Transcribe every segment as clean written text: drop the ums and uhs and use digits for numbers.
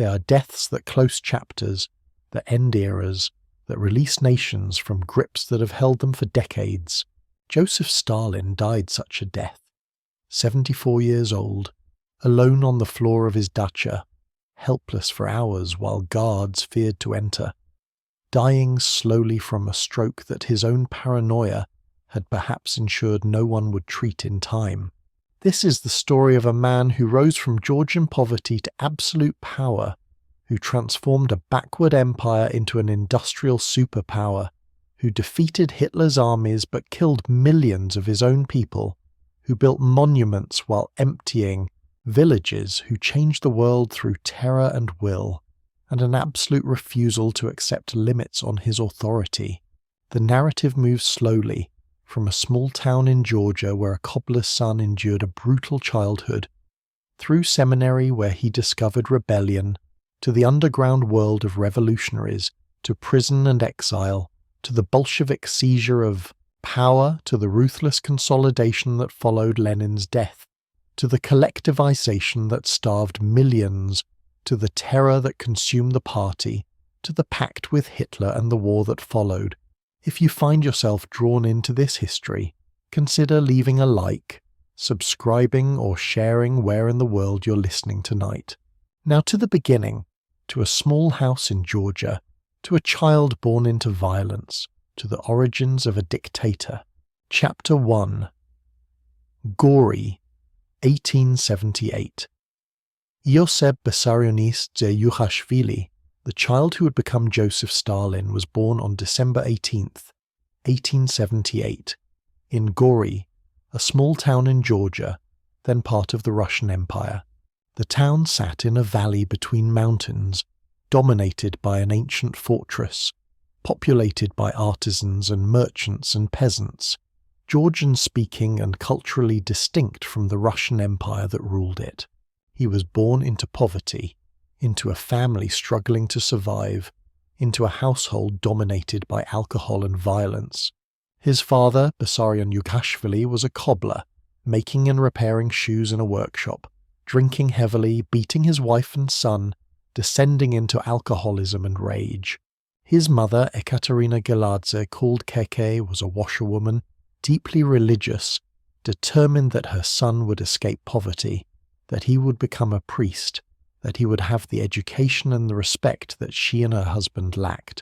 They are deaths that close chapters, that end eras, that release nations from grips that have held them for decades. Joseph Stalin died such a death. 74 years old, alone on the floor of his dacha, helpless for hours while guards feared to enter, dying slowly from a stroke that his own paranoia had perhaps ensured no one would treat in time. This is the story of a man who rose from Georgian poverty to absolute power, who transformed a backward empire into an industrial superpower, who defeated Hitler's armies but killed millions of his own people, who built monuments while emptying villages, who changed the world through terror and will, and an absolute refusal to accept limits on his authority. The narrative moves slowly, from a small town in Georgia where a cobbler's son endured a brutal childhood, through seminary where he discovered rebellion, to the underground world of revolutionaries, to prison and exile, to the Bolshevik seizure of power, to the ruthless consolidation that followed Lenin's death, to the collectivization that starved millions, to the terror that consumed the party, to the pact with Hitler and the war that followed. If you find yourself drawn into this history, consider leaving a like, subscribing or sharing where in the world you're listening tonight. Now to the beginning, to a small house in Georgia, to a child born into violence, to the origins of a dictator. Chapter 1. Gori, 1878. Yosef Bessarionis Dzeyukhashvili, the child who would become Joseph Stalin, was born on December 18th, 1878, in Gori, a small town in Georgia, then part of the Russian Empire. The town sat in a valley between mountains, dominated by an ancient fortress, populated by artisans and merchants and peasants, Georgian-speaking and culturally distinct from the Russian Empire that ruled it. He was born into poverty, into a family struggling to survive, into a household dominated by alcohol and violence. His father, Bessarion Yukhashvili, was a cobbler, making and repairing shoes in a workshop, drinking heavily, beating his wife and son, descending into alcoholism and rage. His mother, Ekaterina Geladze, called Keke, was a washerwoman, deeply religious, determined that her son would escape poverty, that he would become a priest, that he would have the education and the respect that she and her husband lacked.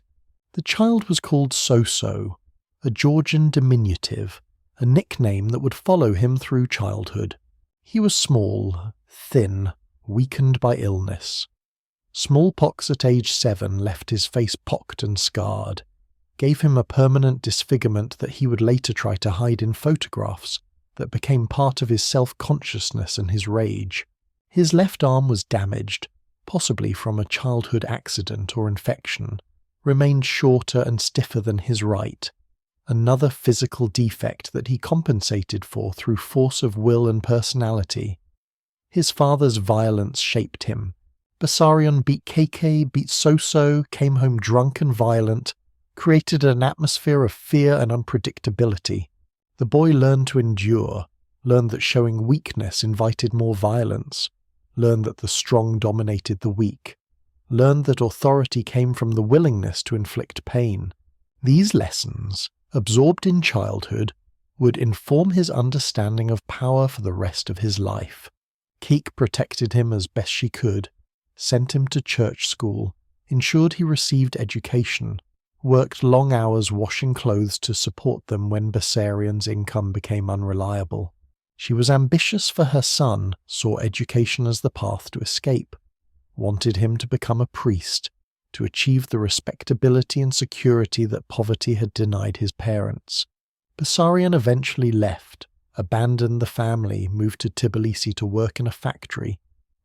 The child was called Soso, a Georgian diminutive, a nickname that would follow him through childhood. He was small, thin, weakened by illness. Smallpox at age 7 left his face pocked and scarred, gave him a permanent disfigurement that he would later try to hide in photographs that became part of his self-consciousness and his rage. His left arm was damaged, possibly from a childhood accident or infection, remained shorter and stiffer than his right, another physical defect that he compensated for through force of will and personality. His father's violence shaped him. Bessarion beat Keke, beat Soso, came home drunk and violent, created an atmosphere of fear and unpredictability. The boy learned to endure, learned that showing weakness invited more violence, learned that the strong dominated the weak, learned that authority came from the willingness to inflict pain. These lessons, absorbed in childhood, would inform his understanding of power for the rest of his life. Keek protected him as best she could, sent him to church school, ensured he received education, worked long hours washing clothes to support them when Bessarion's income became unreliable. She was ambitious for her son, saw education as the path to escape, wanted him to become a priest, to achieve the respectability and security that poverty had denied his parents. Bessarion eventually left, abandoned the family, moved to Tbilisi to work in a factory,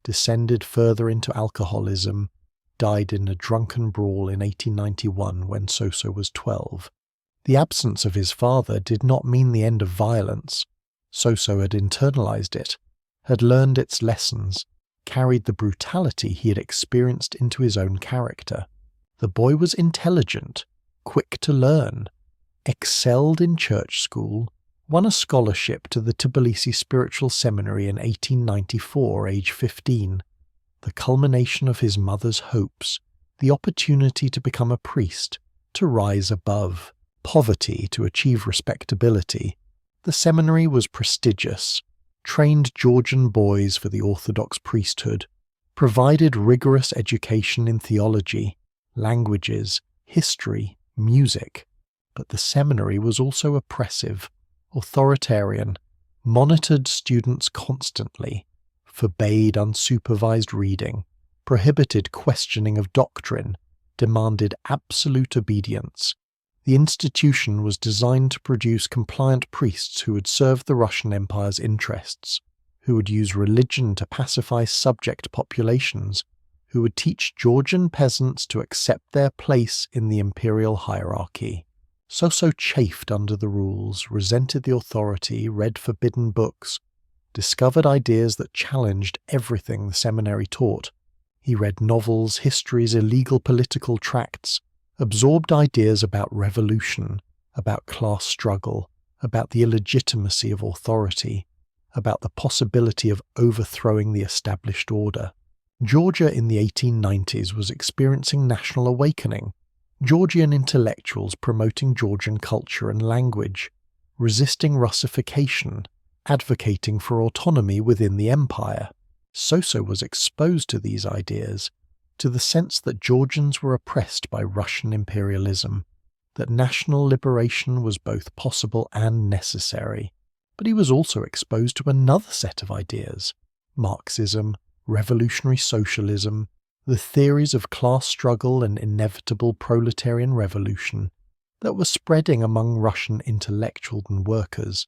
descended further into alcoholism, died in a drunken brawl in 1891 when Soso was 12. The absence of his father did not mean the end of violence. Soso had internalized it, had learned its lessons, carried the brutality he had experienced into his own character. The boy was intelligent, quick to learn, excelled in church school, won a scholarship to the Tbilisi Spiritual Seminary in 1894, age 15. the culmination of his mother's hopes, the opportunity to become a priest, to rise above poverty, to achieve respectability. The seminary was prestigious, trained Georgian boys for the Orthodox priesthood, provided rigorous education in theology, languages, history, music. But the seminary was also oppressive, authoritarian, monitored students constantly, forbade unsupervised reading, prohibited questioning of doctrine, demanded absolute obedience. The institution was designed to produce compliant priests who would serve the Russian Empire's interests, who would use religion to pacify subject populations, who would teach Georgian peasants to accept their place in the imperial hierarchy. Soso chafed under the rules, resented the authority, read forbidden books, discovered ideas that challenged everything the seminary taught. He read novels, histories, illegal political tracts, absorbed ideas about revolution, about class struggle, about the illegitimacy of authority, about the possibility of overthrowing the established order. Georgia in the 1890s was experiencing national awakening. Georgian intellectuals promoting Georgian culture and language, resisting Russification, advocating for autonomy within the empire. Soso was exposed to these ideas, to the sense that Georgians were oppressed by Russian imperialism, that national liberation was both possible and necessary. But he was also exposed to another set of ideas: Marxism, revolutionary socialism, the theories of class struggle and inevitable proletarian revolution that were spreading among Russian intellectuals and workers.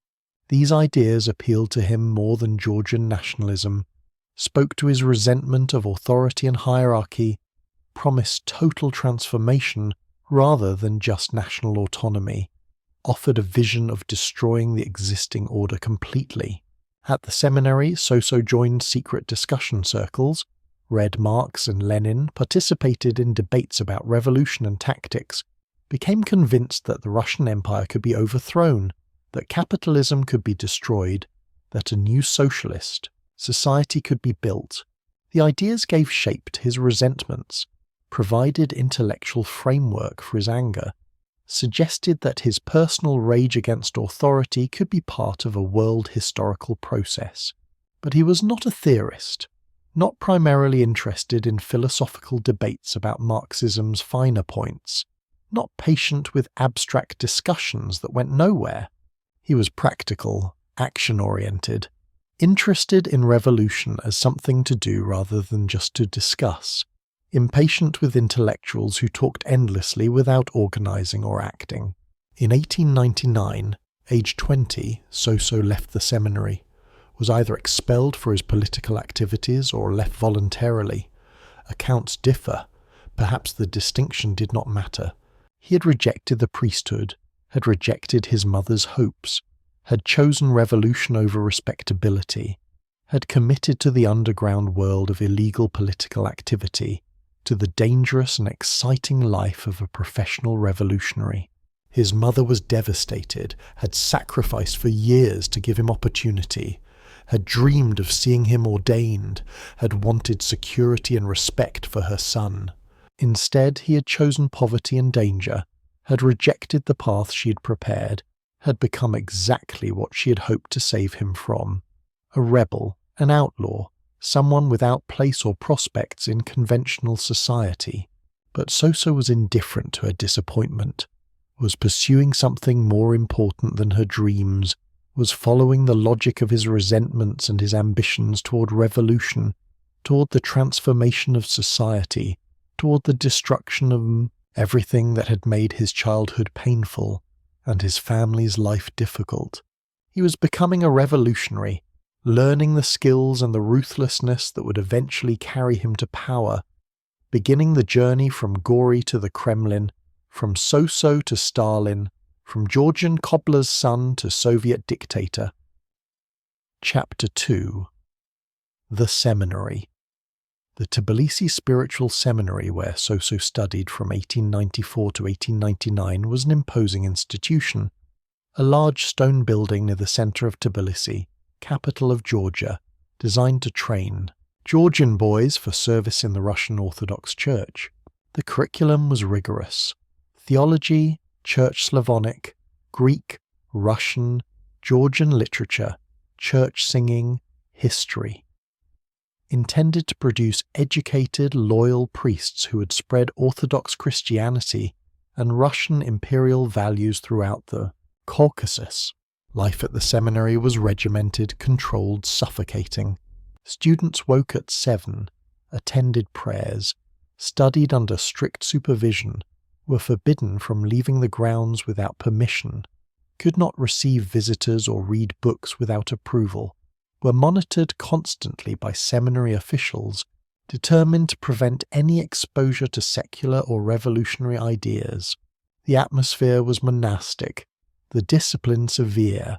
These ideas appealed to him more than Georgian nationalism, spoke to his resentment of authority and hierarchy, promised total transformation rather than just national autonomy, offered a vision of destroying the existing order completely. At the seminary, Soso joined secret discussion circles, read Marx and Lenin, participated in debates about revolution and tactics, became convinced that the Russian Empire could be overthrown, that capitalism could be destroyed, that a new socialist society could be built. The ideas gave shape to his resentments, provided intellectual framework for his anger, suggested that his personal rage against authority could be part of a world historical process. But he was not a theorist, not primarily interested in philosophical debates about Marxism's finer points, not patient with abstract discussions that went nowhere. He was practical, action-oriented, interested in revolution as something to do rather than just to discuss, impatient with intellectuals who talked endlessly without organizing or acting. In 1899, aged 20, Soso left the seminary, was either expelled for his political activities or left voluntarily. Accounts differ. Perhaps the distinction did not matter. He had rejected the priesthood, had rejected his mother's hopes, had chosen revolution over respectability, had committed to the underground world of illegal political activity, to the dangerous and exciting life of a professional revolutionary. His mother was devastated, had sacrificed for years to give him opportunity, had dreamed of seeing him ordained, had wanted security and respect for her son. Instead, he had chosen poverty and danger, had rejected the path she had prepared, had become exactly what she had hoped to save him from: a rebel, an outlaw, someone without place or prospects in conventional society. But Soso was indifferent to her disappointment, was pursuing something more important than her dreams, was following the logic of his resentments and his ambitions toward revolution, toward the transformation of society, toward the destruction of everything that had made his childhood painful and his family's life difficult. He was becoming a revolutionary, learning the skills and the ruthlessness that would eventually carry him to power, beginning the journey from Gori to the Kremlin, from Soso to Stalin, from Georgian cobbler's son to Soviet dictator. Chapter 2. The Seminary. The Tbilisi Spiritual Seminary, where Soso studied from 1894 to 1899, was an imposing institution. A large stone building near the centre of Tbilisi, capital of Georgia, designed to train Georgian boys for service in the Russian Orthodox Church. The curriculum was rigorous. Theology, Church Slavonic, Greek, Russian, Georgian literature, church singing, history. Intended to produce educated, loyal priests who would spread Orthodox Christianity and Russian imperial values throughout the Caucasus. Life at the seminary was regimented, controlled, suffocating. Students woke at 7, attended prayers, studied under strict supervision, were forbidden from leaving the grounds without permission, could not receive visitors or read books without approval, were monitored constantly by seminary officials determined to prevent any exposure to secular or revolutionary ideas. The atmosphere was monastic, the discipline severe,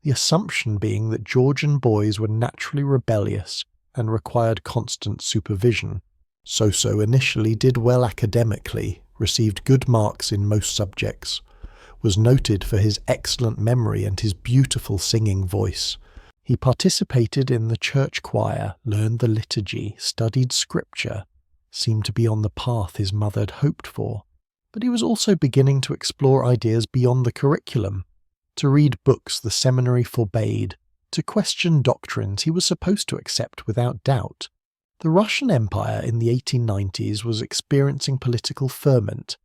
the assumption being that Georgian boys were naturally rebellious and required constant supervision. Soso initially did well academically, received good marks in most subjects, was noted for his excellent memory and his beautiful singing voice. He participated in the church choir, learned the liturgy, studied scripture, seemed to be on the path his mother had hoped for. But he was also beginning to explore ideas beyond the curriculum, to read books the seminary forbade, to question doctrines he was supposed to accept without doubt. The Russian Empire in the 1890s was experiencing political ferment,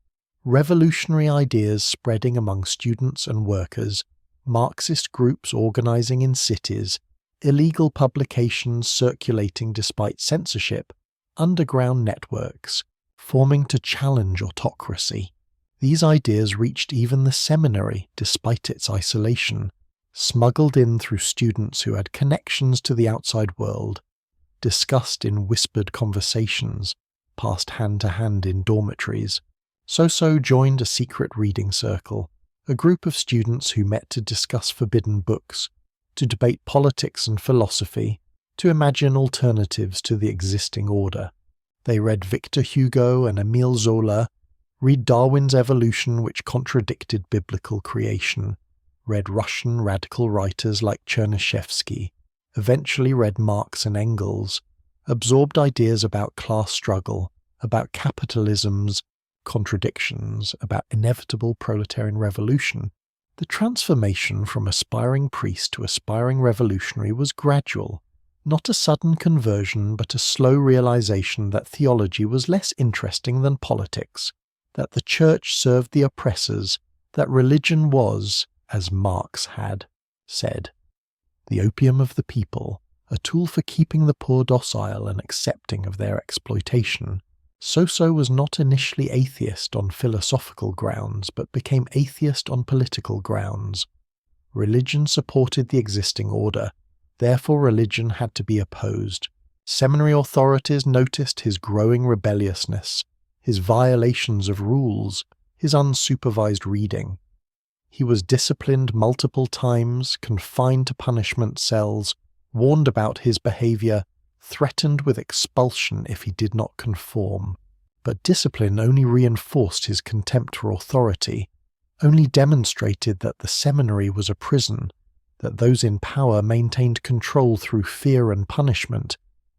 revolutionary ideas spreading among students and workers, Marxist groups organizing in cities, illegal publications circulating despite censorship, underground networks forming to challenge autocracy. These ideas reached even the seminary despite its isolation, smuggled in through students who had connections to the outside world, discussed in whispered conversations, passed hand to hand in dormitories. Soso joined a secret reading circle, a group of students who met to discuss forbidden books, to debate politics and philosophy, to imagine alternatives to the existing order. They read Victor Hugo and Émile Zola, read Darwin's Evolution, which contradicted biblical creation, read Russian radical writers like Chernyshevsky, eventually read Marx and Engels, absorbed ideas about class struggle, about capitalism's contradictions, about inevitable proletarian revolution. The transformation from aspiring priest to aspiring revolutionary was gradual, not a sudden conversion but a slow realization that theology was less interesting than politics, that the church served the oppressors, that religion was, as Marx had said, the opium of the people, a tool for keeping the poor docile and accepting of their exploitation. Soso was not initially atheist on philosophical grounds, but became atheist on political grounds. Religion supported the existing order, therefore religion had to be opposed. Seminary authorities noticed his growing rebelliousness, his violations of rules, his unsupervised reading. He was disciplined multiple times, confined to punishment cells, warned about his behavior, threatened with expulsion if he did not conform. But discipline only reinforced his contempt for authority, only demonstrated that the seminary was a prison, that those in power maintained control through fear and punishment,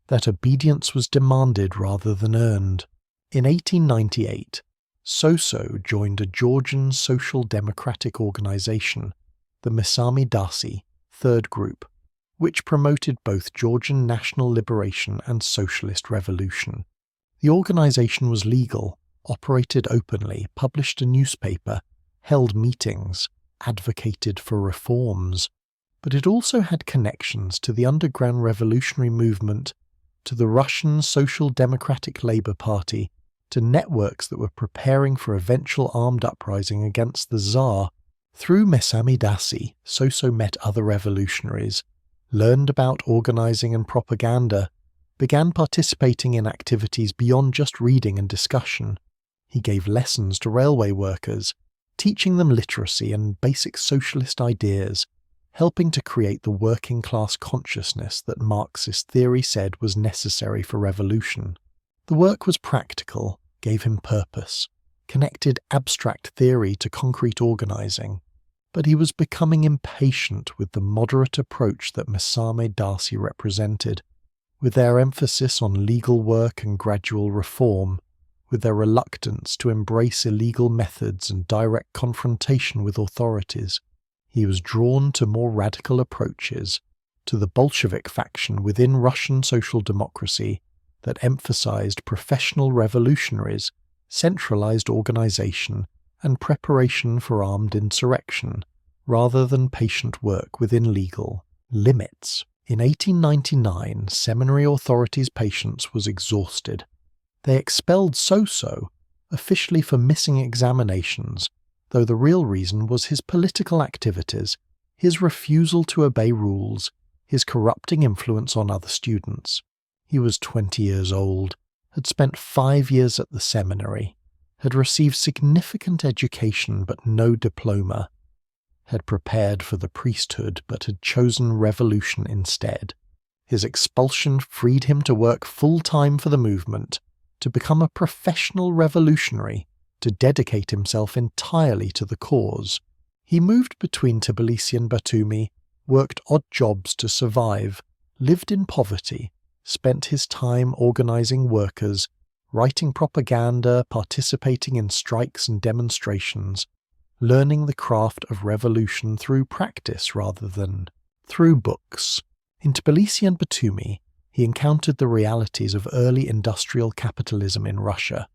that obedience was demanded rather than earned. In 1898, Soso joined a Georgian social democratic organization, the Mesami Dasi, Third Group, which promoted both Georgian national liberation and socialist revolution. The organization was legal, operated openly, published a newspaper, held meetings, advocated for reforms, but it also had connections to the underground revolutionary movement, to the Russian Social Democratic Labour Party, to networks that were preparing for eventual armed uprising against the Tsar. Through Mesami Dasi, Soso met other revolutionaries, learned about organizing and propaganda, began participating in activities beyond just reading and discussion. He gave lessons to railway workers, teaching them literacy and basic socialist ideas, helping to create the working class consciousness that Marxist theory said was necessary for revolution. The work was practical, gave him purpose, connected abstract theory to concrete organizing, but he was becoming impatient with the moderate approach that Mesami Dasi represented. With their emphasis on legal work and gradual reform, with their reluctance to embrace illegal methods and direct confrontation with authorities, he was drawn to more radical approaches, to the Bolshevik faction within Russian social democracy that emphasized professional revolutionaries, centralized organization, and preparation for armed insurrection, rather than patient work within legal limits. In 1899, seminary authorities' patience was exhausted. They expelled So-So, officially for missing examinations, though the real reason was his political activities, his refusal to obey rules, his corrupting influence on other students. He was 20 years old, had spent 5 years at the seminary, had received significant education but no diploma, had prepared for the priesthood but had chosen revolution instead. His expulsion freed him to work full-time for the movement, to become a professional revolutionary, to dedicate himself entirely to the cause. He moved between Tbilisi and Batumi, worked odd jobs to survive, lived in poverty, spent his time organizing workers, writing propaganda, participating in strikes and demonstrations, learning the craft of revolution through practice rather than through books. In Tbilisi and Batumi, he encountered the realities of early industrial capitalism in Russia.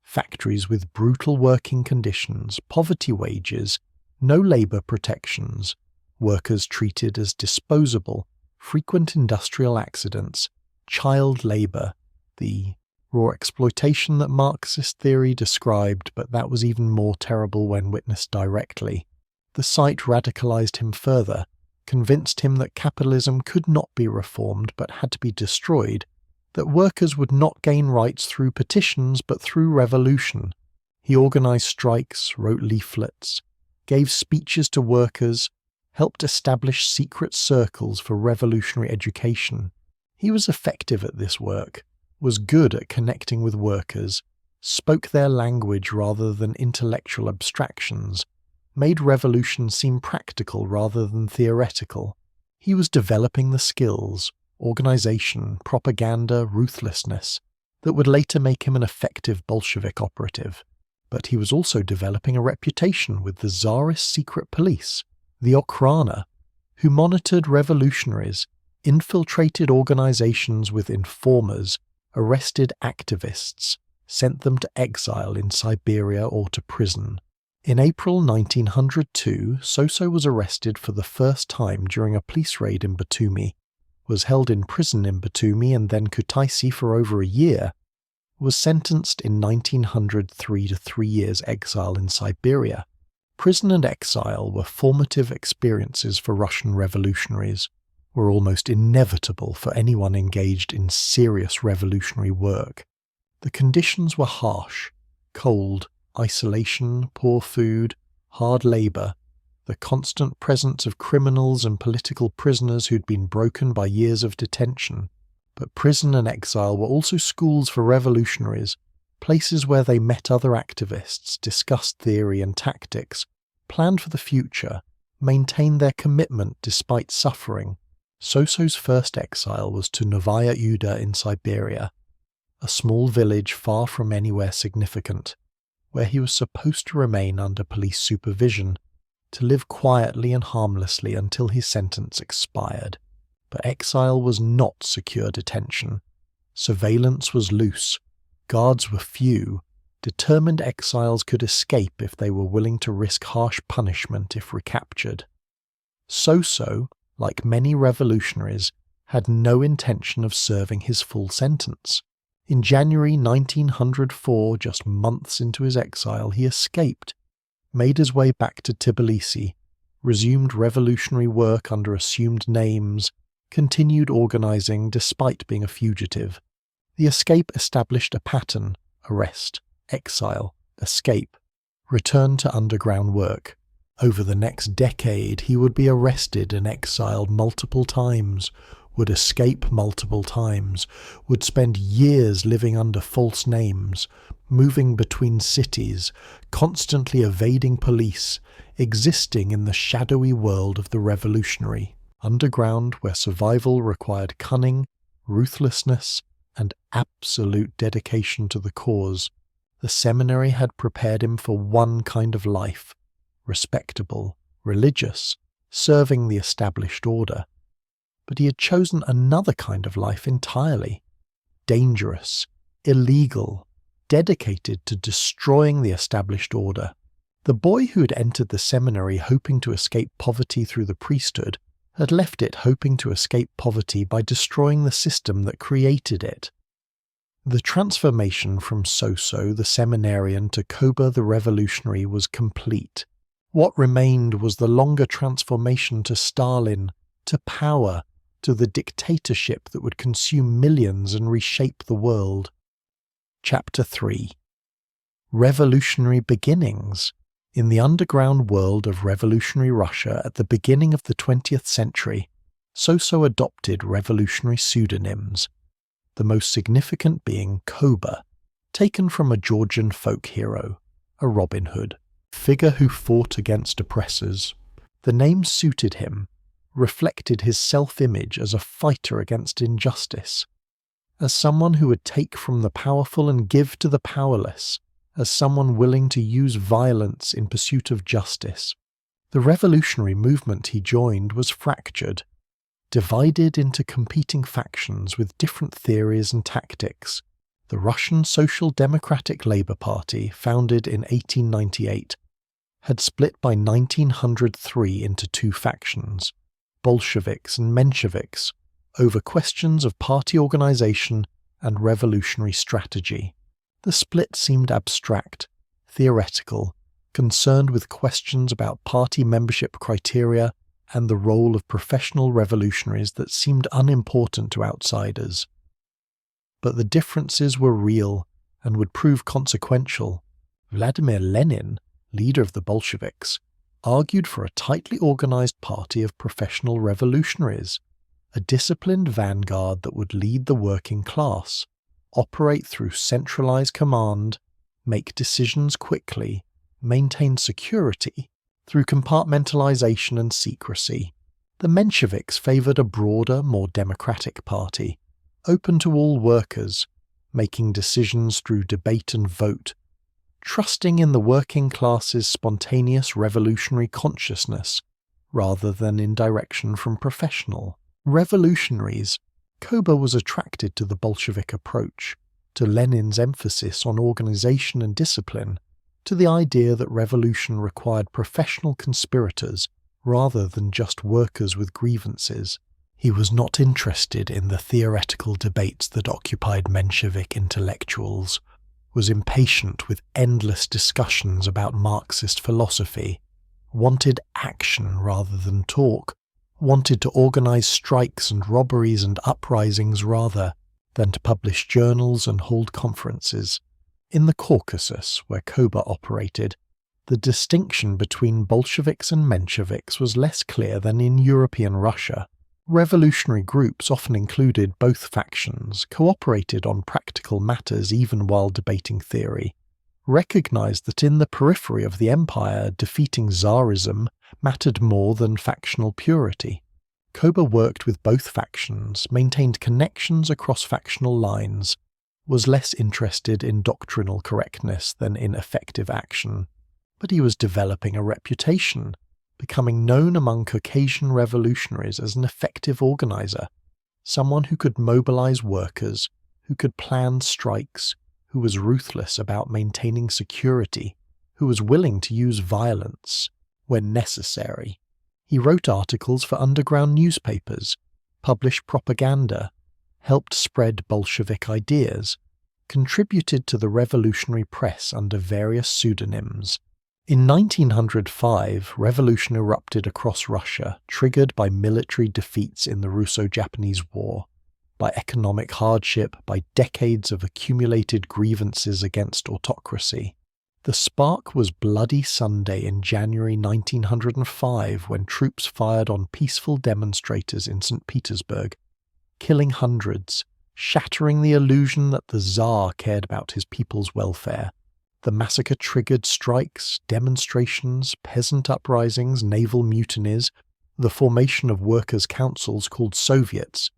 Factories with brutal working conditions, poverty wages, no labor protections, workers treated as disposable, frequent industrial accidents, child labor, the raw exploitation that Marxist theory described, but that was even more terrible when witnessed directly. The sight radicalized him further, convinced him that capitalism could not be reformed but had to be destroyed, that workers would not gain rights through petitions but through revolution. He organized strikes, wrote leaflets, gave speeches to workers, helped establish secret circles for revolutionary education. He was effective at this work, was good at connecting with workers, spoke their language rather than intellectual abstractions, made revolution seem practical rather than theoretical. He was developing the skills, organization, propaganda, ruthlessness, that would later make him an effective Bolshevik operative. But he was also developing a reputation with the Tsarist secret police, the Okhrana, who monitored revolutionaries, infiltrated organizations with informers, arrested activists, sent them to exile in Siberia or to prison. In April 1902, So-So was arrested for the first time during a police raid in Batumi, was held in prison in Batumi and then Kutaisi for over a year, was sentenced in 1903 to 3 years exile in Siberia. Prison and exile were formative experiences for Russian revolutionaries, were almost inevitable for anyone engaged in serious revolutionary work. The conditions were harsh: cold, isolation, poor food, hard labor, the constant presence of criminals and political prisoners who'd been broken by years of detention. But prison and exile were also schools for revolutionaries, places where they met other activists, discussed theory and tactics, planned for the future, maintained their commitment despite suffering. So-So's first exile was to Novaya Uda in Siberia, a small village far from anywhere significant, where he was supposed to remain under police supervision, to live quietly and harmlessly until his sentence expired. But exile was not secure detention. Surveillance was loose, guards were few, determined exiles could escape if they were willing to risk harsh punishment if recaptured. So-So, like many revolutionaries, had no intention of serving his full sentence. In January 1904, just months into his exile, he escaped, made his way back to Tbilisi, resumed revolutionary work under assumed names, continued organizing despite being a fugitive. The escape established a pattern: arrest, exile, escape, return to underground work. Over the next decade, he would be arrested and exiled multiple times, would escape multiple times, would spend years living under false names, moving between cities, constantly evading police, existing in the shadowy world of the revolutionary, underground where survival required cunning, ruthlessness, and absolute dedication to the cause. The seminary had prepared him for one kind of life, respectable, religious, serving the established order. But he had chosen another kind of life entirely, dangerous, illegal, dedicated to destroying the established order. The boy who had entered the seminary hoping to escape poverty through the priesthood had left it hoping to escape poverty by destroying the system that created it. The transformation from Soso the seminarian to Koba the revolutionary was complete. What remained was the longer transformation to Stalin, to power, to the dictatorship that would consume millions and reshape the world. Chapter 3. Revolutionary Beginnings. In the underground world of revolutionary Russia at the beginning of the 20th century, Soso adopted revolutionary pseudonyms, the most significant being Koba, taken from a Georgian folk hero, a Robin Hood, figure who fought against oppressors. The name suited him, reflected his self-image as a fighter against injustice, as someone who would take from the powerful and give to the powerless, as someone willing to use violence in pursuit of justice. The revolutionary movement he joined was fractured, divided into competing factions with different theories and tactics. The Russian Social Democratic Labour Party, founded in 1898, had split by 1903 into two factions, Bolsheviks and Mensheviks, over questions of party organisation and revolutionary strategy. The split seemed abstract, theoretical, concerned with questions about party membership criteria and the role of professional revolutionaries that seemed unimportant to outsiders. But the differences were real and would prove consequential. Vladimir Lenin, leader of the Bolsheviks, argued for a tightly organised party of professional revolutionaries, a disciplined vanguard that would lead the working class, operate through centralised command, make decisions quickly, maintain security through compartmentalisation and secrecy. The Mensheviks favoured a broader, more democratic party, open to all workers, making decisions through debate and vote, trusting in the working class's spontaneous revolutionary consciousness rather than in direction from professional revolutionaries. Koba was attracted to the Bolshevik approach, to Lenin's emphasis on organisation and discipline, to the idea that revolution required professional conspirators rather than just workers with grievances. He was not interested in the theoretical debates that occupied Menshevik intellectuals, was impatient with endless discussions about Marxist philosophy, wanted action rather than talk, wanted to organise strikes and robberies and uprisings rather than to publish journals and hold conferences. In the Caucasus, where Koba operated, the distinction between Bolsheviks and Mensheviks was less clear than in European Russia. Revolutionary groups often included both factions, cooperated on practical matters even while debating theory, recognized that in the periphery of the empire defeating Tsarism mattered more than factional purity. Koba worked with both factions, maintained connections across factional lines, was less interested in doctrinal correctness than in effective action. But he was developing a reputation, becoming known among Caucasian revolutionaries as an effective organizer, someone who could mobilize workers, who could plan strikes, who was ruthless about maintaining security, who was willing to use violence when necessary. He wrote articles for underground newspapers, published propaganda, helped spread Bolshevik ideas, contributed to the revolutionary press under various pseudonyms. In 1905, revolution erupted across Russia, triggered by military defeats in the Russo-Japanese War, by economic hardship, by decades of accumulated grievances against autocracy. The spark was Bloody Sunday in January 1905 when troops fired on peaceful demonstrators in St. Petersburg, killing hundreds, shattering the illusion that the Tsar cared about his people's welfare. The massacre triggered strikes, demonstrations, peasant uprisings, naval mutinies, the formation of workers' councils called Soviets,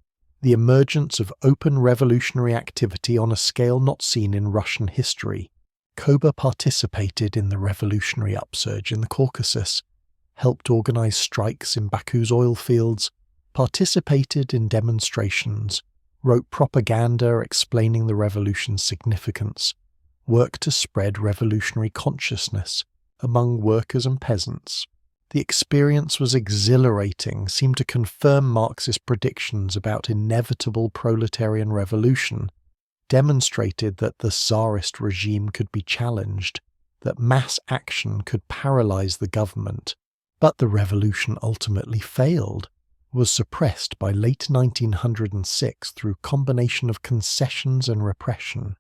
the emergence of open revolutionary activity on a scale not seen in Russian history. Koba participated in the revolutionary upsurge in the Caucasus, helped organize strikes in Baku's oil fields, participated in demonstrations, wrote propaganda explaining the revolution's significance, worked to spread revolutionary consciousness among workers and peasants. The experience was exhilarating, seemed to confirm Marxist predictions about inevitable proletarian revolution, demonstrated that the Tsarist regime could be challenged, that mass action could paralyze the government. But the revolution ultimately failed, was suppressed by late 1906 through combination of concessions and repression.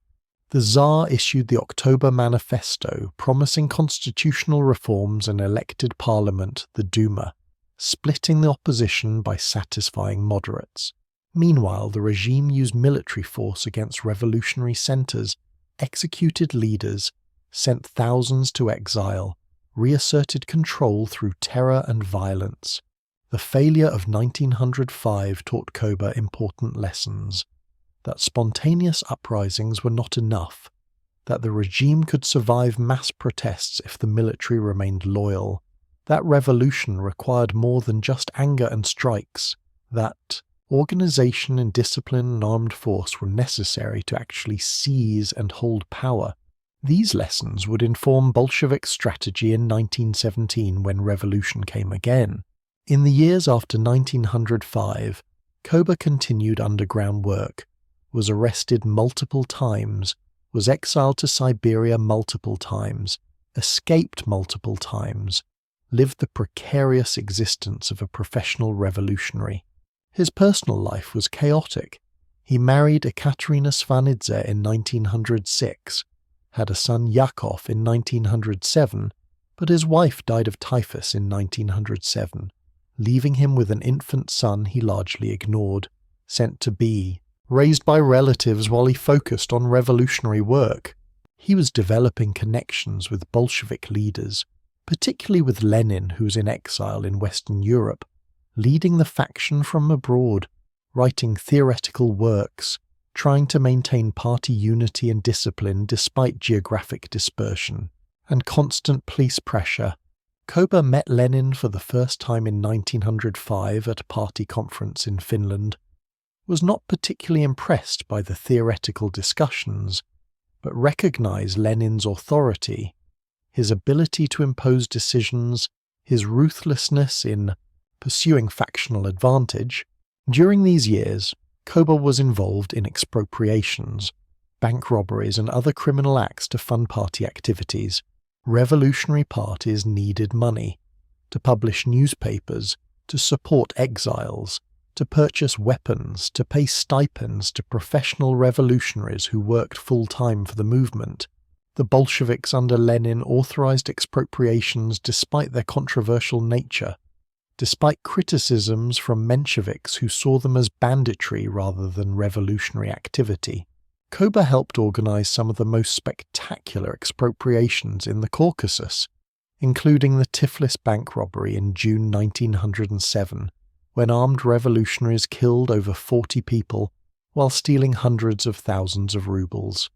The Tsar issued the October Manifesto, promising constitutional reforms and elected parliament, the Duma, splitting the opposition by satisfying moderates. Meanwhile, the regime used military force against revolutionary centers, executed leaders, sent thousands to exile, reasserted control through terror and violence. The failure of 1905 taught Koba important lessons. That spontaneous uprisings were not enough, that the regime could survive mass protests if the military remained loyal, that revolution required more than just anger and strikes, that organization and discipline and armed force were necessary to actually seize and hold power. These lessons would inform Bolshevik strategy in 1917 when revolution came again. In the years after 1905, Koba continued underground work, was arrested multiple times, was exiled to Siberia multiple times, escaped multiple times, lived the precarious existence of a professional revolutionary. His personal life was chaotic. He married Ekaterina Svanidze in 1906, had a son Yakov in 1907, but his wife died of typhus in 1907, leaving him with an infant son he largely ignored, sent to be raised by relatives while he focused on revolutionary work. He was developing connections with Bolshevik leaders, particularly with Lenin, who was in exile in Western Europe, leading the faction from abroad, writing theoretical works, trying to maintain party unity and discipline despite geographic dispersion and constant police pressure. Koba met Lenin for the first time in 1905 at a party conference in Finland, was not particularly impressed by the theoretical discussions, but recognized Lenin's authority, his ability to impose decisions, his ruthlessness in pursuing factional advantage. During these years, Koba was involved in expropriations, bank robberies and other criminal acts to fund party activities. Revolutionary parties needed money to publish newspapers, to support exiles, to purchase weapons, to pay stipends to professional revolutionaries who worked full-time for the movement. The Bolsheviks under Lenin authorized expropriations despite their controversial nature, despite criticisms from Mensheviks who saw them as banditry rather than revolutionary activity. Koba helped organize some of the most spectacular expropriations in the Caucasus, including the Tiflis bank robbery in June 1907, when armed revolutionaries killed over 40 people while stealing hundreds of thousands of rubles.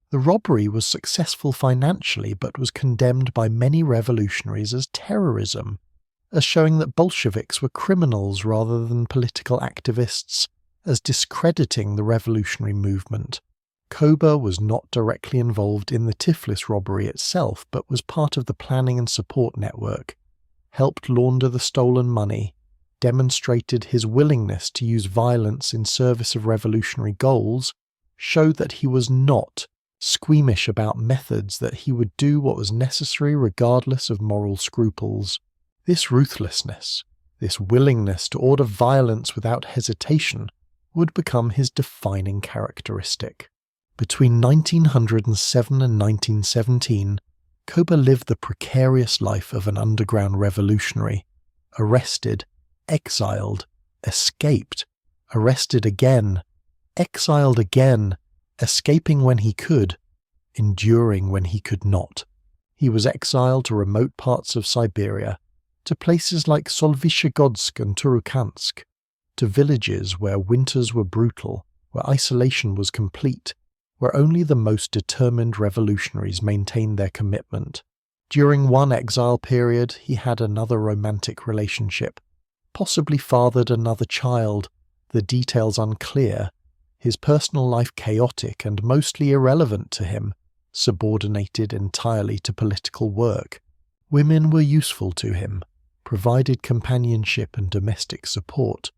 The robbery was successful financially but was condemned by many revolutionaries as terrorism, as showing that Bolsheviks were criminals rather than political activists, as discrediting the revolutionary movement. Koba was not directly involved in the Tiflis robbery itself but was part of the planning and support network, helped launder the stolen money, demonstrated his willingness to use violence in service of revolutionary goals, showed that he was not squeamish about methods, that he would do what was necessary regardless of moral scruples. This ruthlessness, this willingness to order violence without hesitation, would become his defining characteristic. Between 1907 and 1917, Koba lived the precarious life of an underground revolutionary, arrested, exiled, escaped, arrested again, exiled again, escaping when he could, enduring when he could not. He was exiled to remote parts of Siberia, to places like Solvyshegodsk and Turukhansk, to villages where winters were brutal, where isolation was complete, where only the most determined revolutionaries maintained their commitment. During one exile period, he had another romantic relationship, possibly fathered another child, the details unclear, his personal life chaotic and mostly irrelevant to him, subordinated entirely to political work. Women were useful to him, provided companionship and domestic support,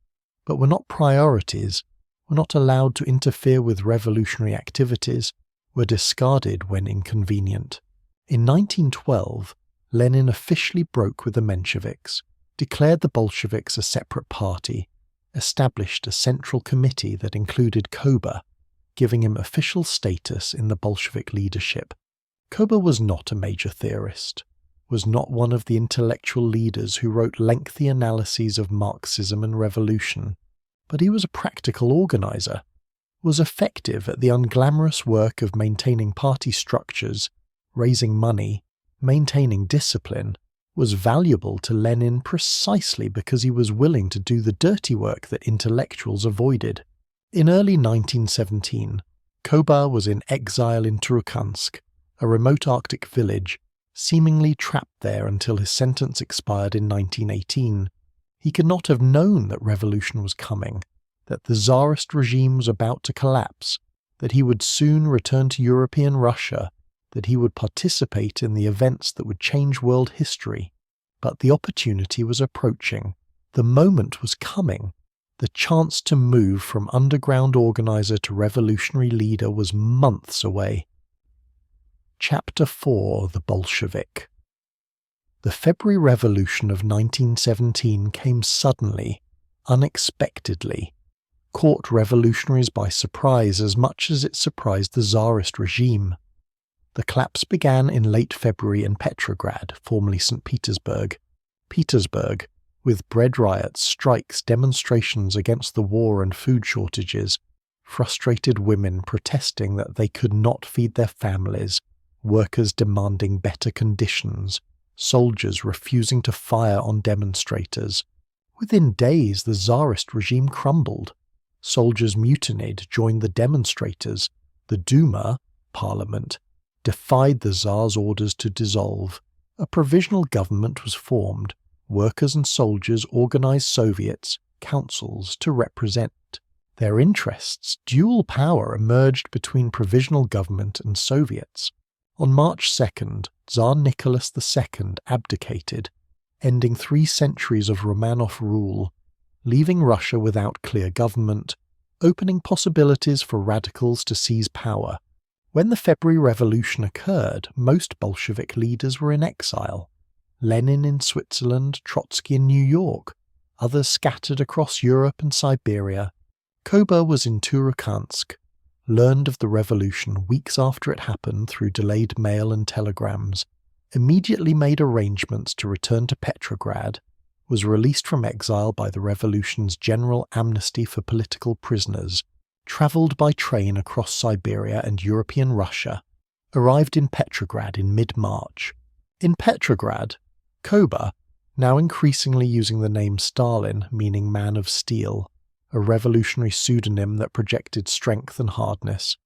but were not priorities, were not allowed to interfere with revolutionary activities, were discarded when inconvenient. In 1912, Lenin officially broke with the Mensheviks, declared the Bolsheviks a separate party, established a central committee that included Koba, giving him official status in the Bolshevik leadership. Koba was not a major theorist, was not one of the intellectual leaders who wrote lengthy analyses of Marxism and revolution, but he was a practical organizer, was effective at the unglamorous work of maintaining party structures, raising money, maintaining discipline, was valuable to Lenin precisely because he was willing to do the dirty work that intellectuals avoided. In early 1917, Koba was in exile in Turkhansk, a remote Arctic village, seemingly trapped there until his sentence expired in 1918. He could not have known that revolution was coming, that the Tsarist regime was about to collapse, that he would soon return to European Russia, that he would participate in the events that would change world history. But the opportunity was approaching. The moment was coming. The chance to move from underground organizer to revolutionary leader was months away. Chapter 4: The Bolshevik. The February Revolution of 1917 came suddenly, unexpectedly, caught revolutionaries by surprise as much as it surprised the Tsarist regime. The collapse began in late February in Petrograd, formerly St. Petersburg, with bread riots, strikes, demonstrations against the war and food shortages, frustrated women protesting that they could not feed their families, workers demanding better conditions, soldiers refusing to fire on demonstrators. Within days, the Tsarist regime crumbled. Soldiers mutinied, joined the demonstrators. The Duma, parliament, defied the Tsar's orders to dissolve. A provisional government was formed. Workers and soldiers organized Soviets, councils, to represent their interests. Dual power emerged between provisional government and Soviets. On March 2nd, Tsar Nicholas II abdicated, ending 3 centuries of Romanov rule, leaving Russia without clear government, opening possibilities for radicals to seize power. When the February Revolution occurred, most Bolshevik leaders were in exile. Lenin in Switzerland, Trotsky in New York, others scattered across Europe and Siberia. Koba was in Turkhansk, learned of the revolution weeks after it happened through delayed mail and telegrams, immediately made arrangements to return to Petrograd, was released from exile by the revolution's general amnesty for political prisoners, travelled by train across Siberia and European Russia, arrived in Petrograd in mid-March. In Petrograd, Koba, now increasingly using the name Stalin, meaning man of steel, a revolutionary pseudonym that projected strength and hardness,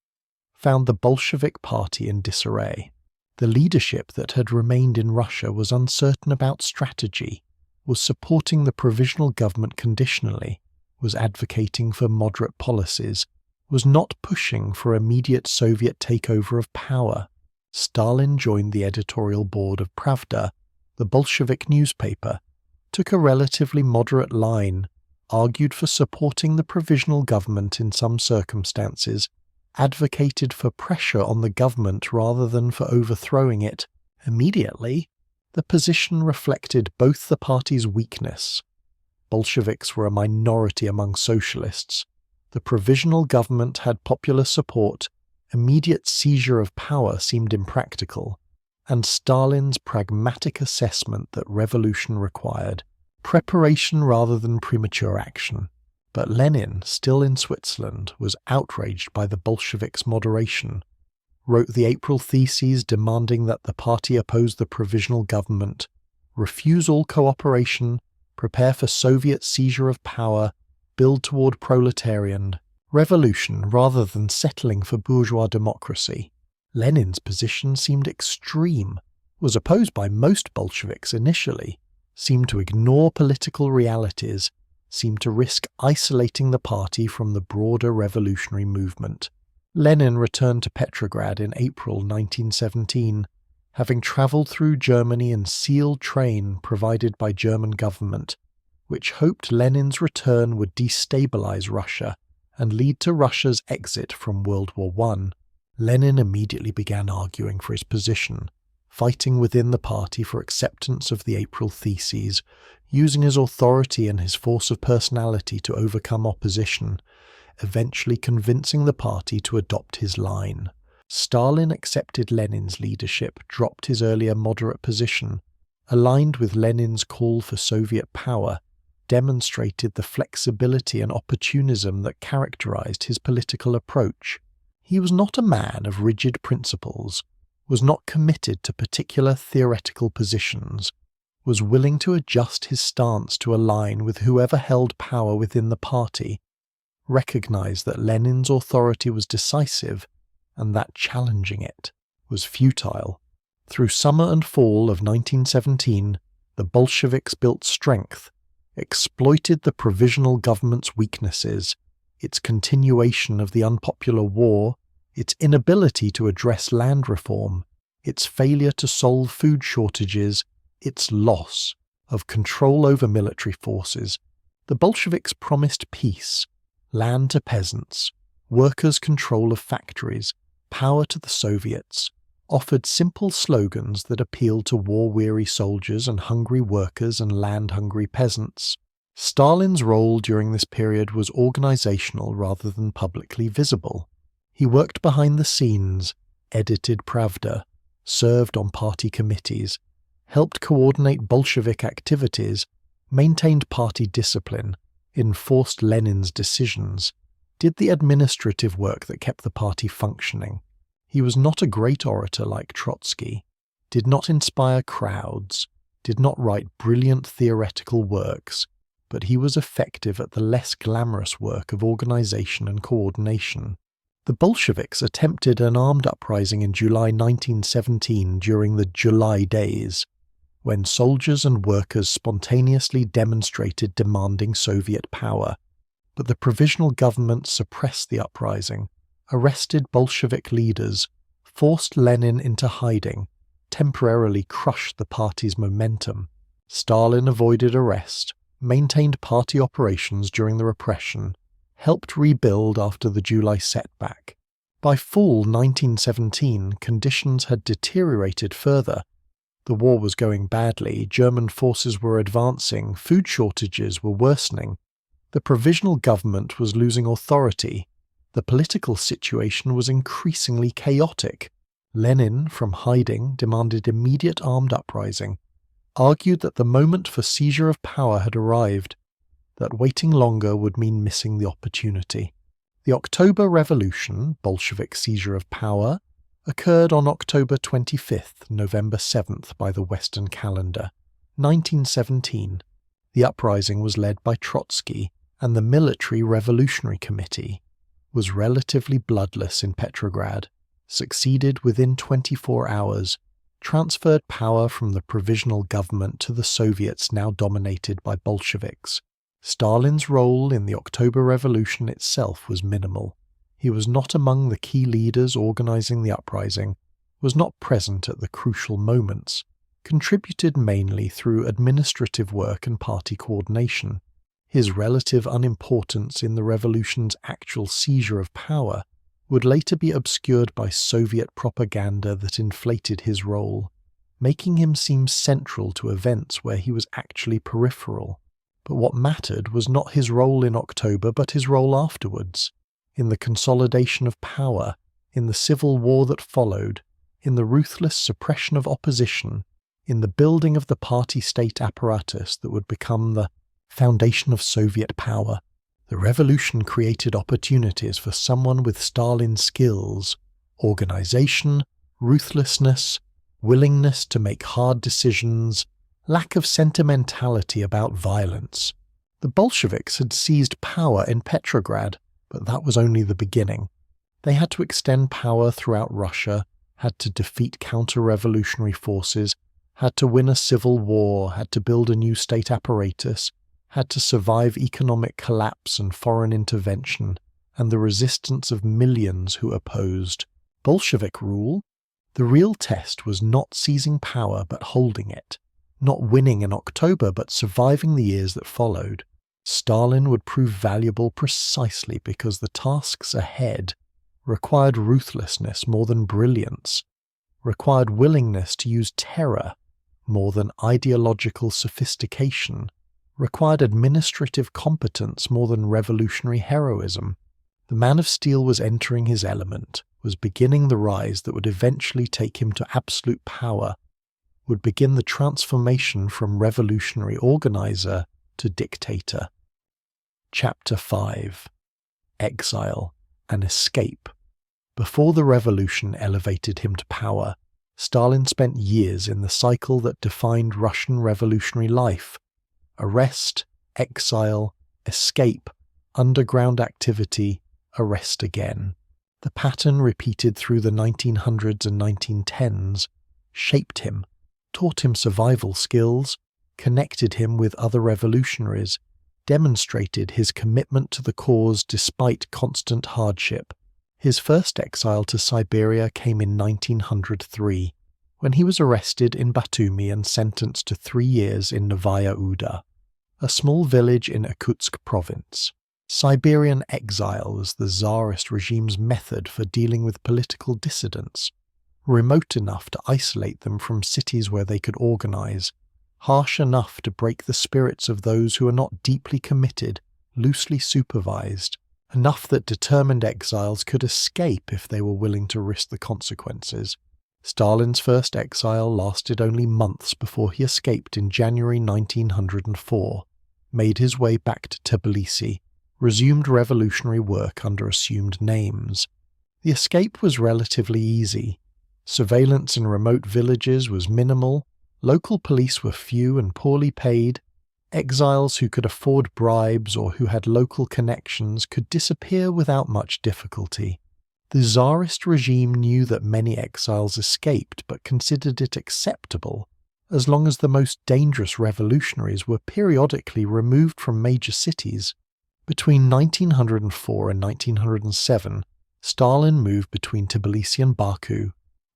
found the Bolshevik party in disarray. The leadership that had remained in Russia was uncertain about strategy, was supporting the provisional government conditionally, was advocating for moderate policies, was not pushing for immediate Soviet takeover of power. Stalin joined the editorial board of Pravda, the Bolshevik newspaper, took a relatively moderate line, argued for supporting the provisional government in some circumstances, advocated for pressure on the government rather than for overthrowing it. Immediately, the position reflected both the party's weakness. Bolsheviks were a minority among socialists. The provisional government had popular support. Immediate seizure of power seemed impractical, and Stalin's pragmatic assessment that revolution required preparation rather than premature action. But Lenin, still in Switzerland, was outraged by the Bolsheviks' moderation, wrote the April theses demanding that the party oppose the provisional government, refuse all cooperation, prepare for Soviet seizure of power, build toward proletarian revolution rather than settling for bourgeois democracy. Lenin's position seemed extreme, was opposed by most Bolsheviks initially, seemed to ignore political realities, seemed to risk isolating the party from the broader revolutionary movement. Lenin returned to Petrograd in April 1917, having travelled through Germany in sealed train provided by German government, which hoped Lenin's return would destabilise Russia and lead to Russia's exit from World War I. Lenin immediately began arguing for his position, fighting within the party for acceptance of the April Theses, using his authority and his force of personality to overcome opposition, eventually convincing the party to adopt his line. Stalin accepted Lenin's leadership, dropped his earlier moderate position, aligned with Lenin's call for Soviet power, demonstrated the flexibility and opportunism that characterized his political approach. He was not a man of rigid principles, was not committed to particular theoretical positions, was willing to adjust his stance to align with whoever held power within the party, recognized that Lenin's authority was decisive and that challenging it was futile. Through summer and fall of 1917, the Bolsheviks built strength, exploited the provisional government's weaknesses, its continuation of the unpopular war, its inability to address land reform, its failure to solve food shortages, its loss of control over military forces. The Bolsheviks promised peace, land to peasants, workers' control of factories, power to the Soviets, offered simple slogans that appealed to war-weary soldiers and hungry workers and land-hungry peasants. Stalin's role during this period was organizational rather than publicly visible. He worked behind the scenes, edited Pravda, served on party committees, helped coordinate Bolshevik activities, maintained party discipline, enforced Lenin's decisions, did the administrative work that kept the party functioning. He was not a great orator like Trotsky, did not inspire crowds, did not write brilliant theoretical works, but he was effective at the less glamorous work of organization and coordination. The Bolsheviks attempted an armed uprising in July 1917 during the July Days, when soldiers and workers spontaneously demonstrated demanding Soviet power, but the provisional government suppressed the uprising, arrested Bolshevik leaders, forced Lenin into hiding, temporarily crushed the party's momentum. Stalin avoided arrest, maintained party operations during the repression, helped rebuild after the July setback. By fall 1917, conditions had deteriorated further. The war was going badly, German forces were advancing, food shortages were worsening. The provisional government was losing authority. The political situation was increasingly chaotic. Lenin, from hiding, demanded immediate armed uprising, argued that the moment for seizure of power had arrived, that waiting longer would mean missing the opportunity. The October Revolution, Bolshevik seizure of power, occurred on October 25th, November 7th by the Western calendar, 1917. The uprising was led by Trotsky, and the Military Revolutionary Committee was relatively bloodless in Petrograd, succeeded within 24 hours, transferred power from the provisional government to the Soviets now dominated by Bolsheviks. Stalin's role in the October Revolution itself was minimal. He was not among the key leaders organizing the uprising, was not present at the crucial moments, contributed mainly through administrative work and party coordination. His relative unimportance in the revolution's actual seizure of power would later be obscured by Soviet propaganda that inflated his role, making him seem central to events where he was actually peripheral. But what mattered was not his role in October, but his role afterwards, in the consolidation of power, in the civil war that followed, in the ruthless suppression of opposition, in the building of the party-state apparatus that would become the foundation of Soviet power. The revolution created opportunities for someone with Stalin's skills, organization, ruthlessness, willingness to make hard decisions, lack of sentimentality about violence. The Bolsheviks had seized power in Petrograd, but that was only the beginning. They had to extend power throughout Russia, had to defeat counter-revolutionary forces, had to win a civil war, had to build a new state apparatus, had to survive economic collapse and foreign intervention, and the resistance of millions who opposed. Bolshevik rule? The real test was not seizing power but holding it, not winning in October but surviving the years that followed. Stalin would prove valuable precisely because the tasks ahead required ruthlessness more than brilliance, required willingness to use terror more than ideological sophistication, required administrative competence more than revolutionary heroism. The man of steel was entering his element, was beginning the rise that would eventually take him to absolute power, would begin the transformation from revolutionary organizer to dictator. Chapter 5. Exile, an escape. Before the revolution elevated him to power, Stalin spent years in the cycle that defined Russian revolutionary life: arrest, exile, escape, underground activity, arrest again. The pattern repeated through the 1900s and 1910s shaped him, taught him survival skills, connected him with other revolutionaries, demonstrated his commitment to the cause despite constant hardship. His first exile to Siberia came in 1903, when he was arrested in Batumi and sentenced to 3 years in Novaya Uda, a small village in Irkutsk province. Siberian exile was the Tsarist regime's method for dealing with political dissidents, remote enough to isolate them from cities where they could organize, harsh enough to break the spirits of those who are not deeply committed, loosely supervised, enough that determined exiles could escape if they were willing to risk the consequences. Stalin's first exile lasted only months before he escaped in January 1904, made his way back to Tbilisi, resumed revolutionary work under assumed names. The escape was relatively easy. Surveillance in remote villages was minimal, local police were few and poorly paid, exiles who could afford bribes or who had local connections could disappear without much difficulty. The Tsarist regime knew that many exiles escaped but considered it acceptable as long as the most dangerous revolutionaries were periodically removed from major cities. Between 1904 and 1907, Stalin moved between Tbilisi and Baku,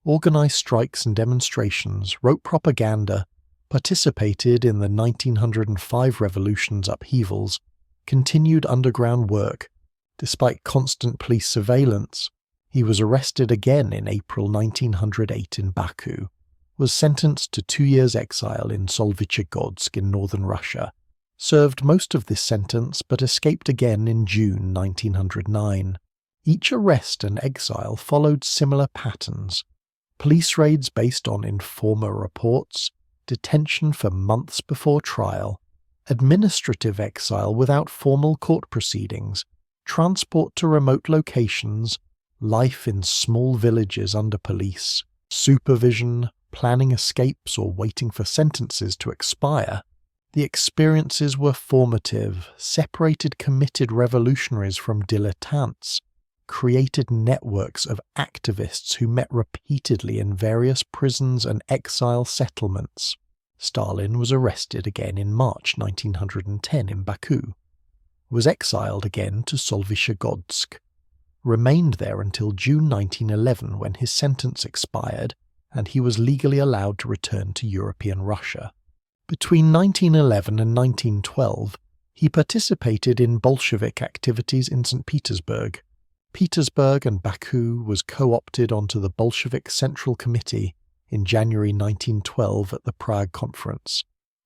organized strikes and demonstrations, wrote propaganda, participated in the 1905 revolution's upheavals, continued underground work. Despite constant police surveillance, he was arrested again in April 1908 in Baku, was sentenced to 2 years' exile in Solvitchegodsk in northern Russia, served most of this sentence but escaped again in June 1909. Each arrest and exile followed similar patterns: police raids based on informer reports, detention for months before trial, administrative exile without formal court proceedings, transport to remote locations, life in small villages under police, supervision, planning escapes or waiting for sentences to expire. The experiences were formative, separated committed revolutionaries from dilettantes, created networks of activists who met repeatedly in various prisons and exile settlements. Stalin was arrested again in March 1910 in Baku, was exiled again to Solvitchegodsk, remained there until June 1911 when his sentence expired and he was legally allowed to return to European Russia. Between 1911 and 1912, he participated in Bolshevik activities in St. Petersburg. Petersburg and Baku was co-opted onto the Bolshevik Central Committee in January 1912 at the Prague Conference,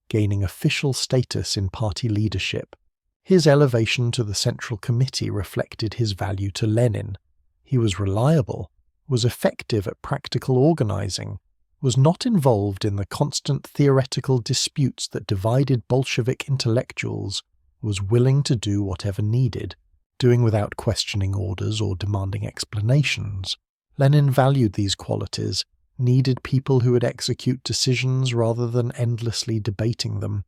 gaining official status in party leadership. His elevation to the Central Committee reflected his value to Lenin. He was reliable, was effective at practical organizing, was not involved in the constant theoretical disputes that divided Bolshevik intellectuals, was willing to do whatever needed, doing without questioning orders or demanding explanations. Lenin valued these qualities, needed people who would execute decisions rather than endlessly debating them.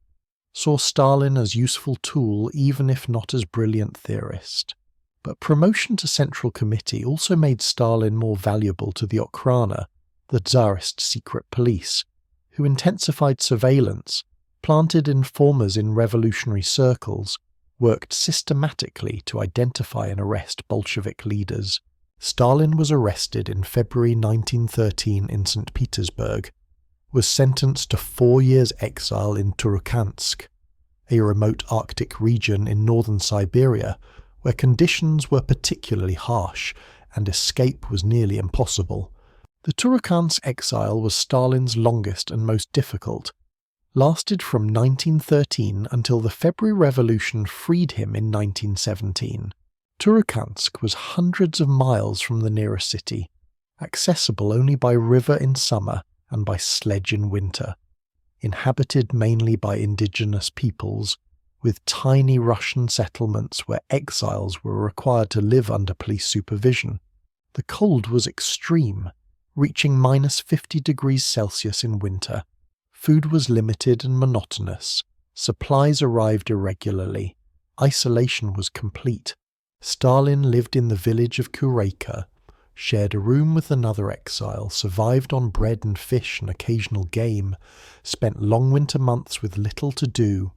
saw Stalin as useful tool even if not as brilliant theorist. But promotion to Central Committee also made Stalin more valuable to the Okhrana, the Tsarist secret police, who intensified surveillance, planted informers in revolutionary circles, worked systematically to identify and arrest Bolshevik leaders. Stalin was arrested in February 1913 in St. Petersburg, was sentenced to 4 years exile in Turkhansk, a remote Arctic region in northern Siberia where conditions were particularly harsh and escape was nearly impossible. The Turkhansk exile was Stalin's longest and most difficult, lasted from 1913 until the February Revolution freed him in 1917. Turkhansk was hundreds of miles from the nearest city, accessible only by river in summer and by sledge in winter, inhabited mainly by indigenous peoples, with tiny Russian settlements where exiles were required to live under police supervision. The cold was extreme, reaching -50 degrees Celsius in winter. Food was limited and monotonous. Supplies arrived irregularly. Isolation was complete. Stalin lived in the village of Kureyka, shared a room with another exile, survived on bread and fish and occasional game, spent long winter months with little to do,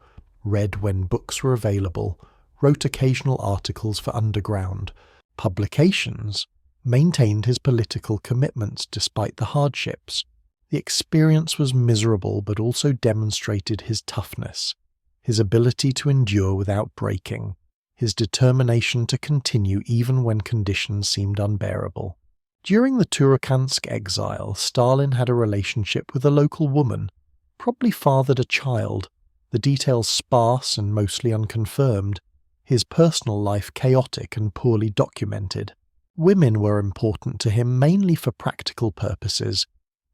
read when books were available, wrote occasional articles for Underground publications, maintained his political commitments despite the hardships. The experience was miserable but also demonstrated his toughness, his ability to endure without breaking, his determination to continue even when conditions seemed unbearable. During the Turkhansk exile, Stalin had a relationship with a local woman, probably fathered a child, the details sparse and mostly unconfirmed, his personal life chaotic and poorly documented. Women were important to him mainly for practical purposes: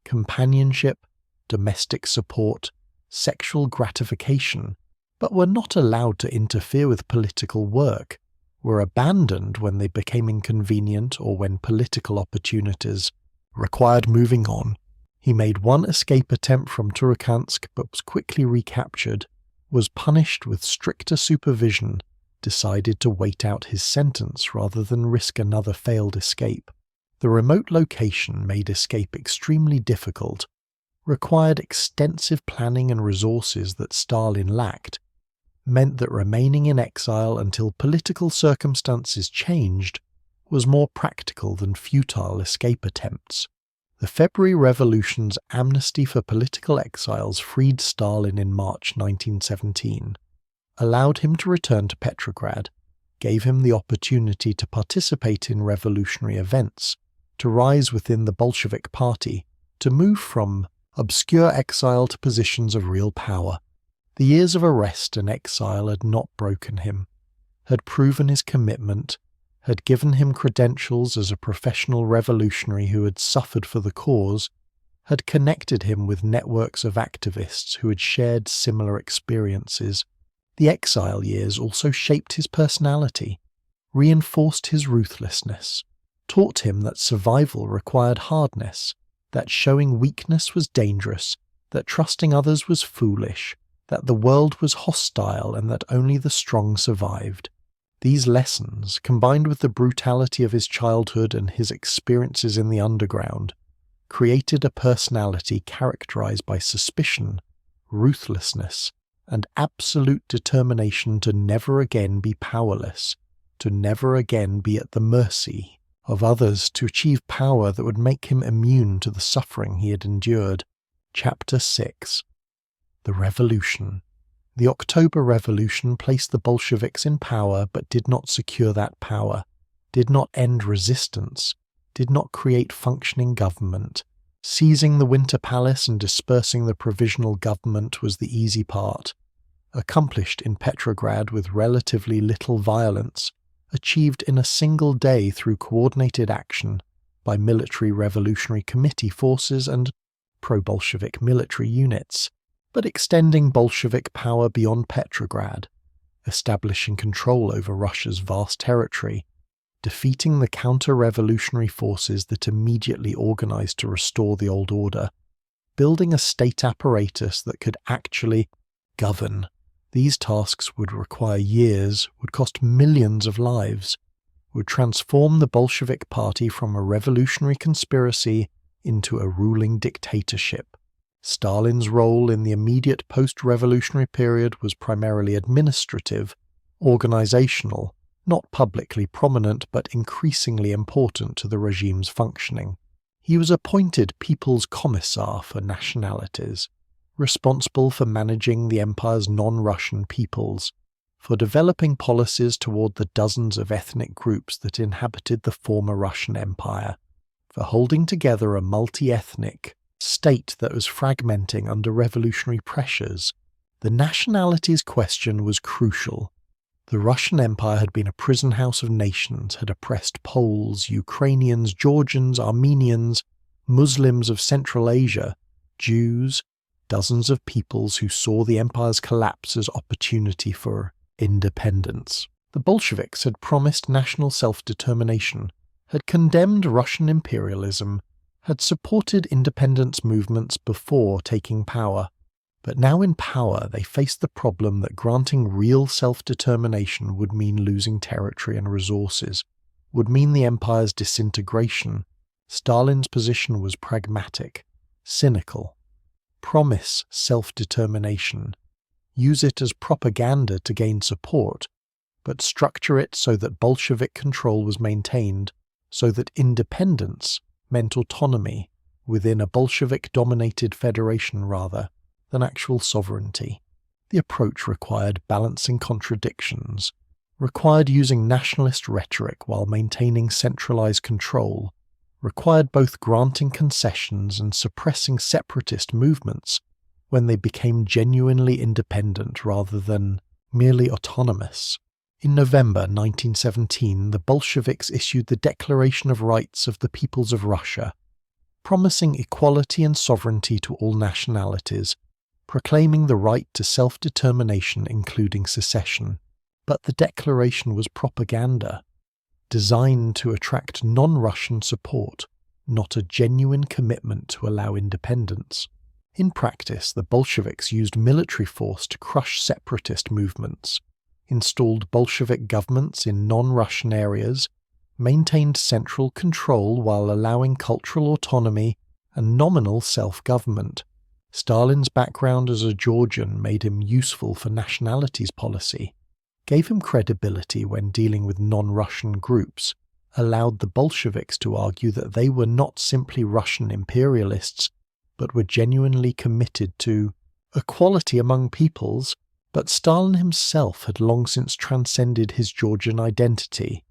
companionship, domestic support, sexual gratification, but were not allowed to interfere with political work, were abandoned when they became inconvenient or when political opportunities required moving on. He made one escape attempt from Turkhansk but was quickly recaptured, was punished with stricter supervision, decided to wait out his sentence rather than risk another failed escape. The remote location made escape extremely difficult, required extensive planning and resources that Stalin lacked, meant that remaining in exile until political circumstances changed was more practical than futile escape attempts. The February Revolution's amnesty for political exiles freed Stalin in March 1917, allowed him to return to Petrograd, gave him the opportunity to participate in revolutionary events, to rise within the Bolshevik Party, to move from obscure exile to positions of real power. The years of arrest and exile had not broken him, had proven his commitment, had given him credentials as a professional revolutionary who had suffered for the cause, had connected him with networks of activists who had shared similar experiences. The exile years also shaped his personality, reinforced his ruthlessness, taught him that survival required hardness, that showing weakness was dangerous, that trusting others was foolish, that the world was hostile and that only the strong survived. These lessons, combined with the brutality of his childhood and his experiences in the underground, created a personality characterized by suspicion, ruthlessness, and absolute determination to never again be powerless, to never again be at the mercy of others, to achieve power that would make him immune to the suffering he had endured. Chapter 6. The Revolution. The October Revolution placed the Bolsheviks in power but did not secure that power, did not end resistance, did not create functioning government. Seizing the Winter Palace and dispersing the provisional government was the easy part. Accomplished in Petrograd with relatively little violence, achieved in a single day through coordinated action by military revolutionary committee forces and pro-Bolshevik military units, but extending Bolshevik power beyond Petrograd, establishing control over Russia's vast territory, defeating the counter-revolutionary forces that immediately organized to restore the old order, building a state apparatus that could actually govern, These tasks would require years, would cost millions of lives, would transform the Bolshevik Party from a revolutionary conspiracy into a ruling dictatorship. Stalin's role in the immediate post-revolutionary period was primarily administrative, organizational, not publicly prominent but increasingly important to the regime's functioning. He was appointed People's Commissar for Nationalities, responsible for managing the empire's non-Russian peoples, for developing policies toward the dozens of ethnic groups that inhabited the former Russian Empire, for holding together a multi-ethnic state that was fragmenting under revolutionary pressures. The nationalities question was crucial. The Russian Empire had been a prison house of nations, had oppressed Poles, Ukrainians, Georgians, Armenians, Muslims of Central Asia, Jews, dozens of peoples who saw the empire's collapse as opportunity for independence. The Bolsheviks had promised national self-determination, had condemned Russian imperialism, had supported independence movements before taking power. But now in power, they faced the problem that granting real self-determination would mean losing territory and resources, would mean the empire's disintegration. Stalin's position was pragmatic, cynical. Promise self-determination. Use it as propaganda to gain support, but structure it so that Bolshevik control was maintained, so that independence meant autonomy within a Bolshevik-dominated federation rather than actual sovereignty. The approach required balancing contradictions, required using nationalist rhetoric while maintaining centralized control, required both granting concessions and suppressing separatist movements when they became genuinely independent rather than merely autonomous. In November 1917, the Bolsheviks issued the Declaration of Rights of the Peoples of Russia, promising equality and sovereignty to all nationalities, proclaiming the right to self-determination including secession. But the declaration was propaganda, designed to attract non-Russian support, not a genuine commitment to allow independence. In practice, the Bolsheviks used military force to crush separatist movements, installed Bolshevik governments in non-Russian areas, maintained central control while allowing cultural autonomy and nominal self-government. Stalin's background as a Georgian made him useful for nationalities policy, gave him credibility when dealing with non-Russian groups, allowed the Bolsheviks to argue that they were not simply Russian imperialists, but were genuinely committed to equality among peoples. But Stalin himself had long since transcended his Georgian identity,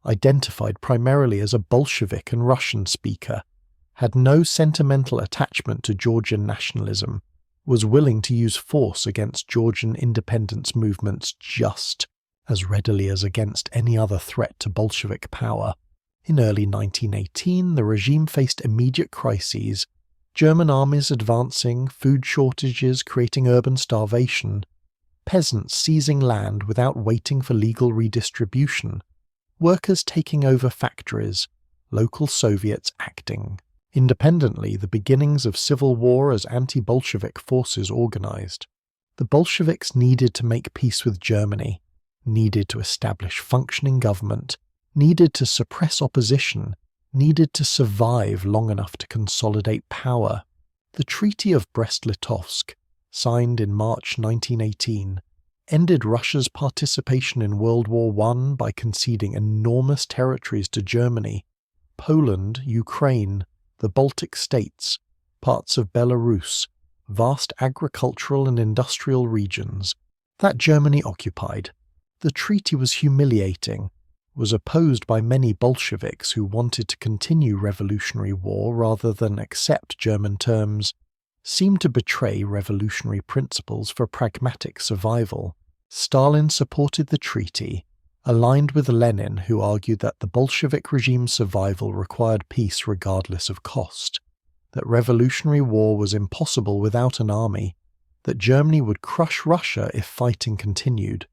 identified primarily as a Bolshevik and Russian speaker, had no sentimental attachment to Georgian nationalism, was willing to use force against Georgian independence movements just as readily as against any other threat to Bolshevik power. In early 1918, the regime faced immediate crises, German armies advancing, food shortages creating urban starvation, peasants seizing land without waiting for legal redistribution, workers taking over factories, local Soviets acting independently, the beginnings of civil war as anti-Bolshevik forces organized. The Bolsheviks needed to make peace with Germany, needed to establish functioning government, needed to suppress opposition, needed to survive long enough to consolidate power. The Treaty of Brest-Litovsk, signed in March 1918, ended Russia's participation in World War I by conceding enormous territories to Germany, Poland, Ukraine, the Baltic states, parts of Belarus, vast agricultural and industrial regions that Germany occupied. The treaty was humiliating, was opposed by many Bolsheviks who wanted to continue revolutionary war rather than accept German terms, seemed to betray revolutionary principles for pragmatic survival. Stalin supported the treaty, aligned with Lenin, who argued that the Bolshevik regime's survival required peace regardless of cost, that revolutionary war was impossible without an army, that Germany would crush Russia if fighting continued.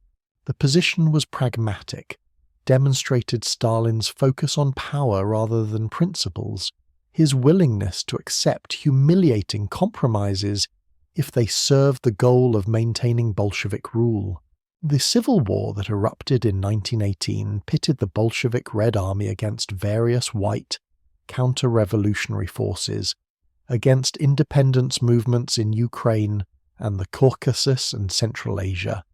The position was pragmatic, demonstrated Stalin's focus on power rather than principles, his willingness to accept humiliating compromises if they served the goal of maintaining Bolshevik rule. The civil war that erupted in 1918 pitted the Bolshevik Red Army against various white, counter-revolutionary forces, against independence movements in Ukraine and the Caucasus and Central Asia,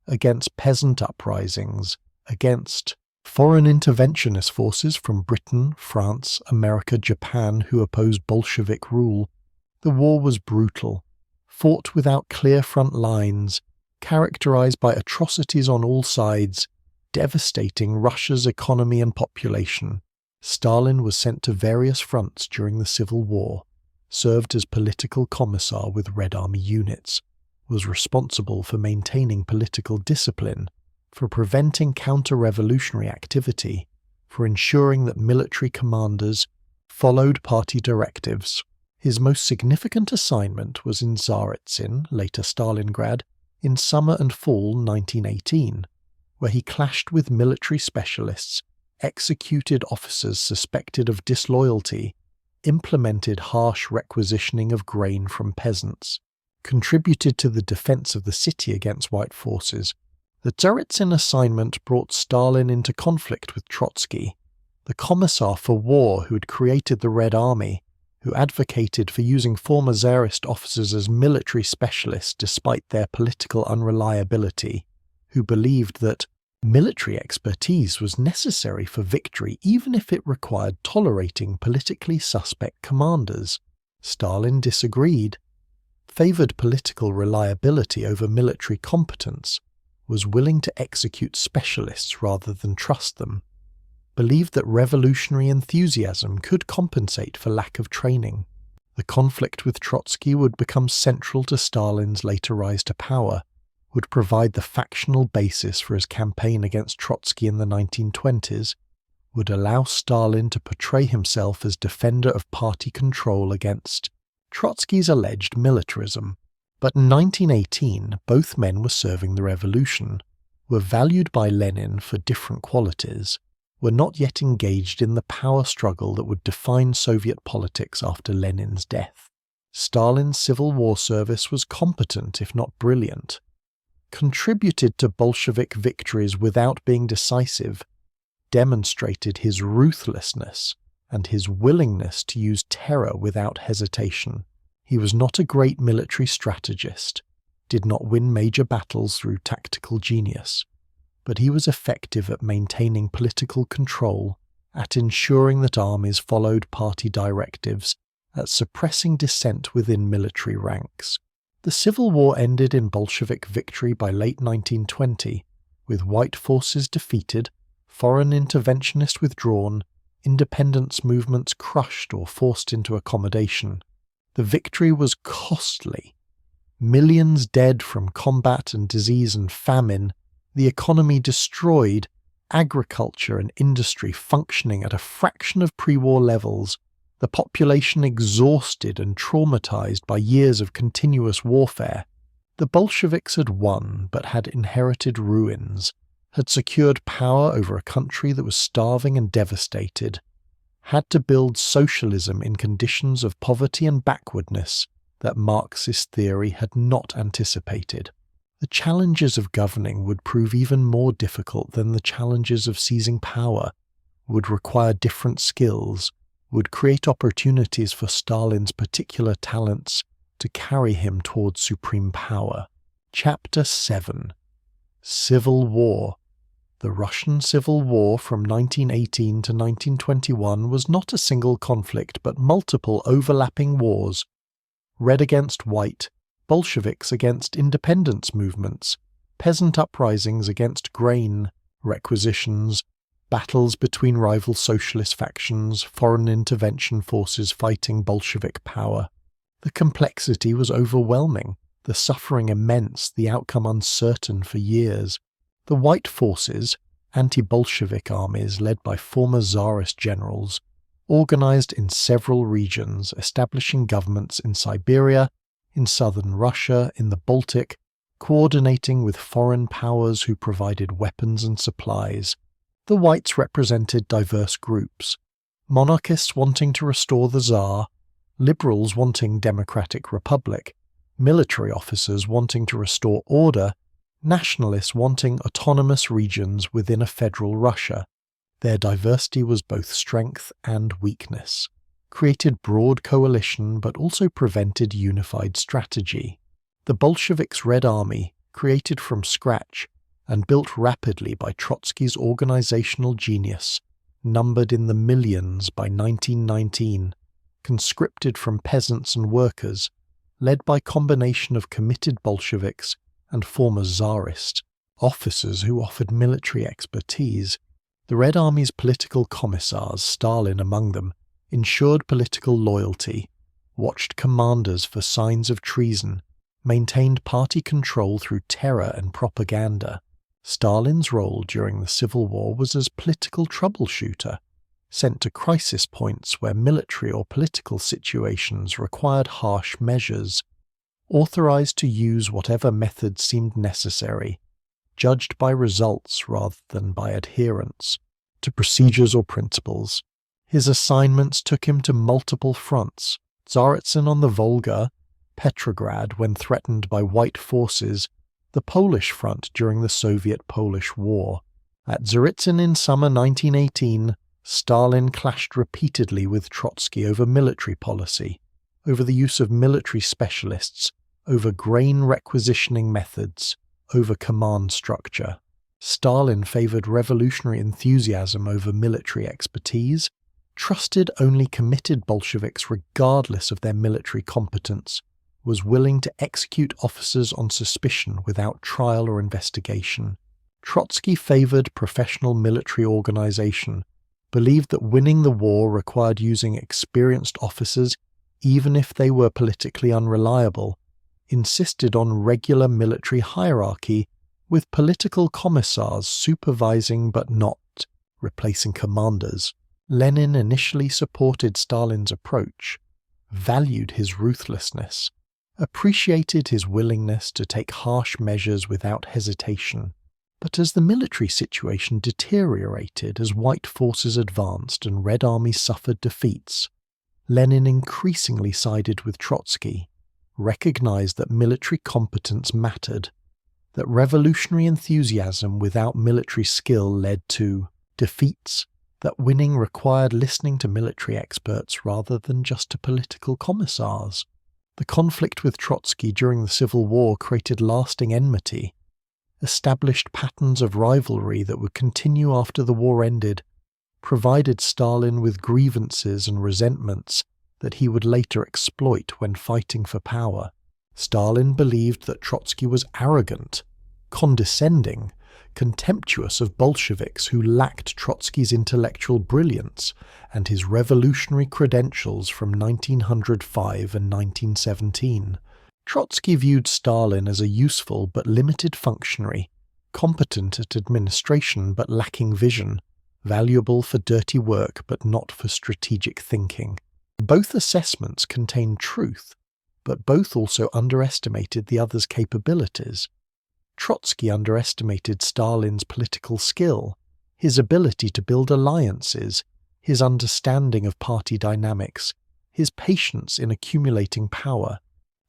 against peasant uprisings, against foreign interventionist forces from Britain, France, America, Japan who opposed Bolshevik rule. The war was brutal, fought without clear front lines, characterized by atrocities on all sides, devastating Russia's economy and population. Stalin was sent to various fronts during the Civil War, served as political commissar with Red Army units, was responsible for maintaining political discipline, for preventing counter-revolutionary activity, for ensuring that military commanders followed party directives. His most significant assignment was in Tsaritsyn, later Stalingrad, in summer and fall 1918, where he clashed with military specialists, executed officers suspected of disloyalty, implemented harsh requisitioning of grain from peasants, contributed to the defense of the city against white forces. The Tsaritsyn assignment brought Stalin into conflict with Trotsky, the commissar for war who had created the Red Army, who advocated for using former Tsarist officers as military specialists despite their political unreliability, who believed that military expertise was necessary for victory even if it required tolerating politically suspect commanders. Stalin disagreed, favored political reliability over military competence, was willing to execute specialists rather than trust them, believed that revolutionary enthusiasm could compensate for lack of training. The conflict with Trotsky would become central to Stalin's later rise to power, would provide the factional basis for his campaign against Trotsky in the 1920s, would allow Stalin to portray himself as defender of party control against Trotsky's alleged militarism. But in 1918, both men were serving the revolution, were valued by Lenin for different qualities, were not yet engaged in the power struggle that would define Soviet politics after Lenin's death. Stalin's Civil War service was competent if not brilliant, contributed to Bolshevik victories without being decisive, demonstrated his ruthlessness and his willingness to use terror without hesitation. He was not a great military strategist, did not win major battles through tactical genius, but he was effective at maintaining political control, at ensuring that armies followed party directives, at suppressing dissent within military ranks. The Civil War ended in Bolshevik victory by late 1920, with white forces defeated, foreign interventionists withdrawn, independence movements crushed or forced into accommodation. The victory was costly. Millions dead from combat and disease and famine, the economy destroyed, agriculture and industry functioning at a fraction of pre-war levels, the population exhausted and traumatized by years of continuous warfare. The Bolsheviks had won but had inherited ruins, had secured power over a country that was starving and devastated, had to build socialism in conditions of poverty and backwardness that Marxist theory had not anticipated. The challenges of governing would prove even more difficult than the challenges of seizing power, would require different skills, would create opportunities for Stalin's particular talents to carry him towards supreme power. Chapter 7. Civil War. The Russian Civil War from 1918 to 1921 was not a single conflict but multiple overlapping wars. Red against white, Bolsheviks against independence movements, peasant uprisings against grain, requisitions, battles between rival socialist factions, foreign intervention forces fighting Bolshevik power. The complexity was overwhelming, the suffering immense, the outcome uncertain for years. The white forces, anti-Bolshevik armies led by former Tsarist generals, organized in several regions, establishing governments in Siberia, in southern Russia, in the Baltic, coordinating with foreign powers who provided weapons and supplies. The whites represented diverse groups, monarchists wanting to restore the Tsar, liberals wanting democratic republic, military officers wanting to restore order, nationalists wanting autonomous regions within a federal Russia. Their diversity was both strength and weakness, created broad coalition but also prevented unified strategy. The Bolsheviks' Red Army, created from scratch and built rapidly by Trotsky's organizational genius, numbered in the millions by 1919, conscripted from peasants and workers, led by combination of committed Bolsheviks and former Tsarist officers who offered military expertise. The Red Army's political commissars, Stalin among them, ensured political loyalty, watched commanders for signs of treason, maintained party control through terror and propaganda. Stalin's role during the Civil War was as political troubleshooter, sent to crisis points where military or political situations required harsh measures, authorized to use whatever methods seemed necessary, judged by results rather than by adherence to procedures or principles. His assignments took him to multiple fronts: Tsaritsyn on the Volga, Petrograd when threatened by white forces, the Polish front during the Soviet-Polish War. At Tsaritsyn in summer 1918, Stalin clashed repeatedly with Trotsky over military policy, over the use of military specialists, over grain requisitioning methods, over command structure. Stalin favored revolutionary enthusiasm over military expertise, trusted only committed Bolsheviks regardless of their military competence, was willing to execute officers on suspicion without trial or investigation. Trotsky favored professional military organization, believed that winning the war required using experienced officers even if they were politically unreliable, insisted on regular military hierarchy with political commissars supervising but not replacing commanders. Lenin initially supported Stalin's approach, valued his ruthlessness, appreciated his willingness to take harsh measures without hesitation. But as the military situation deteriorated as white forces advanced and Red armies suffered defeats, Lenin increasingly sided with Trotsky, recognized that military competence mattered, that revolutionary enthusiasm without military skill led to defeats, that winning required listening to military experts rather than just to political commissars. The conflict with Trotsky during the Civil War created lasting enmity, established patterns of rivalry that would continue after the war ended, provided Stalin with grievances and resentments that he would later exploit when fighting for power. Stalin believed that Trotsky was arrogant, condescending, contemptuous of Bolsheviks who lacked Trotsky's intellectual brilliance and his revolutionary credentials from 1905 and 1917. Trotsky viewed Stalin as a useful but limited functionary, competent at administration but lacking vision, valuable for dirty work but not for strategic thinking. Both assessments contained truth, but both also underestimated the other's capabilities. Trotsky underestimated Stalin's political skill, his ability to build alliances, his understanding of party dynamics, his patience in accumulating power.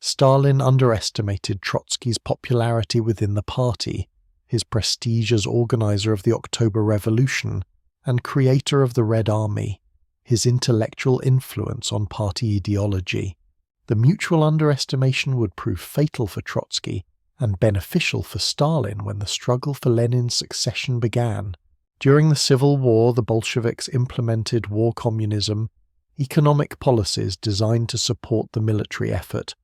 Stalin underestimated Trotsky's popularity within the party, his prestige as organizer of the October Revolution and creator of the Red Army, his intellectual influence on party ideology. The mutual underestimation would prove fatal for Trotsky and beneficial for Stalin when the struggle for Lenin's succession began. During the Civil War, the Bolsheviks implemented war communism, economic policies designed to support the military effort,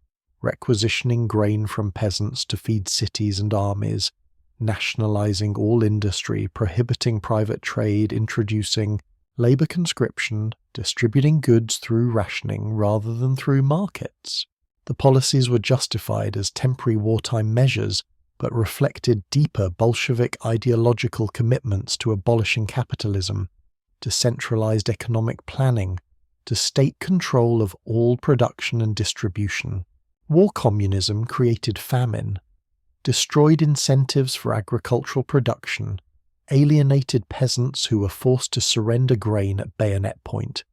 requisitioning grain from peasants to feed cities and armies, nationalizing all industry, prohibiting private trade, introducing labor conscription, distributing goods through rationing rather than through markets. The policies were justified as temporary wartime measures, but reflected deeper Bolshevik ideological commitments to abolishing capitalism, to centralized economic planning, to state control of all production and distribution. War communism created famine, destroyed incentives for agricultural production, alienated peasants who were forced to surrender grain at bayonet point,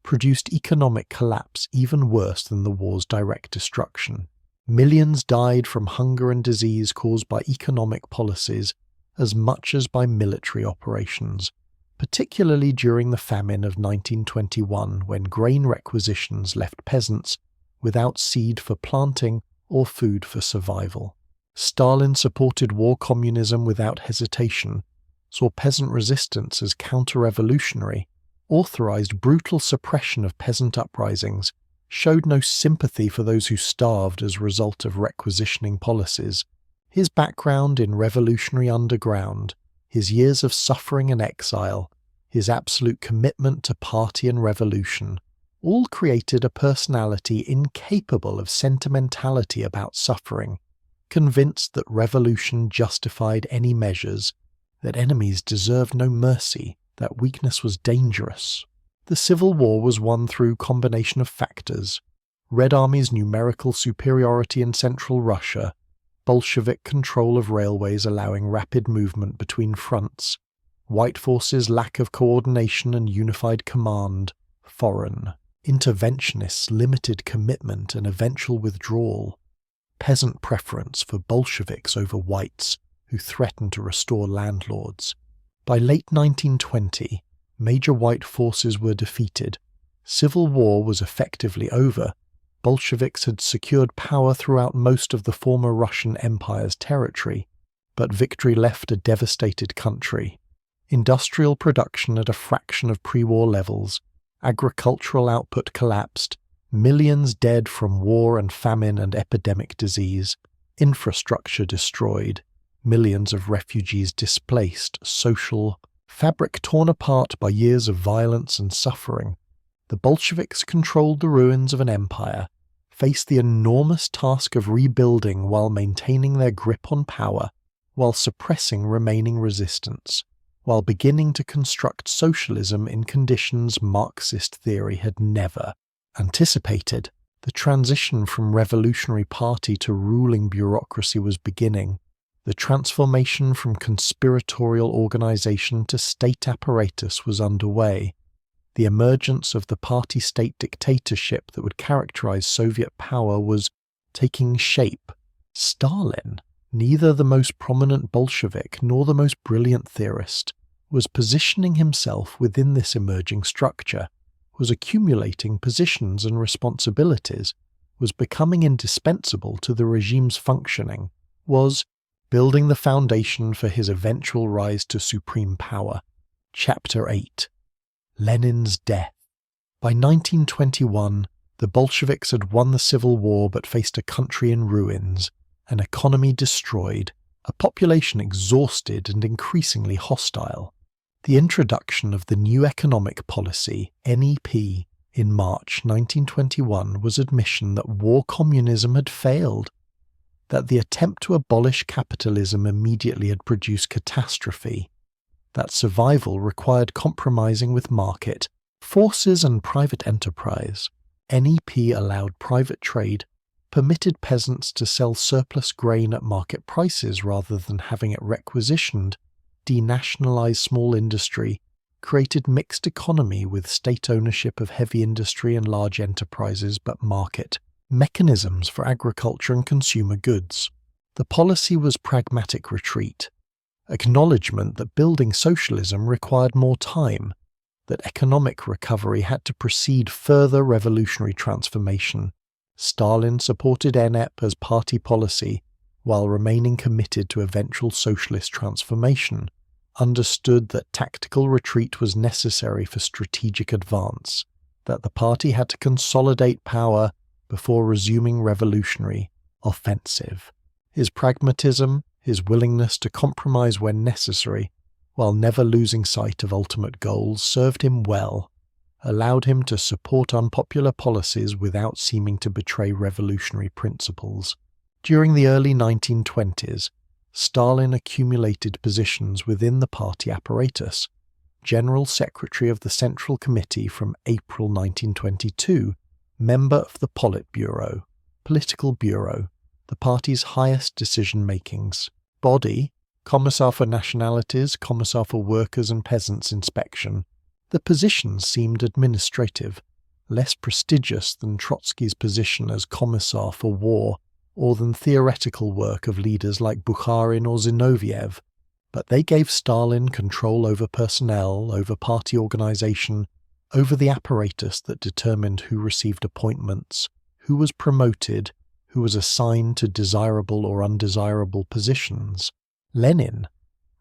produced economic collapse even worse than the war's direct destruction. Millions died from hunger and disease caused by economic policies as much as by military operations, particularly during the famine of 1921 when grain requisitions left peasants without seed for planting or food for survival. Stalin supported war communism without hesitation, saw peasant resistance as counter-revolutionary, authorized brutal suppression of peasant uprisings, showed no sympathy for those who starved as a result of requisitioning policies. His background in revolutionary underground, his years of suffering and exile, his absolute commitment to party and revolution, all created a personality incapable of sentimentality about suffering, convinced that revolution justified any measures, that enemies deserved no mercy, that weakness was dangerous. The Civil War was won through a combination of factors: Red Army's numerical superiority in central Russia, Bolshevik control of railways allowing rapid movement between fronts, White forces' lack of coordination and unified command, foreign, interventionists' limited commitment and eventual withdrawal, peasant preference for Bolsheviks over whites who threatened to restore landlords. By late 1920, major white forces were defeated. Civil war was effectively over. Bolsheviks had secured power throughout most of the former Russian Empire's territory, but victory left a devastated country. Industrial production at a fraction of pre-war levels, agricultural output collapsed, millions dead from war and famine and epidemic disease, infrastructure destroyed, millions of refugees displaced, social fabric torn apart by years of violence and suffering. The Bolsheviks controlled the ruins of an empire, faced the enormous task of rebuilding while maintaining their grip on power, while suppressing remaining resistance, while beginning to construct socialism in conditions Marxist theory had never anticipated. The transition from revolutionary party to ruling bureaucracy was beginning. The transformation from conspiratorial organization to state apparatus was underway. The emergence of the party-state dictatorship that would characterize Soviet power was taking shape. Stalin, neither the most prominent Bolshevik nor the most brilliant theorist, was positioning himself within this emerging structure, was accumulating positions and responsibilities, was becoming indispensable to the regime's functioning, was building the foundation for his eventual rise to supreme power. Chapter 8: Lenin's Death. By 1921, the Bolsheviks had won the Civil War but faced a country in ruins, an economy destroyed, a population exhausted and increasingly hostile. The introduction of the new economic policy, NEP, in March 1921 was admission that war communism had failed, that the attempt to abolish capitalism immediately had produced catastrophe, that survival required compromising with market forces and private enterprise. NEP allowed private trade, permitted peasants to sell surplus grain at market prices rather than having it requisitioned, denationalized small industry, created mixed economy with state ownership of heavy industry and large enterprises but market mechanisms for agriculture and consumer goods. The policy was pragmatic retreat, acknowledgement that building socialism required more time, that economic recovery had to precede further revolutionary transformation. Stalin supported NEP as party policy while remaining committed to eventual socialist transformation, understood that tactical retreat was necessary for strategic advance, that the party had to consolidate power before resuming revolutionary offensive. His pragmatism, his willingness to compromise when necessary, while never losing sight of ultimate goals, served him well, allowed him to support unpopular policies without seeming to betray revolutionary principles. During the early 1920s, Stalin accumulated positions within the party apparatus: General Secretary of the Central Committee from April 1922, member of the Politburo, Political Bureau, the party's highest decision-makings body, Commissar for Nationalities, Commissar for Workers and Peasants Inspection. The positions seemed administrative, less prestigious than Trotsky's position as Commissar for War or than theoretical work of leaders like Bukharin or Zinoviev, but they gave Stalin control over personnel, over party organization, over the apparatus that determined who received appointments, who was promoted, who was assigned to desirable or undesirable positions. Lenin,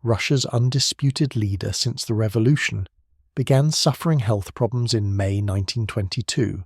Russia's undisputed leader since the revolution, began suffering health problems in May 1922.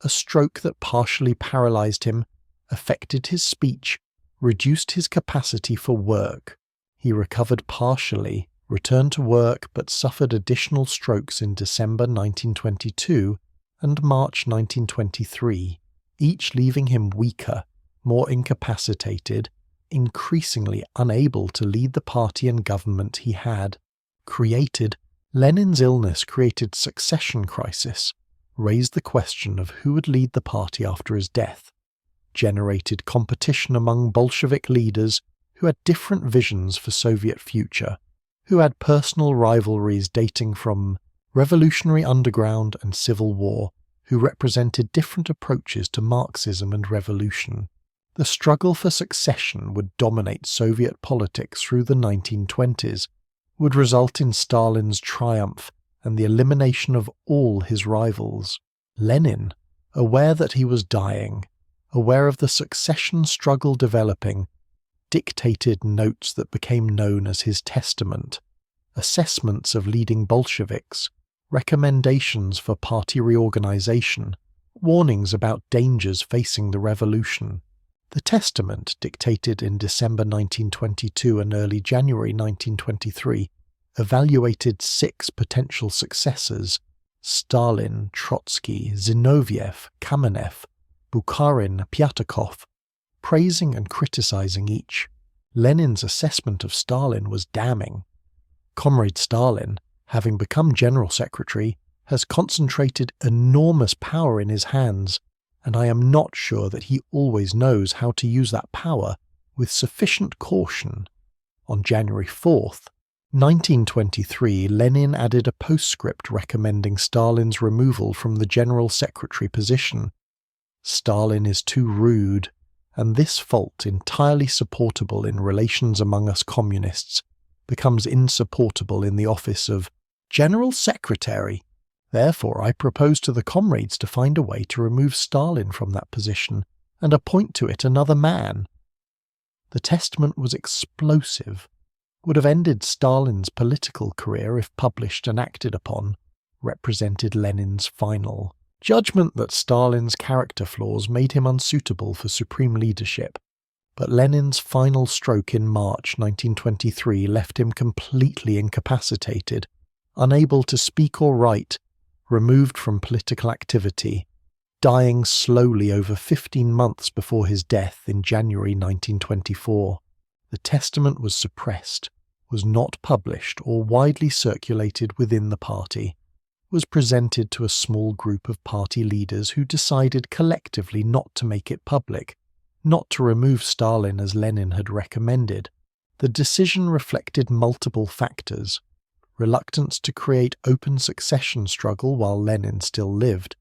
A stroke that partially paralyzed him, affected his speech, reduced his capacity for work. He recovered partially, returned to work, but suffered additional strokes in December 1922 and March 1923, each leaving him weaker, more incapacitated, increasingly unable to lead the party and government he had created. Lenin's illness created succession crisis, raised the question of who would lead the party after his death, generated competition among Bolshevik leaders who had different visions for Soviet future, who had personal rivalries dating from revolutionary underground and civil war, who represented different approaches to Marxism and revolution. The struggle for succession would dominate Soviet politics through the 1920s, would result in Stalin's triumph and the elimination of all his rivals. Lenin, aware that he was dying, aware of the succession struggle developing, dictated notes that became known as his testament, assessments of leading Bolsheviks, recommendations for party reorganization, warnings about dangers facing the revolution. The testament, dictated in December 1922 and early January 1923, evaluated 6 potential successors: Stalin, Trotsky, Zinoviev, Kamenev, Bukharin, Pyatakov, praising and criticizing each. Lenin's assessment of Stalin was damning. Comrade Stalin, having become General Secretary, has concentrated enormous power in his hands, and I am not sure that he always knows how to use that power with sufficient caution. On January 4th, 1923, Lenin added a postscript recommending Stalin's removal from the General Secretary position. Stalin is too rude, and this fault, entirely supportable in relations among us communists, becomes insupportable in the office of General Secretary. Therefore, I propose to the comrades to find a way to remove Stalin from that position and appoint to it another man. The testament was explosive, would have ended Stalin's political career if published and acted upon, represented Lenin's final judgment that Stalin's character flaws made him unsuitable for supreme leadership. But Lenin's final stroke in March 1923 left him completely incapacitated, unable to speak or write, removed from political activity, dying slowly over 15 months before his death in January 1924. The testament was suppressed, was not published or widely circulated within the party, was presented to a small group of party leaders who decided collectively not to make it public, not to remove Stalin as Lenin had recommended. The decision reflected multiple factors: reluctance to create open succession struggle while Lenin still lived,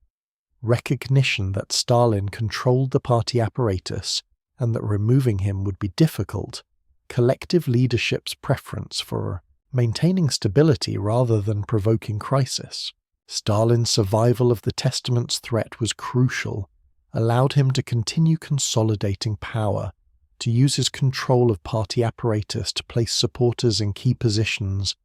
recognition that Stalin controlled the party apparatus and that removing him would be difficult, collective leadership's preference for maintaining stability rather than provoking crisis. Stalin's survival of the testament's threat was crucial, allowed him to continue consolidating power, to use his control of party apparatus to place supporters in key positions,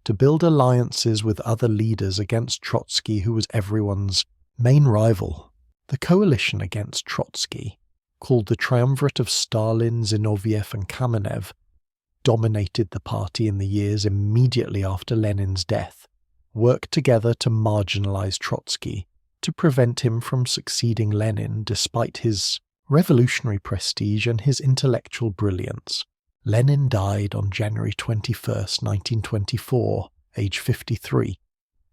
to build alliances with other leaders against Trotsky, who was everyone's main rival. The coalition against Trotsky, called the Triumvirate of Stalin, Zinoviev and Kamenev, dominated the party in the years immediately after Lenin's death, worked together to marginalize Trotsky, to prevent him from succeeding Lenin despite his revolutionary prestige and his intellectual brilliance. Lenin died on January 21, 1924, age 53,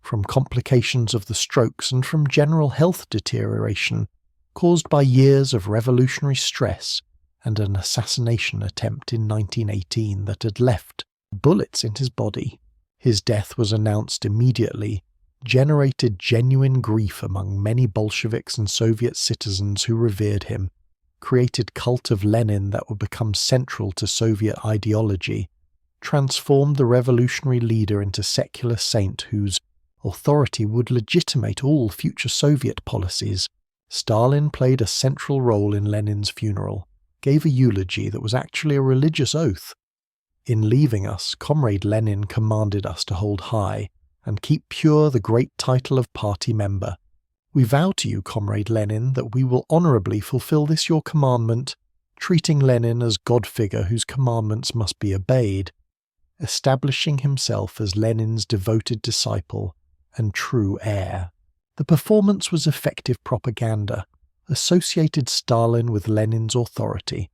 from complications of the strokes and from general health deterioration caused by years of revolutionary stress and an assassination attempt in 1918 that had left bullets in his body. His death was announced immediately, generated genuine grief among many Bolsheviks and Soviet citizens who revered him, created cult of Lenin that would become central to Soviet ideology, transformed the revolutionary leader into secular saint whose authority would legitimate all future Soviet policies. Stalin played a central role in Lenin's funeral, gave a eulogy that was actually a religious oath. In leaving us, Comrade Lenin commanded us to hold high and keep pure the great title of party member. We vow to you, Comrade Lenin, that we will honourably fulfil this your commandment, treating Lenin as God-figure whose commandments must be obeyed, establishing himself as Lenin's devoted disciple and true heir. The performance was effective propaganda, associated Stalin with Lenin's authority,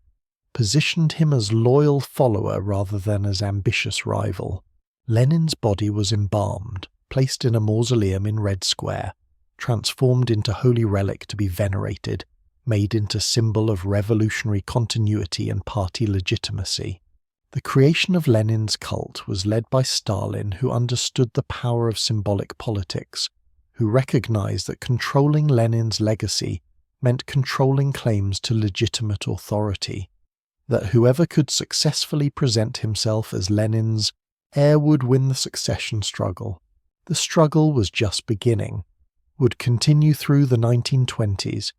positioned him as loyal follower rather than as ambitious rival. Lenin's body was embalmed, placed in a mausoleum in Red Square, transformed into holy relic to be venerated, made into symbol of revolutionary continuity and party legitimacy. The creation of Lenin's cult was led by Stalin, who understood the power of symbolic politics, who recognized that controlling Lenin's legacy meant controlling claims to legitimate authority, that whoever could successfully present himself as Lenin's heir would win the succession struggle. The struggle was just beginning, would continue through the 1920s,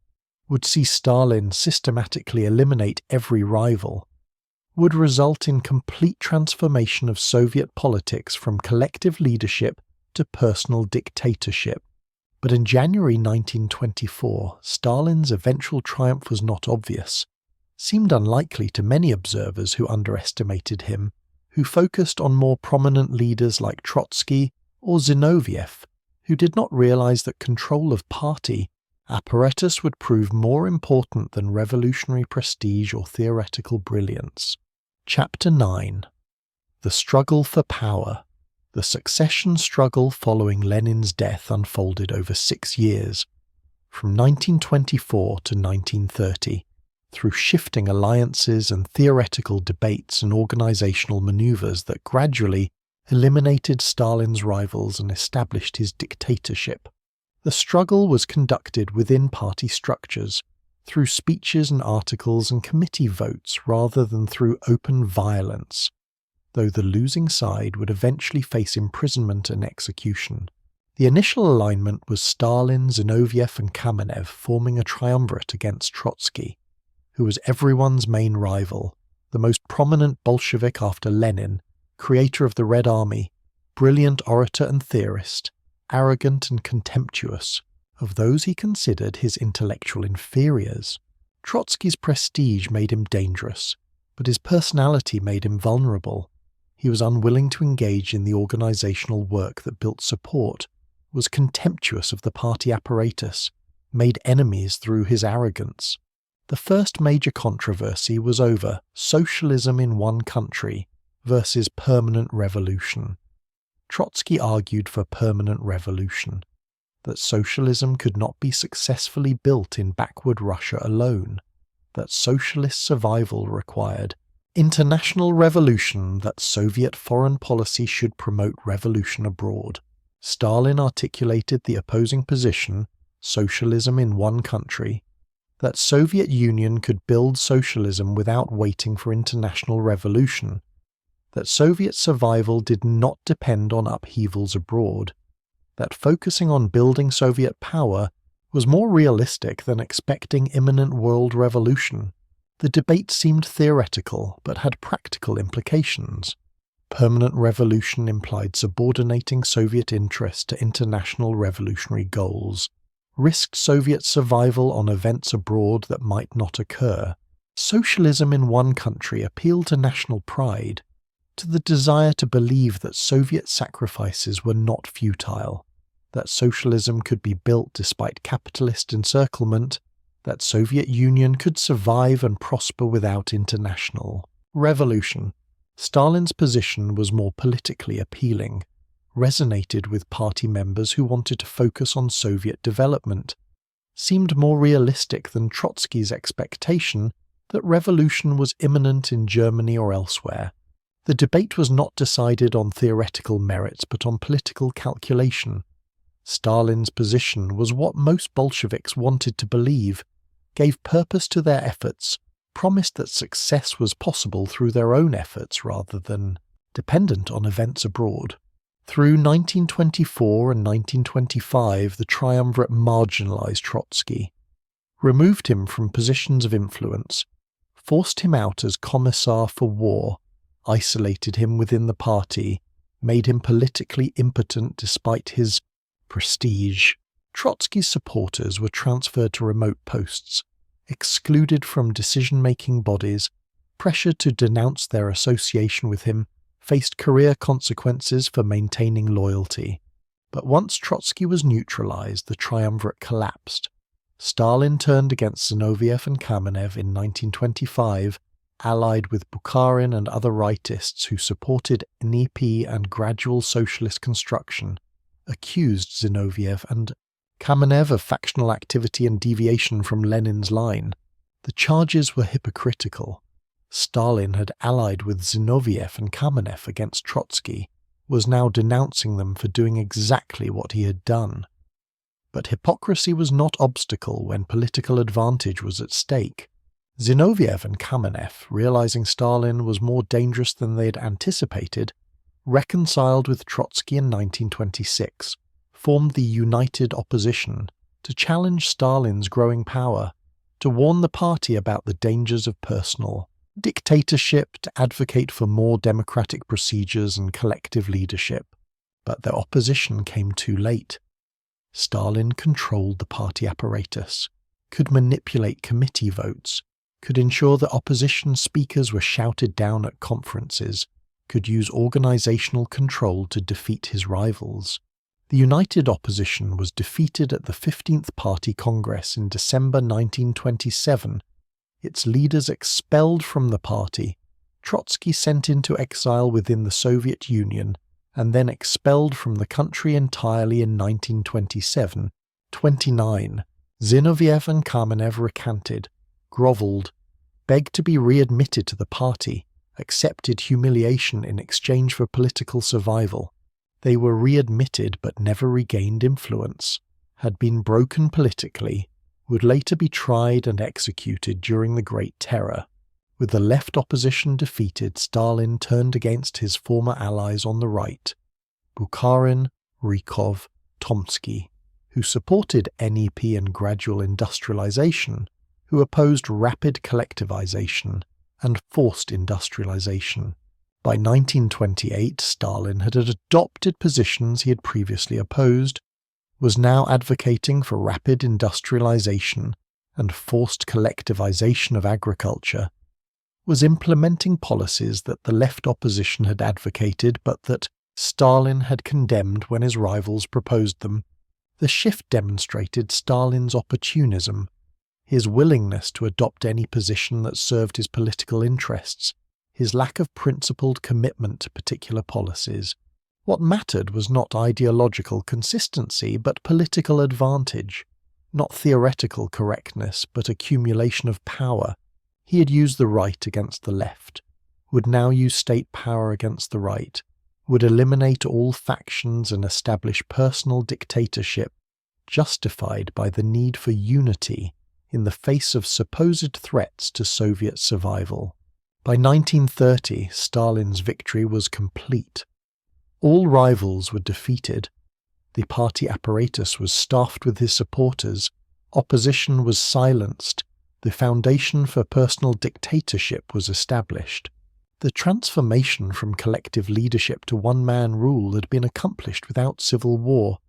would see Stalin systematically eliminate every rival, would result in complete transformation of Soviet politics from collective leadership to personal dictatorship. But in January 1924, Stalin's eventual triumph was not obvious, seemed unlikely to many observers who underestimated him, who focused on more prominent leaders like Trotsky or Zinoviev, who did not realize that control of party apparatus would prove more important than revolutionary prestige or theoretical brilliance. Chapter 9. The Struggle for Power. The succession struggle following Lenin's death unfolded over 6 years, from 1924 to 1930, through shifting alliances and theoretical debates and organizational maneuvers that gradually eliminated Stalin's rivals and established his dictatorship. The struggle was conducted within party structures, through speeches and articles and committee votes rather than through open violence, though the losing side would eventually face imprisonment and execution. The initial alignment was Stalin, Zinoviev and Kamenev forming a triumvirate against Trotsky, who was everyone's main rival, the most prominent Bolshevik after Lenin, creator of the Red Army, brilliant orator and theorist, arrogant and contemptuous of those he considered his intellectual inferiors. Trotsky's prestige made him dangerous, but his personality made him vulnerable. He was unwilling to engage in the organizational work that built support, was contemptuous of the party apparatus, made enemies through his arrogance. The first major controversy was over socialism in one country versus permanent revolution. Trotsky argued for permanent revolution, that socialism could not be successfully built in backward Russia alone, that socialist survival required international revolution, that Soviet foreign policy should promote revolution abroad. Stalin articulated the opposing position, socialism in one country, that Soviet Union could build socialism without waiting for international revolution, that Soviet survival did not depend on upheavals abroad, that focusing on building Soviet power was more realistic than expecting imminent world revolution. The debate seemed theoretical, but had practical implications. Permanent revolution implied subordinating Soviet interests to international revolutionary goals, risked Soviet survival on events abroad that might not occur. Socialism in one country appealed to national pride, to the desire to believe that Soviet sacrifices were not futile, that socialism could be built despite capitalist encirclement, that Soviet Union could survive and prosper without international revolution. Stalin's position was more politically appealing, resonated with party members who wanted to focus on Soviet development, seemed more realistic than Trotsky's expectation that revolution was imminent in Germany or elsewhere. The debate was not decided on theoretical merits but on political calculation. Stalin's position was what most Bolsheviks wanted to believe, gave purpose to their efforts, promised that success was possible through their own efforts rather than dependent on events abroad. Through 1924 and 1925, the triumvirate marginalized Trotsky, removed him from positions of influence, forced him out as commissar for war, isolated him within the party, made him politically impotent despite his prestige. Trotsky's supporters were transferred to remote posts, excluded from decision-making bodies, pressured to denounce their association with him, faced career consequences for maintaining loyalty. But once Trotsky was neutralized, the triumvirate collapsed. Stalin turned against Zinoviev and Kamenev in 1925, allied with Bukharin and other rightists who supported NEP and gradual socialist construction, accused Zinoviev and Kamenev of factional activity and deviation from Lenin's line. The charges were hypocritical. Stalin had allied with Zinoviev and Kamenev against Trotsky, was now denouncing them for doing exactly what he had done. But hypocrisy was not obstacle when political advantage was at stake. Zinoviev and Kamenev, realizing Stalin was more dangerous than they had anticipated, reconciled with Trotsky in 1926, formed the United Opposition to challenge Stalin's growing power, to warn the party about the dangers of personal dictatorship, to advocate for more democratic procedures and collective leadership. But their opposition came too late. Stalin controlled the party apparatus, could manipulate committee votes, could ensure that opposition speakers were shouted down at conferences, could use organizational control to defeat his rivals. The United Opposition was defeated at the 15th Party Congress in December 1927, its leaders expelled from the party, Trotsky sent into exile within the Soviet Union, and then expelled from the country entirely in 1927. 29. Zinoviev and Kamenev recanted, grovelled, begged to be readmitted to the party, accepted humiliation in exchange for political survival. They were readmitted but never regained influence, had been broken politically, would later be tried and executed during the Great Terror. With the left opposition defeated, Stalin turned against his former allies on the right, Bukharin, Rykov, Tomsky, who supported NEP and gradual industrialization, who opposed rapid collectivization and forced industrialization. By 1928, Stalin had adopted positions he had previously opposed, was now advocating for rapid industrialization and forced collectivization of agriculture, was implementing policies that the left opposition had advocated but that Stalin had condemned when his rivals proposed them. The shift demonstrated Stalin's opportunism, his willingness to adopt any position that served his political interests, his lack of principled commitment to particular policies. What mattered was not ideological consistency, but political advantage, not theoretical correctness, but accumulation of power. He had used the right against the left, would now use state power against the right, would eliminate all factions and establish personal dictatorship, justified by the need for unity in the face of supposed threats to Soviet survival. By 1930, Stalin's victory was complete. All rivals were defeated. The party apparatus was staffed with his supporters. Opposition was silenced. The foundation for personal dictatorship was established. The transformation from collective leadership to one-man rule had been accomplished without civil war,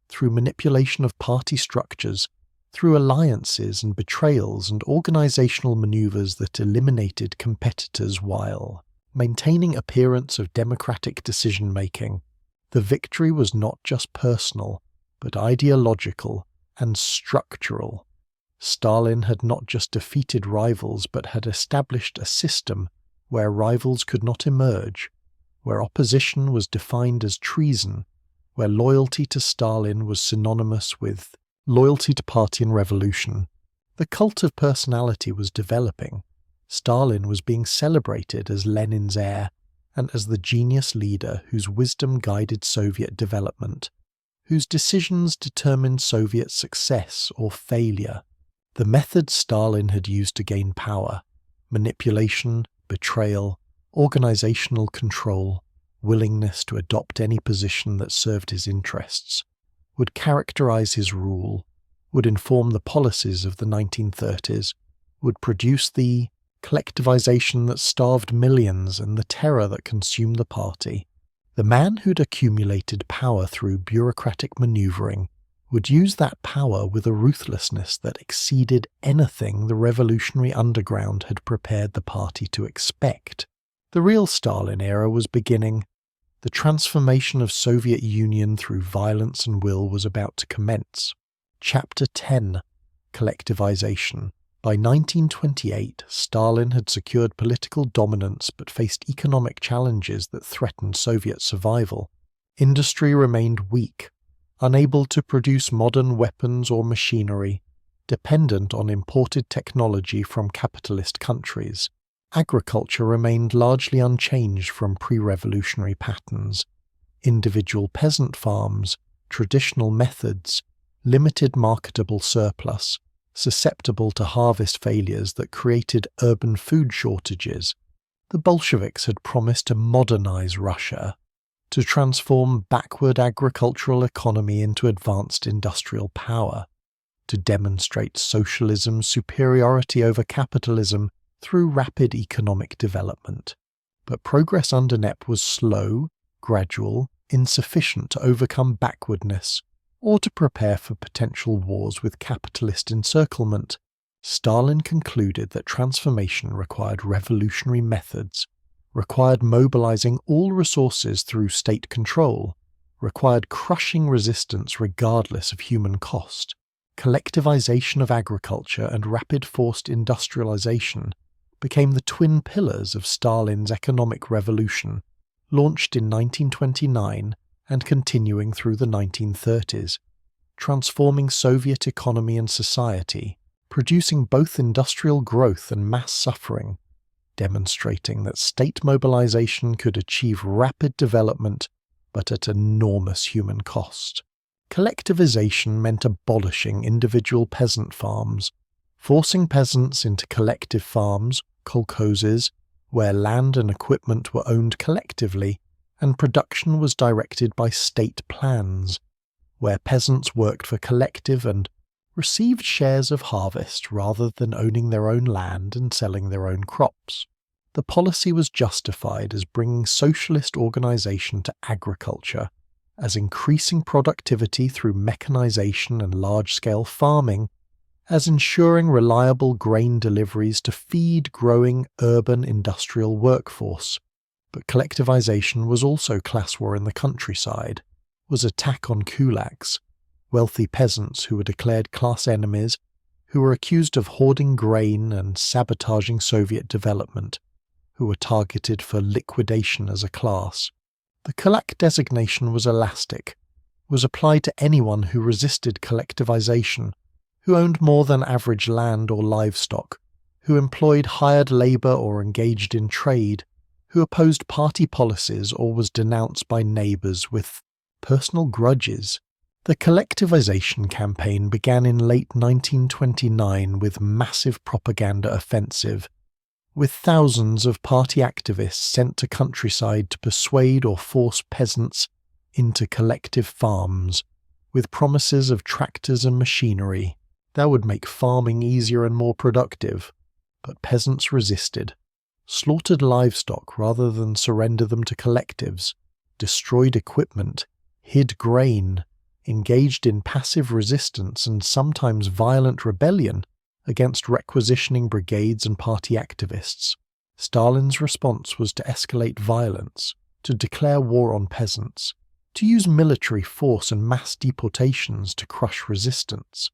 through manipulation of party structures, through alliances and betrayals and organizational maneuvers that eliminated competitors while maintaining appearance of democratic decision-making. The victory was not just personal, but ideological and structural. Stalin had not just defeated rivals, but had established a system where rivals could not emerge, where opposition was defined as treason, where loyalty to Stalin was synonymous with loyalty to party and revolution. The cult of personality was developing. Stalin was being celebrated as Lenin's heir and as the genius leader whose wisdom guided Soviet development, whose decisions determined Soviet success or failure. The methods Stalin had used to gain power, manipulation, betrayal, organizational control, willingness to adopt any position that served his interests, would characterize his rule, would inform the policies of the 1930s, would produce the collectivization that starved millions and the terror that consumed the party. The man who'd accumulated power through bureaucratic maneuvering would use that power with a ruthlessness that exceeded anything the revolutionary underground had prepared the party to expect. The real Stalin era was beginning. The transformation of Soviet Union through violence and will was about to commence. Chapter 10: Collectivization. By 1928, Stalin had secured political dominance but faced economic challenges that threatened Soviet survival. Industry remained weak, unable to produce modern weapons or machinery, dependent on imported technology from capitalist countries. Agriculture remained largely unchanged from pre-revolutionary patterns. Individual peasant farms, traditional methods, limited marketable surplus, susceptible to harvest failures that created urban food shortages. The Bolsheviks had promised to modernize Russia, to transform backward agricultural economy into advanced industrial power, to demonstrate socialism's superiority over capitalism through rapid economic development. But progress under NEP was slow, gradual, insufficient to overcome backwardness, or to prepare for potential wars with capitalist encirclement. Stalin concluded that transformation required revolutionary methods, required mobilizing all resources through state control, required crushing resistance regardless of human cost. Collectivization of agriculture and rapid forced industrialization became the twin pillars of Stalin's economic revolution, launched in 1929 and continuing through the 1930s, transforming Soviet economy and society, producing both industrial growth and mass suffering, demonstrating that state mobilization could achieve rapid development but at enormous human cost. Collectivization meant abolishing individual peasant farms, forcing peasants into collective farms, kolkhozes, where land and equipment were owned collectively, and production was directed by state plans, where peasants worked for collective and received shares of harvest rather than owning their own land and selling their own crops. The policy was justified as bringing socialist organization to agriculture, as increasing productivity through mechanization and large-scale farming, as ensuring reliable grain deliveries to feed growing urban industrial workforce. But collectivization was also class war in the countryside, was attack on kulaks, wealthy peasants who were declared class enemies, who were accused of hoarding grain and sabotaging Soviet development, who were targeted for liquidation as a class. The kulak designation was elastic, was applied to anyone who resisted collectivization, who owned more than average land or livestock, who employed hired labor or engaged in trade, who opposed party policies or was denounced by neighbors with personal grudges. The collectivization campaign began in late 1929 with massive propaganda offensive, with thousands of party activists sent to countryside to persuade or force peasants into collective farms, with promises of tractors and machinery that would make farming easier and more productive. But peasants resisted, slaughtered livestock rather than surrender them to collectives, destroyed equipment, hid grain, engaged in passive resistance and sometimes violent rebellion against requisitioning brigades and party activists. Stalin's response was to escalate violence, to declare war on peasants, to use military force and mass deportations to crush resistance.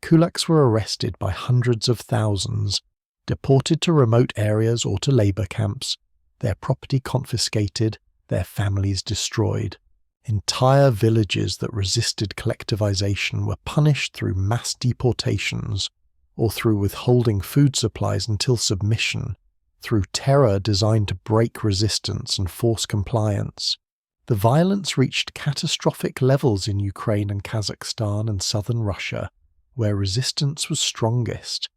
Kulaks were arrested by hundreds of thousands, deported to remote areas or to labor camps, their property confiscated, their families destroyed. Entire villages that resisted collectivization were punished through mass deportations, or through withholding food supplies until submission, through terror designed to break resistance and force compliance. The violence reached catastrophic levels in Ukraine and Kazakhstan and southern Russia, where resistance was strongest,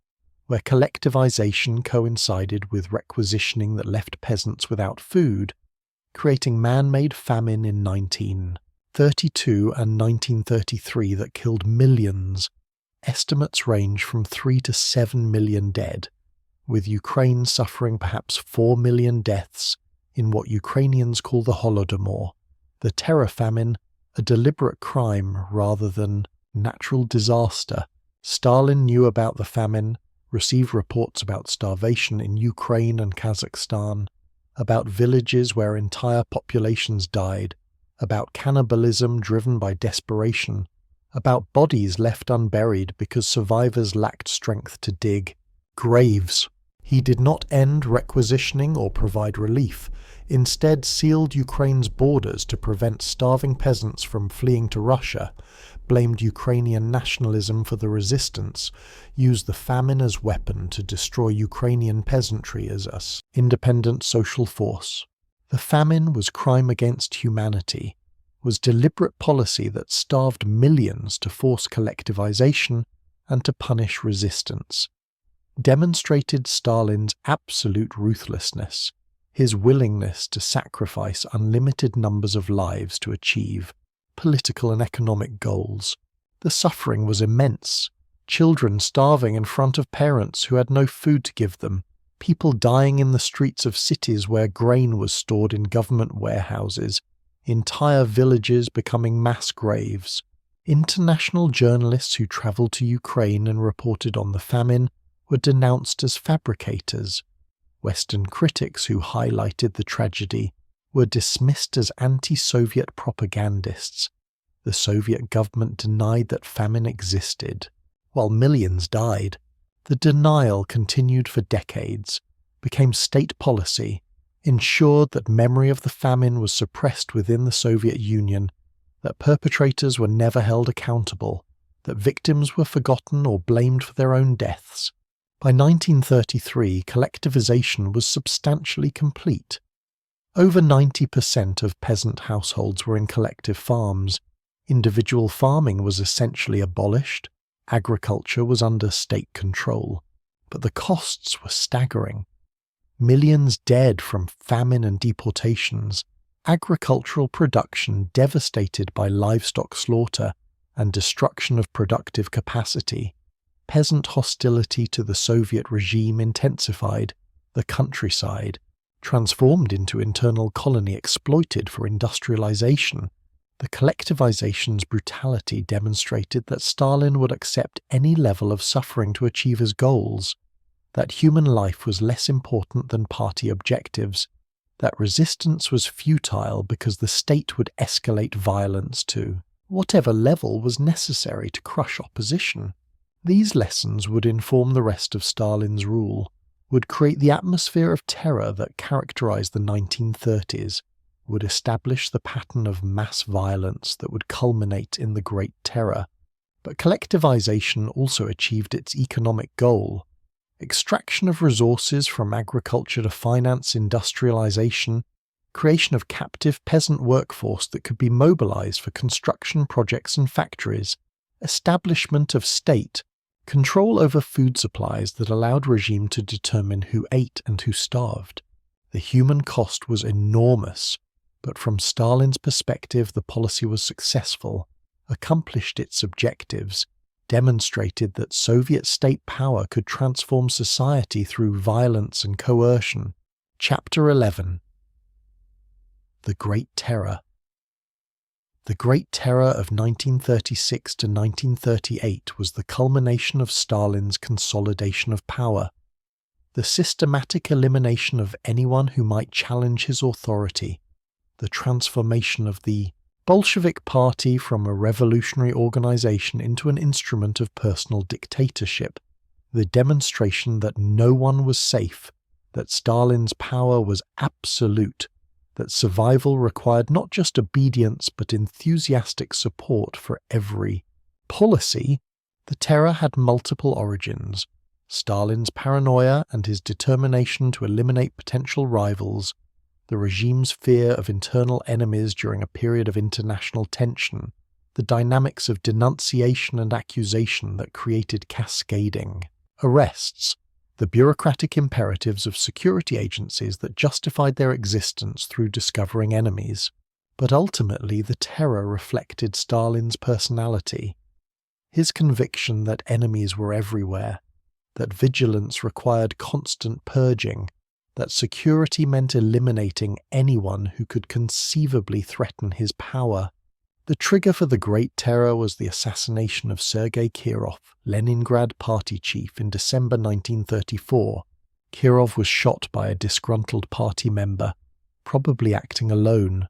where collectivization coincided with requisitioning that left peasants without food, creating man-made famine in 1932 and 1933 that killed millions. Estimates range from 3 to 7 million dead, with Ukraine suffering perhaps 4 million deaths in what Ukrainians call the Holodomor, the terror famine, a deliberate crime rather than natural disaster. Stalin knew about the famine, received reports about starvation in Ukraine and Kazakhstan, about villages where entire populations died, about cannibalism driven by desperation, about bodies left unburied because survivors lacked strength to dig graves. He did not end requisitioning or provide relief, instead sealed Ukraine's borders to prevent starving peasants from fleeing to Russia, blamed Ukrainian nationalism for the resistance, used the famine as weapon to destroy Ukrainian peasantry as an independent social force. The famine was crime against humanity, was deliberate policy that starved millions to force collectivization and to punish resistance, demonstrated Stalin's absolute ruthlessness, his willingness to sacrifice unlimited numbers of lives to achieve political and economic goals. The suffering was immense. Children starving in front of parents who had no food to give them, people dying in the streets of cities where grain was stored in government warehouses, entire villages becoming mass graves. International journalists who travelled to Ukraine and reported on the famine were denounced as fabricators. Western critics who highlighted the tragedy were dismissed as anti-Soviet propagandists. The Soviet government denied that famine existed. While millions died, the denial continued for decades, became state policy, ensured that memory of the famine was suppressed within the Soviet Union, that perpetrators were never held accountable, that victims were forgotten or blamed for their own deaths. By 1933, collectivization was substantially complete. Over 90% of peasant households were in collective farms. Individual farming was essentially abolished. Agriculture was under state control. But the costs were staggering. Millions dead from famine and deportations. Agricultural production devastated by livestock slaughter and destruction of productive capacity. Peasant hostility to the Soviet regime intensified. The countryside, transformed into internal colony exploited for industrialization. The collectivization's brutality demonstrated that Stalin would accept any level of suffering to achieve his goals, that human life was less important than party objectives, that resistance was futile because the state would escalate violence to whatever level was necessary to crush opposition. These lessons would inform the rest of Stalin's rule, would create the atmosphere of terror that characterized the 1930s, would establish the pattern of mass violence that would culminate in the Great Terror. But collectivization also achieved its economic goal. Extraction of resources from agriculture to finance industrialization, creation of captive peasant workforce that could be mobilized for construction projects and factories, establishment of state, control over food supplies that allowed regime to determine who ate and who starved. The human cost was enormous, but from Stalin's perspective the policy was successful, accomplished its objectives, demonstrated that Soviet state power could transform society through violence and coercion. Chapter 11. The Great Terror. The Great Terror of 1936 to 1938 was the culmination of Stalin's consolidation of power, the systematic elimination of anyone who might challenge his authority, the transformation of the Bolshevik Party from a revolutionary organization into an instrument of personal dictatorship, the demonstration that no one was safe, that Stalin's power was absolute, that survival required not just obedience but enthusiastic support for every policy. The terror had multiple origins. Stalin's paranoia and his determination to eliminate potential rivals, the regime's fear of internal enemies during a period of international tension, the dynamics of denunciation and accusation that created cascading arrests, the bureaucratic imperatives of security agencies that justified their existence through discovering enemies. But ultimately, the terror reflected Stalin's personality. His conviction that enemies were everywhere, that vigilance required constant purging, that security meant eliminating anyone who could conceivably threaten his power. The trigger for the Great Terror was the assassination of Sergei Kirov, Leningrad party chief, in December 1934. Kirov was shot by a disgruntled party member, probably acting alone,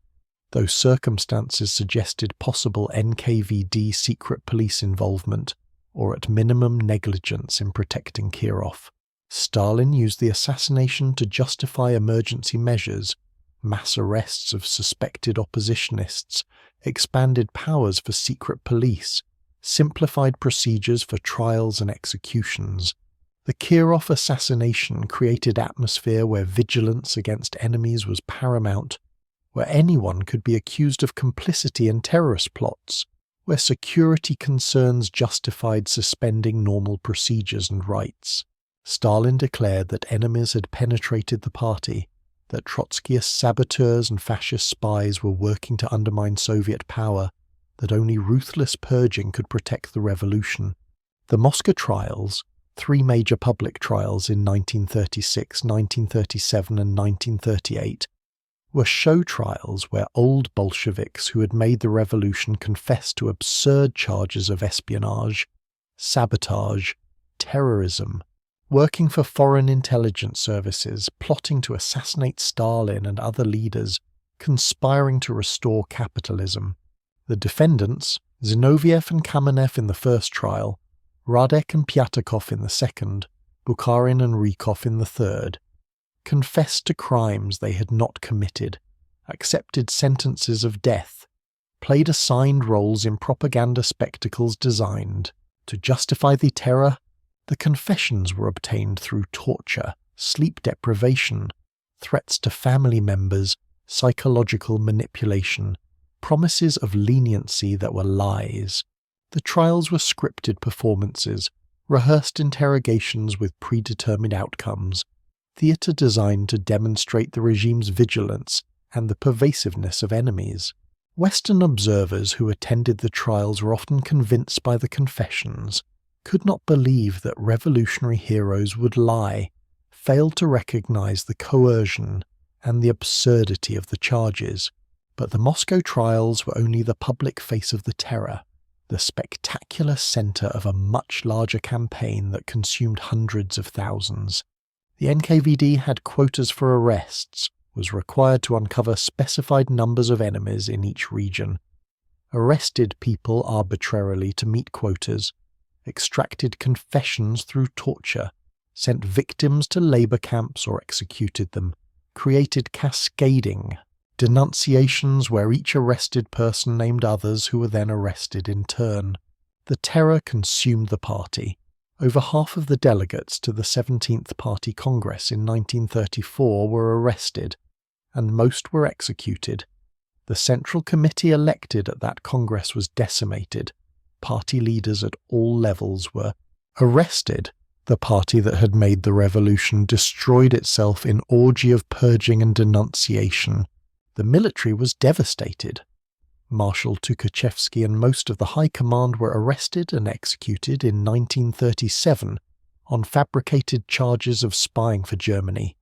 though circumstances suggested possible NKVD secret police involvement, or at minimum negligence in protecting Kirov. Stalin used the assassination to justify emergency measures, mass arrests of suspected oppositionists, expanded powers for secret police, simplified procedures for trials and executions. The Kirov assassination created atmosphere where vigilance against enemies was paramount, where anyone could be accused of complicity in terrorist plots, where security concerns justified suspending normal procedures and rights. Stalin declared that enemies had penetrated the party, that Trotskyist saboteurs and fascist spies were working to undermine Soviet power, that only ruthless purging could protect the revolution. The Moscow trials, 3 major public trials in 1936, 1937 and 1938, were show trials where old Bolsheviks who had made the revolution confessed to absurd charges of espionage, sabotage, terrorism, working for foreign intelligence services, plotting to assassinate Stalin and other leaders, conspiring to restore capitalism. The defendants, Zinoviev and Kamenev in the first trial, Radek and Pyatakov in the second, Bukharin and Rykov in the third, confessed to crimes they had not committed, accepted sentences of death, played assigned roles in propaganda spectacles designed to justify the terror. The confessions were obtained through torture, sleep deprivation, threats to family members, psychological manipulation, promises of leniency that were lies. The trials were scripted performances, rehearsed interrogations with predetermined outcomes, theatre designed to demonstrate the regime's vigilance and the pervasiveness of enemies. Western observers who attended the trials were often convinced by the confessions, could not believe that revolutionary heroes would lie, failed to recognize the coercion and the absurdity of the charges. But the Moscow trials were only the public face of the terror, the spectacular center of a much larger campaign that consumed hundreds of thousands. The NKVD had quotas for arrests, was required to uncover specified numbers of enemies in each region, arrested people arbitrarily to meet quotas, extracted confessions through torture, sent victims to labor camps or executed them, created cascading denunciations where each arrested person named others who were then arrested in turn. The terror consumed the party. Over half of the delegates to the 17th Party Congress in 1934 were arrested, and most were executed. The Central Committee elected at that Congress was decimated. Party leaders at all levels were arrested. The party that had made the revolution destroyed itself in orgy of purging and denunciation. The military was devastated. Marshal Tukhachevsky and most of the high command were arrested and executed in 1937 on fabricated charges of spying for Germany.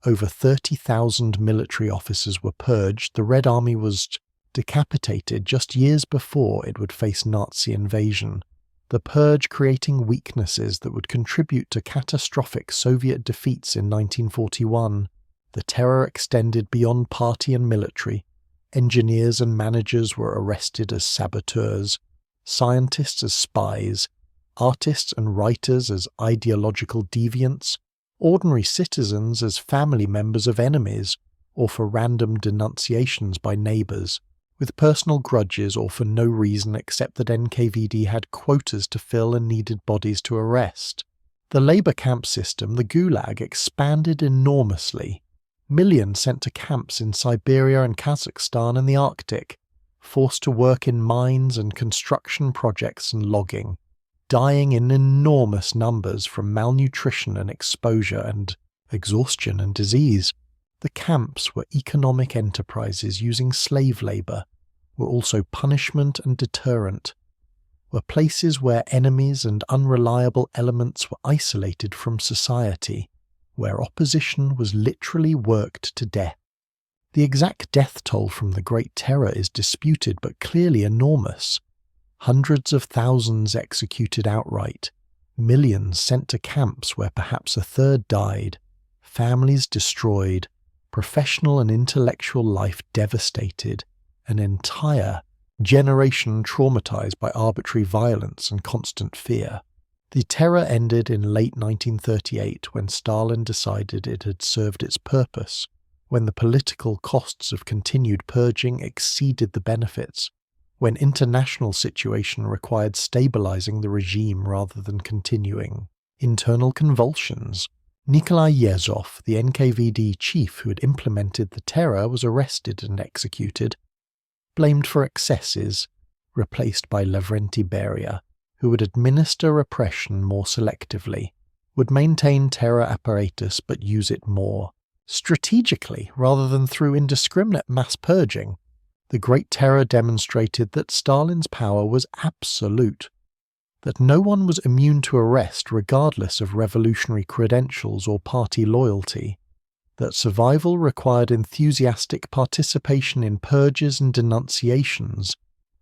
Over 30,000 military officers were purged. The Red Army was decapitated just years before it would face Nazi invasion. The purge creating weaknesses that would contribute to catastrophic Soviet defeats in 1941. The terror extended beyond party and military. Engineers and managers were arrested as saboteurs, scientists as spies, artists and writers as ideological deviants, ordinary citizens as family members of enemies, or for random denunciations by neighbours, with personal grudges or for no reason except that NKVD had quotas to fill and needed bodies to arrest. The labour camp system, the Gulag, expanded enormously. Millions sent to camps in Siberia and Kazakhstan and the Arctic. forced to work in mines and construction projects and logging, dying in enormous numbers from malnutrition and exposure and exhaustion and disease. The camps were economic enterprises using slave labor, were also punishment and deterrent, were places where enemies and unreliable elements were isolated from society, where opposition was literally worked to death. The exact death toll from the Great Terror is disputed but clearly enormous. Hundreds of thousands executed outright, millions sent to camps where perhaps a third died, families destroyed, professional and intellectual life devastated, an entire generation traumatized by arbitrary violence and constant fear. The terror ended in late 1938 when Stalin decided it had served its purpose, when the political costs of continued purging exceeded the benefits, when international situation required stabilizing the regime rather than continuing internal convulsions. Nikolai Yezhov, the NKVD chief who had implemented the terror, was arrested and executed, blamed for excesses, replaced by Lavrenti Beria, who would administer repression more selectively, would maintain terror apparatus but use it more strategically rather than through indiscriminate mass purging. The Great Terror demonstrated that Stalin's power was absolute, that no one was immune to arrest regardless of revolutionary credentials or party loyalty, that survival required enthusiastic participation in purges and denunciations,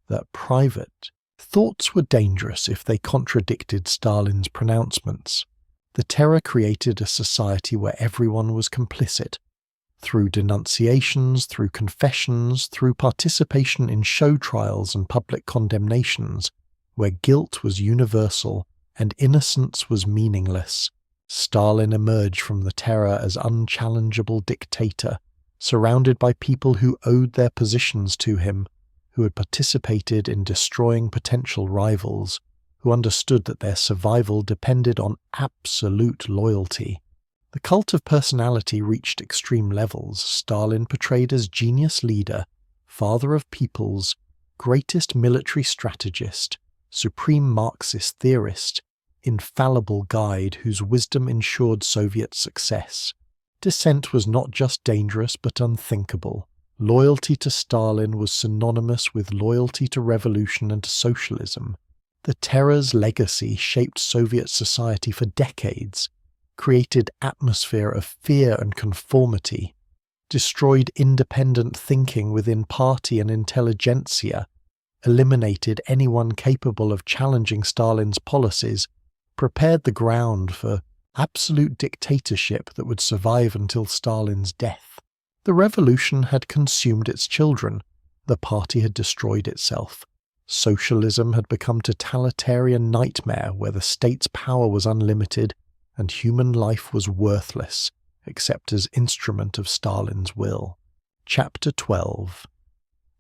that private thoughts were dangerous if they contradicted Stalin's pronouncements. The terror created a society where everyone was complicit, through denunciations, through confessions, through participation in show trials and public condemnations, where guilt was universal and innocence was meaningless. Stalin emerged from the terror as unchallengeable dictator, surrounded by people who owed their positions to him, who had participated in destroying potential rivals, who understood that their survival depended on absolute loyalty. The cult of personality reached extreme levels. Stalin, portrayed as genius leader, father of peoples, greatest military strategist, supreme Marxist theorist, infallible guide whose wisdom ensured Soviet success. Dissent was not just dangerous but unthinkable. Loyalty to Stalin was synonymous with loyalty to revolution and to socialism. The terror's legacy shaped Soviet society for decades, created atmosphere of fear and conformity, destroyed independent thinking within party and intelligentsia, eliminated anyone capable of challenging Stalin's policies, prepared the ground for absolute dictatorship that would survive until Stalin's death. The revolution had consumed its children. The party had destroyed itself. Socialism had become a totalitarian nightmare where the state's power was unlimited and human life was worthless, except as instrument of Stalin's will. Chapter 12.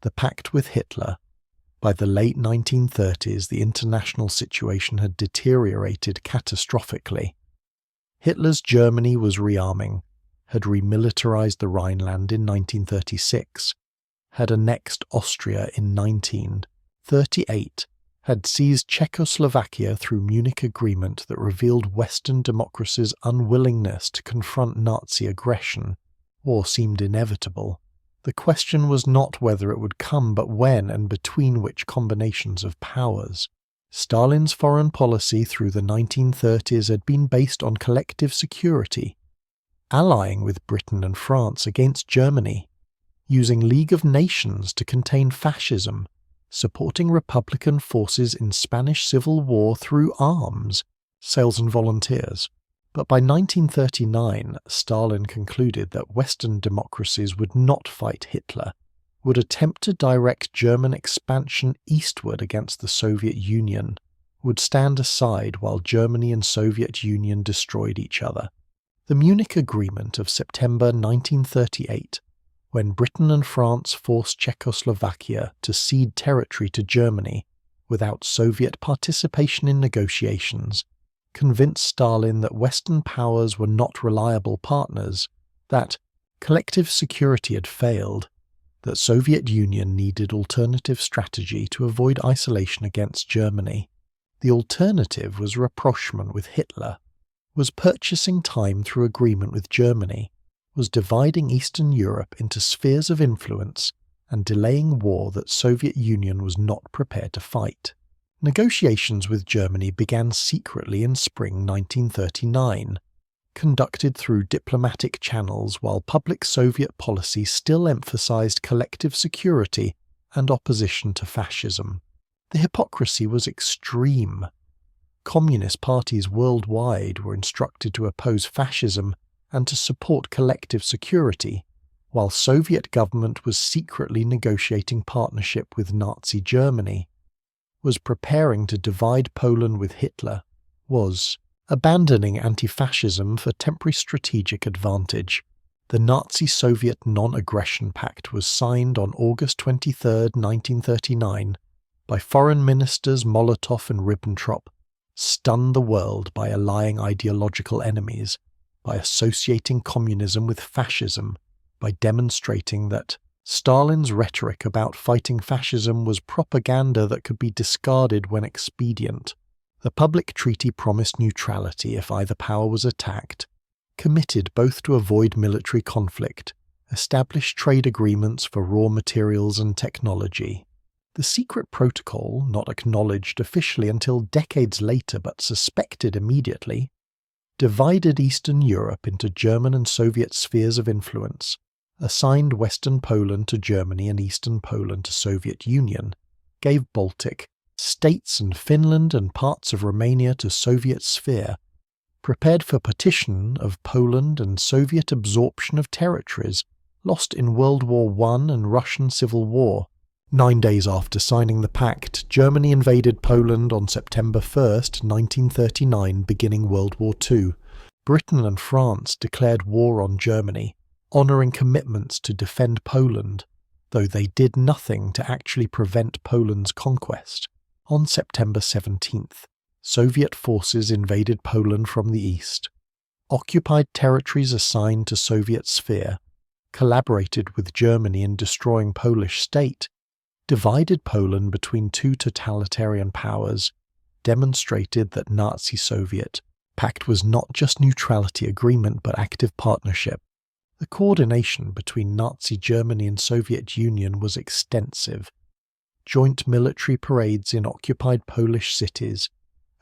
The Pact with Hitler. By the late 1930s, the international situation had deteriorated catastrophically. Hitler's Germany was rearming, had remilitarized the Rhineland in 1936, had annexed Austria in 1938, had seized Czechoslovakia through Munich Agreement that revealed Western democracy's unwillingness to confront Nazi aggression. War seemed inevitable. The question was not whether it would come, but when and between which combinations of powers. Stalin's foreign policy through the 1930s had been based on collective security, allying with Britain and France against Germany, using League of Nations to contain fascism, supporting Republican forces in Spanish Civil War through arms, sales and volunteers. But by 1939, Stalin concluded that Western democracies would not fight Hitler, would attempt to direct German expansion eastward against the Soviet Union, would stand aside while Germany and Soviet Union destroyed each other. The Munich Agreement of September 1938, when Britain and France forced Czechoslovakia to cede territory to Germany without Soviet participation in negotiations, convinced Stalin that Western powers were not reliable partners, that collective security had failed, that Soviet Union needed alternative strategy to avoid isolation against Germany. The alternative was rapprochement with Hitler, was purchasing time through agreement with Germany, was dividing Eastern Europe into spheres of influence and delaying war that Soviet Union was not prepared to fight. Negotiations with Germany began secretly in spring 1939, conducted through diplomatic channels while public Soviet policy still emphasized collective security and opposition to fascism. The hypocrisy was extreme. Communist parties worldwide were instructed to oppose fascism and to support collective security, while Soviet government was secretly negotiating partnership with Nazi Germany, was preparing to divide Poland with Hitler, was abandoning anti-fascism for temporary strategic advantage. The Nazi-Soviet Non-Aggression Pact was signed on August 23, 1939, by Foreign Ministers Molotov and Ribbentrop, stunned the world by allying ideological enemies, by associating communism with fascism, by demonstrating that Stalin's rhetoric about fighting fascism was propaganda that could be discarded when expedient. The public treaty promised neutrality if either power was attacked, committed both to avoid military conflict, established trade agreements for raw materials and technology. The secret protocol, not acknowledged officially until decades later but suspected immediately, divided Eastern Europe into German and Soviet spheres of influence, assigned Western Poland to Germany and Eastern Poland to Soviet Union, gave Baltic states and Finland and parts of Romania to Soviet sphere, prepared for partition of Poland and Soviet absorption of territories lost in World War I and Russian Civil War. 9 days after signing the pact, Germany invaded Poland on September 1, 1939, beginning World War II. Britain and France declared war on Germany, honouring commitments to defend Poland, though they did nothing to actually prevent Poland's conquest. On September 17th, Soviet forces invaded Poland from the east, occupied territories assigned to Soviet sphere, collaborated with Germany in destroying Polish state, divided Poland between two totalitarian powers, demonstrated that Nazi-Soviet pact was not just neutrality agreement but active partnership. The coordination between Nazi Germany and Soviet Union was extensive. Joint military parades in occupied Polish cities,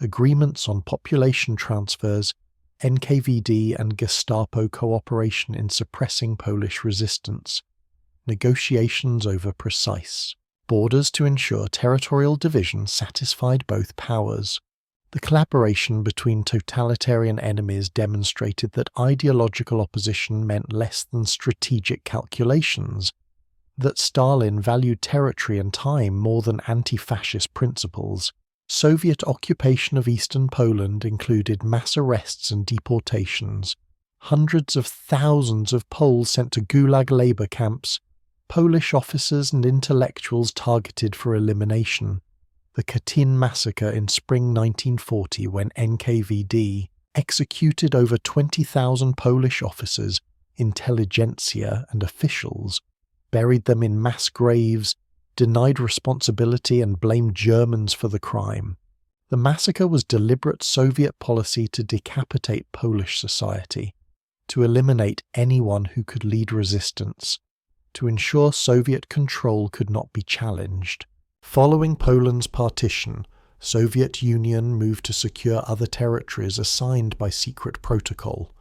agreements on population transfers, NKVD and Gestapo cooperation in suppressing Polish resistance, negotiations over precise borders to ensure territorial division satisfied both powers. The collaboration between totalitarian enemies demonstrated that ideological opposition meant less than strategic calculations, that Stalin valued territory and time more than anti-fascist principles. Soviet occupation of eastern Poland included mass arrests and deportations, hundreds of thousands of Poles sent to Gulag labor camps, Polish officers and intellectuals targeted for elimination. The Katyn massacre in spring 1940, when NKVD executed over 20,000 Polish officers, intelligentsia and officials, buried them in mass graves, denied responsibility and blamed Germans for the crime. The massacre was deliberate Soviet policy to decapitate Polish society, to eliminate anyone who could lead resistance, to ensure Soviet control could not be challenged. Following Poland's partition, Soviet Union moved to secure other territories assigned by secret protocol,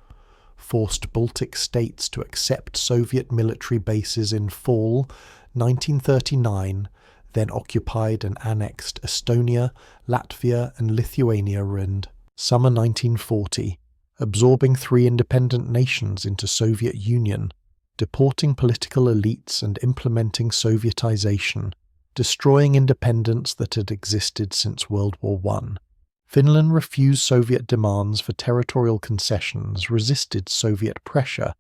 forced Baltic states to accept Soviet military bases in fall 1939, then occupied and annexed Estonia, Latvia and Lithuania in summer 1940, absorbing 3 independent nations into Soviet Union, deporting political elites and implementing Sovietization, destroying independence that had existed since World War I. Finland refused Soviet demands for territorial concessions, resisted Soviet pressure,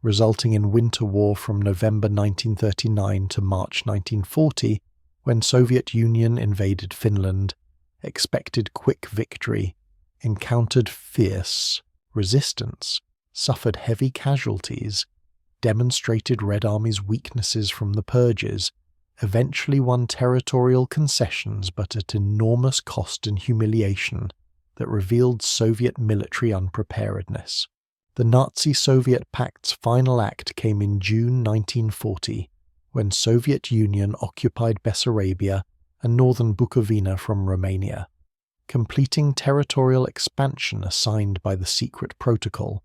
resulting in winter war from November 1939 to March 1940, when Soviet Union invaded Finland, expected quick victory, encountered fierce resistance, suffered heavy casualties, demonstrated Red Army's weaknesses from the purges, eventually won territorial concessions but at enormous cost and humiliation that revealed Soviet military unpreparedness. The Nazi-Soviet Pact's final act came in June 1940, when Soviet Union occupied Bessarabia and northern Bukovina from Romania, completing territorial expansion assigned by the secret protocol,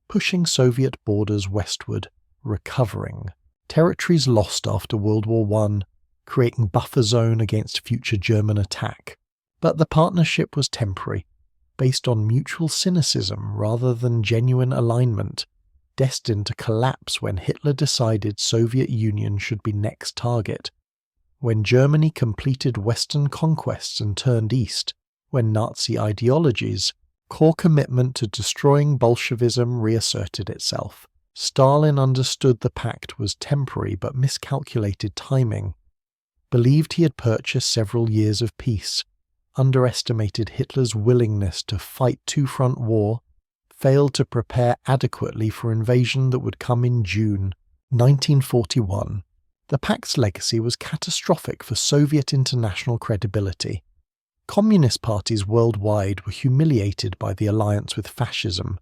pushing Soviet borders westward, recovering territories lost after World War I, creating buffer zone against future German attack. But the partnership was temporary, based on mutual cynicism rather than genuine alignment, destined to collapse when Hitler decided Soviet Union should be next target, when Germany completed Western conquests and turned east, when Nazi ideology's core commitment to destroying Bolshevism reasserted itself. Stalin understood the pact was temporary but miscalculated timing, believed he had purchased several years of peace, underestimated Hitler's willingness to fight two-front war, failed to prepare adequately for invasion that would come in June 1941. The pact's legacy was catastrophic for Soviet international credibility. Communist parties worldwide were humiliated by the alliance with fascism,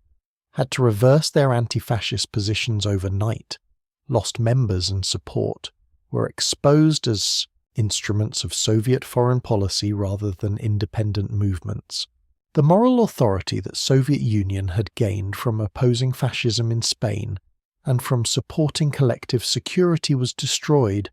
had to reverse their anti-fascist positions overnight, lost members and support, were exposed as instruments of Soviet foreign policy rather than independent movements. The moral authority that Soviet Union had gained from opposing fascism in Spain and from supporting collective security was destroyed.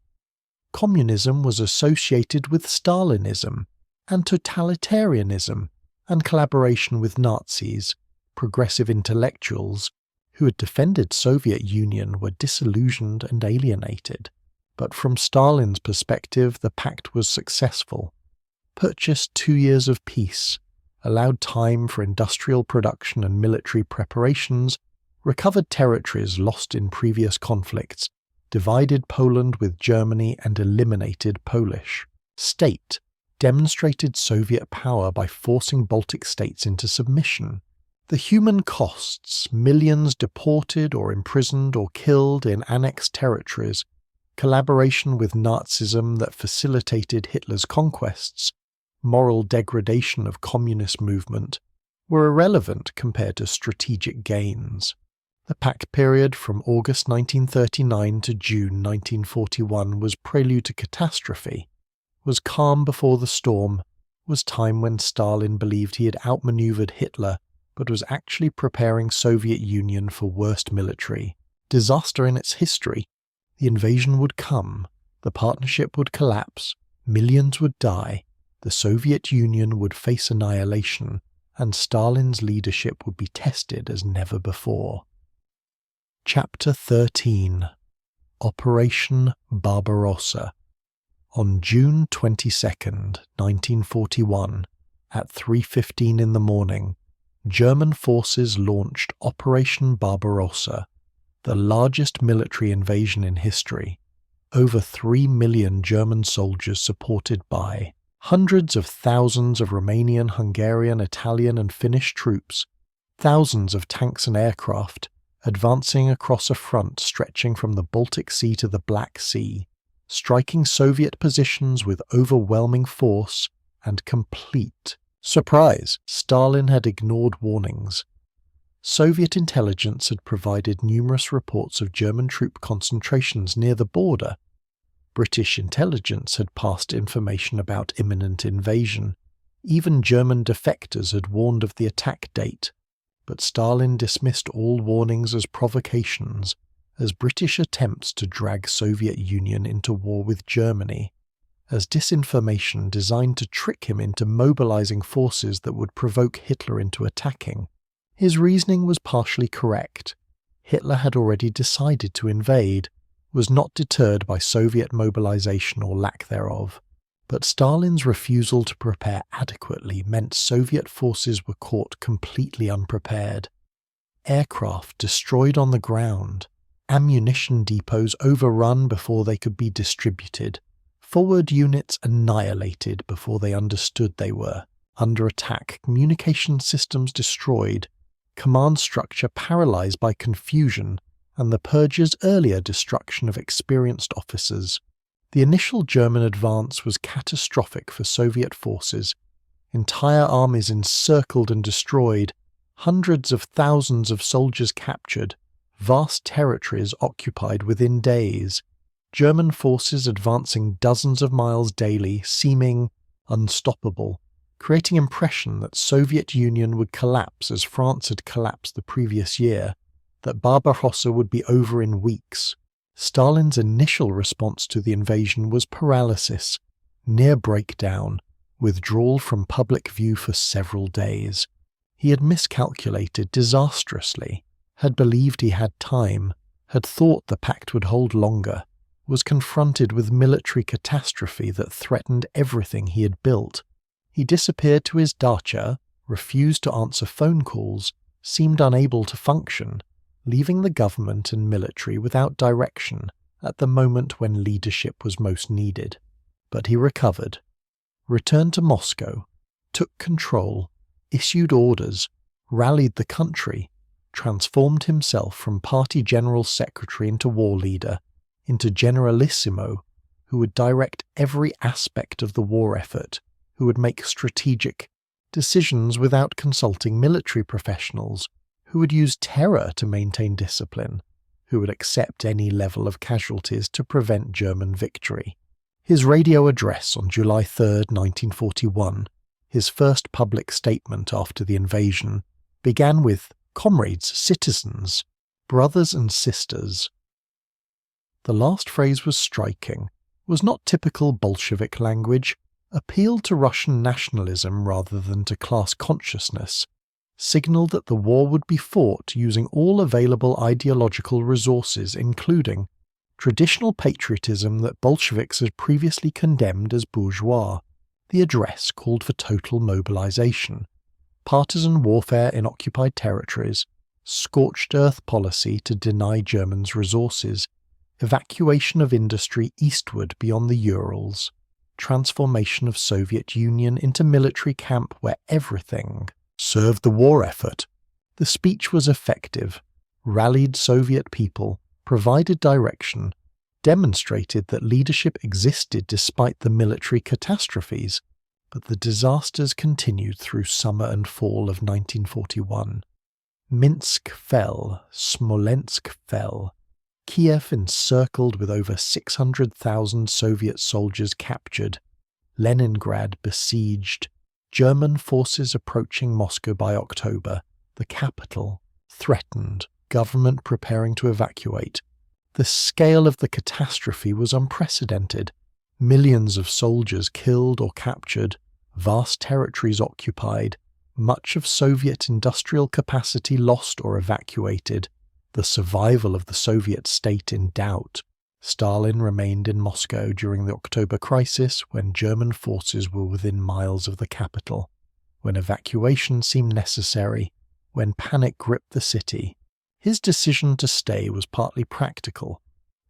Communism was associated with Stalinism and totalitarianism and collaboration with Nazis. Progressive intellectuals who had defended Soviet Union were disillusioned and alienated. But from Stalin's perspective, the pact was successful. Purchased 2 years of peace, allowed time for industrial production and military preparations, recovered territories lost in previous conflicts, divided Poland with Germany and eliminated Polish state, demonstrated Soviet power by forcing Baltic states into submission. The human costs, millions deported or imprisoned or killed in annexed territories, collaboration with Nazism that facilitated Hitler's conquests, moral degradation of communist movement, were irrelevant compared to strategic gains. The pact period from August 1939 to June 1941 was prelude to catastrophe, was calm before the storm, was time when Stalin believed he had outmaneuvered Hitler but was actually preparing Soviet Union for worst military disaster in its history. The invasion would come, the partnership would collapse, millions would die, the Soviet Union would face annihilation, and Stalin's leadership would be tested as never before. Chapter 13. Operation Barbarossa. On June 22, 1941, at 3:15 in the morning, German forces launched Operation Barbarossa, the largest military invasion in history. Over 3 million German soldiers supported by hundreds of thousands of Romanian, Hungarian, Italian and Finnish troops, thousands of tanks and aircraft, advancing across a front stretching from the Baltic Sea to the Black Sea, striking Soviet positions with overwhelming force and complete surprise. Stalin had ignored warnings. Soviet intelligence had provided numerous reports of German troop concentrations near the border. British intelligence had passed information about imminent invasion. Even German defectors had warned of the attack date. But Stalin dismissed all warnings as provocations, as British attempts to drag Soviet Union into war with Germany, as disinformation designed to trick him into mobilizing forces that would provoke Hitler into attacking. His reasoning was partially correct. Hitler had already decided to invade, was not deterred by Soviet mobilization or lack thereof. But Stalin's refusal to prepare adequately meant Soviet forces were caught completely unprepared. Aircraft destroyed on the ground, ammunition depots overrun before they could be distributed, forward units annihilated before they understood they were under attack, communication systems destroyed, command structure paralyzed by confusion, and the purge's earlier destruction of experienced officers. The initial German advance was catastrophic for Soviet forces. Entire armies encircled and destroyed, hundreds of thousands of soldiers captured, vast territories occupied within days, German forces advancing dozens of miles daily, seeming unstoppable, creating impression that Soviet Union would collapse as France had collapsed the previous year, that Barbarossa would be over in weeks. Stalin's initial response to the invasion was paralysis, near breakdown, withdrawal from public view for several days. He had miscalculated disastrously, had believed he had time, had thought the pact would hold longer, was confronted with military catastrophe that threatened everything he had built. He disappeared to his dacha, refused to answer phone calls, seemed unable to function, leaving the government and military without direction at the moment when leadership was most needed. But he recovered, returned to Moscow, took control, issued orders, rallied the country, transformed himself from party general secretary into war leader, into generalissimo, who would direct every aspect of the war effort, who would make strategic decisions without consulting military professionals, who would use terror to maintain discipline, who would accept any level of casualties to prevent German victory. His radio address on July 3, 1941, his first public statement after the invasion, began with "Comrades, citizens, brothers and sisters." The last phrase was striking, was not typical Bolshevik language, appealed to Russian nationalism rather than to class consciousness, signalled that the war would be fought using all available ideological resources, including traditional patriotism that Bolsheviks had previously condemned as bourgeois. The address called for total mobilization, partisan warfare in occupied territories, scorched earth policy to deny Germans resources, evacuation of industry eastward beyond the Urals, transformation of Soviet Union into military camp where everything served the war effort. The speech was effective, rallied Soviet people, provided direction, demonstrated that leadership existed despite the military catastrophes, but the disasters continued through summer and fall of 1941. Minsk fell, Smolensk fell, Kiev encircled with over 600,000 Soviet soldiers captured, Leningrad besieged, German forces approaching Moscow by October, the capital threatened, government preparing to evacuate. The scale of the catastrophe was unprecedented. Millions of soldiers killed or captured, vast territories occupied, much of Soviet industrial capacity lost or evacuated, the survival of the Soviet state in doubt. Stalin remained in Moscow during the October crisis when German forces were within miles of the capital, when evacuation seemed necessary, when panic gripped the city. His decision to stay was partly practical.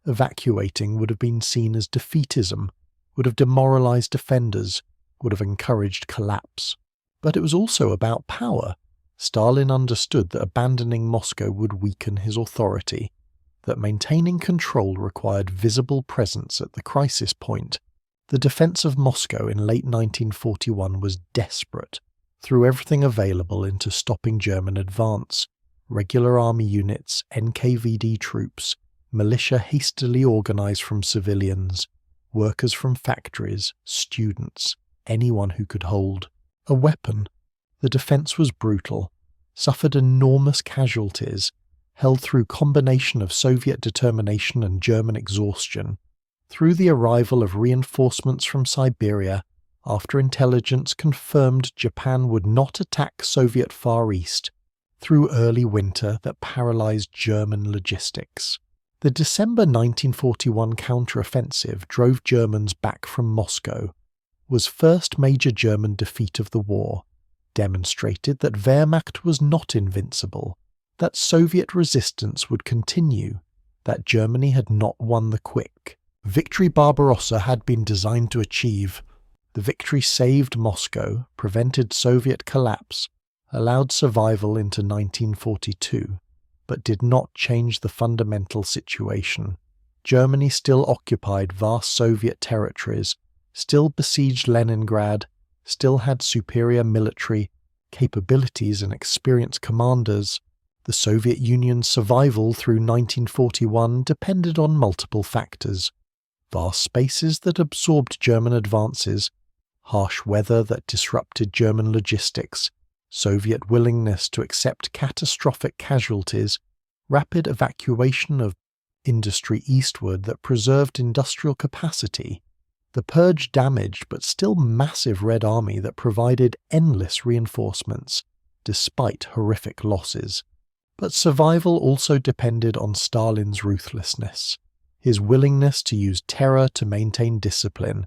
Evacuating would have been seen as defeatism, would have demoralized defenders, would have encouraged collapse. But it was also about power. Stalin understood that abandoning Moscow would weaken his authority, that maintaining control required visible presence at the crisis point. The defense of Moscow in late 1941 was desperate, threw everything available into stopping German advance. Regular army units, NKVD troops, militia hastily organized from civilians, workers from factories, students, anyone who could hold a weapon. The defense was brutal, suffered enormous casualties, held through combination of Soviet determination and German exhaustion, through the arrival of reinforcements from Siberia, after intelligence confirmed Japan would not attack Soviet Far East, through early winter that paralyzed German logistics. The December 1941 counteroffensive drove Germans back from Moscow, was first major German defeat of the war, demonstrated that Wehrmacht was not invincible, that Soviet resistance would continue, that Germany had not won the quick victory Barbarossa had been designed to achieve. The victory saved Moscow, prevented Soviet collapse, allowed survival into 1942. but did not change the fundamental situation. Germany still occupied vast Soviet territories, still besieged Leningrad, still had superior military capabilities and experienced commanders. The Soviet Union's survival through 1941 depended on multiple factors: vast spaces that absorbed German advances, harsh weather that disrupted German logistics, Soviet willingness to accept catastrophic casualties, rapid evacuation of industry eastward that preserved industrial capacity, the purge damaged but still massive Red Army that provided endless reinforcements, despite horrific losses. But survival also depended on Stalin's ruthlessness, his willingness to use terror to maintain discipline,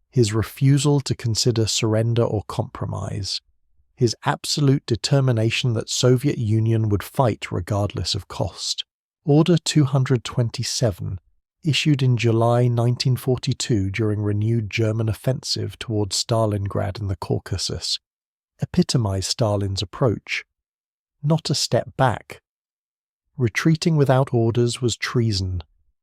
his refusal to consider surrender or compromise, his absolute determination that Soviet Union would fight regardless of cost. Order 227, issued in July 1942 during renewed German offensive towards Stalingrad and the Caucasus, epitomized Stalin's approach. Not a step back. Retreating without orders was treason.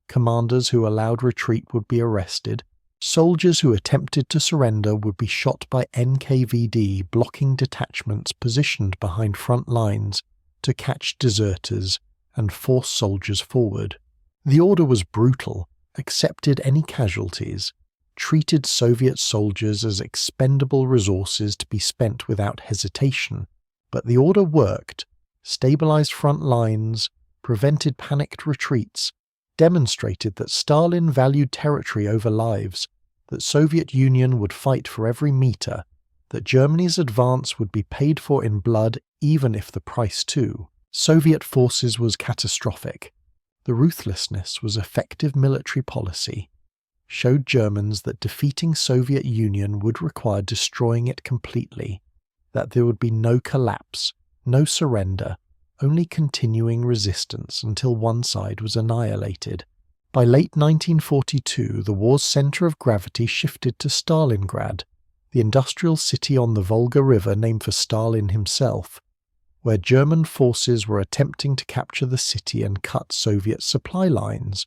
Commanders who allowed retreat would be arrested. Soldiers who attempted to surrender would be shot by NKVD blocking detachments positioned behind front lines to catch deserters and force soldiers forward. The order was brutal, accepted any casualties, treated Soviet soldiers as expendable resources to be spent without hesitation. But the order worked, stabilized front lines, prevented panicked retreats, demonstrated that Stalin valued territory over lives, that Soviet Union would fight for every meter, that Germany's advance would be paid for in blood even if the price too. Soviet forces was catastrophic. The ruthlessness was effective military policy, showed Germans that defeating Soviet Union would require destroying it completely, that there would be no collapse, no surrender, only continuing resistance until one side was annihilated. By late 1942, the war's center of gravity shifted to Stalingrad, the industrial city on the Volga River named for Stalin himself, where German forces were attempting to capture the city and cut Soviet supply lines,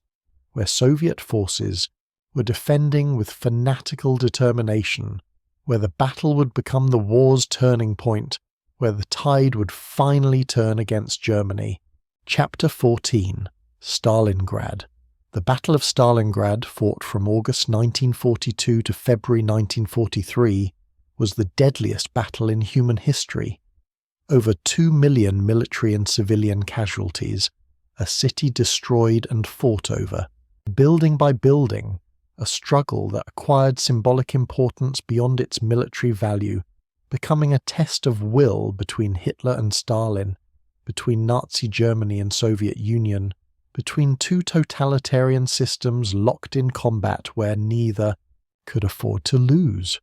where Soviet forces were defending with fanatical determination, where the battle would become the war's turning point, where the tide would finally turn against Germany. Chapter 14: Stalingrad. The Battle of Stalingrad, fought from August 1942 to February 1943, was the deadliest battle in human history. Over 2 million military and civilian casualties, a city destroyed and fought over, building by building, a struggle that acquired symbolic importance beyond its military value, becoming a test of will between Hitler and Stalin, between Nazi Germany and Soviet Union, between two totalitarian systems locked in combat where neither could afford to lose.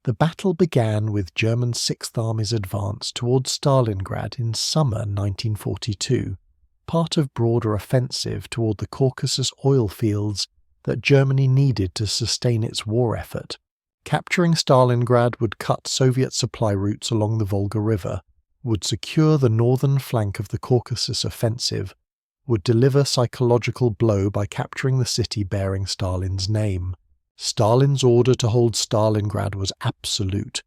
The battle began with German Sixth Army's advance towards Stalingrad in summer 1942, part of broader offensive toward the Caucasus oil fields that Germany needed to sustain its war effort. Capturing Stalingrad would cut Soviet supply routes along the Volga River, would secure the northern flank of the Caucasus offensive, would deliver psychological blow by capturing the city bearing Stalin's name. Stalin's order to hold Stalingrad was absolute.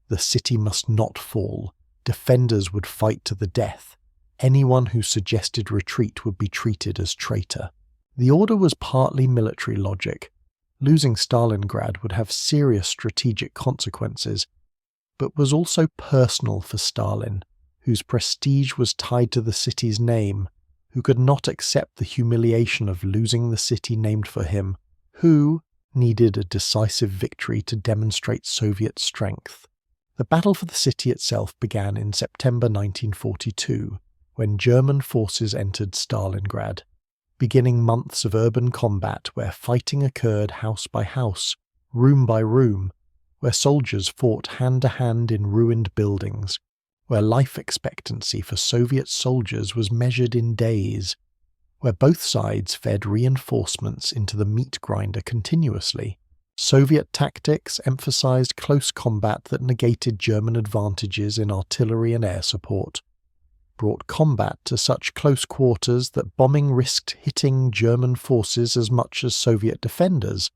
The city must not fall. Defenders would fight to the death. Anyone who suggested retreat would be treated as traitor. The order was partly military logic. Losing Stalingrad would have serious strategic consequences, but was also personal for Stalin, whose prestige was tied to the city's name, who could not accept the humiliation of losing the city named for him, who needed a decisive victory to demonstrate Soviet strength. The battle for the city itself began in September 1942, when German forces entered Stalingrad, beginning months of urban combat where fighting occurred house by house, room by room, where soldiers fought hand-to-hand in ruined buildings, where life expectancy for Soviet soldiers was measured in days, where both sides fed reinforcements into the meat grinder continuously. Soviet tactics emphasized close combat that negated German advantages in artillery and air support. brought combat to such close quarters that bombing risked hitting German forces as much as Soviet defenders,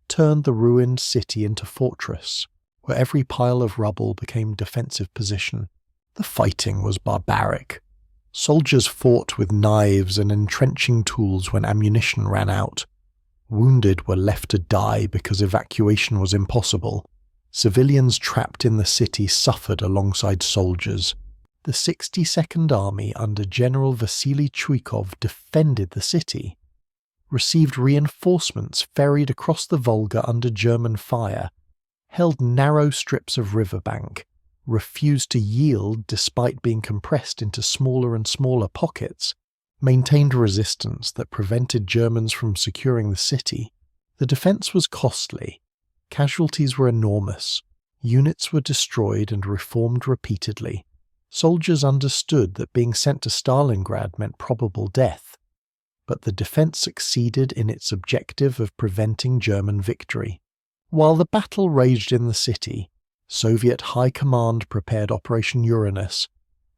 turned the ruined city into fortress, where every pile of rubble became defensive position. The fighting was barbaric. Soldiers fought with knives and entrenching tools when ammunition ran out. Wounded were left to die because evacuation was impossible. Civilians trapped in the city suffered alongside soldiers. The 62nd Army under General Vasily Chuikov defended the city, received reinforcements ferried across the Volga under German fire, held narrow strips of riverbank, refused to yield despite being compressed into smaller and smaller pockets, maintained resistance that prevented Germans from securing the city. The defense was costly. Casualties were enormous. Units were destroyed and reformed repeatedly. Soldiers understood that being sent to Stalingrad meant probable death, but the defense succeeded in its objective of preventing German victory. While the battle raged in the city, Soviet High Command prepared Operation Uranus,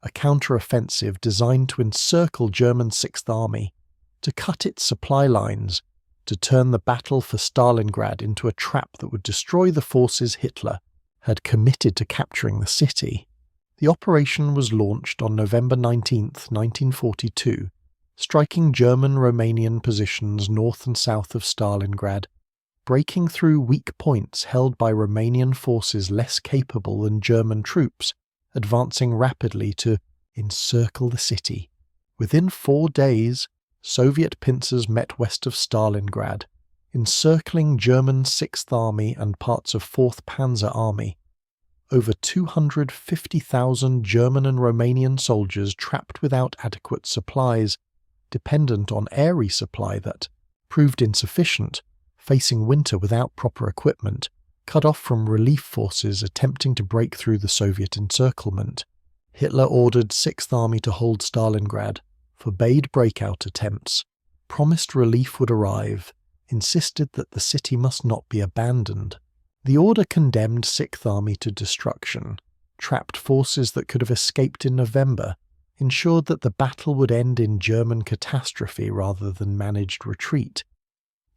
a counter-offensive designed to encircle German Sixth Army, to cut its supply lines, to turn the battle for Stalingrad into a trap that would destroy the forces Hitler had committed to capturing the city. The operation was launched on November 19, 1942, striking German-Romanian positions north and south of Stalingrad, breaking through weak points held by Romanian forces less capable than German troops, advancing rapidly to encircle the city. Within 4 days, Soviet pincers met west of Stalingrad, encircling German Sixth Army and parts of 4th Panzer Army. Over 250,000 German and Romanian soldiers trapped without adequate supplies, dependent on air resupply that proved insufficient, facing winter without proper equipment, cut off from relief forces attempting to break through the Soviet encirclement. Hitler ordered Sixth Army to hold Stalingrad, forbade breakout attempts, promised relief would arrive, insisted that the city must not be abandoned. The order condemned Sixth Army to destruction, trapped forces that could have escaped in November, ensured that the battle would end in German catastrophe rather than managed retreat,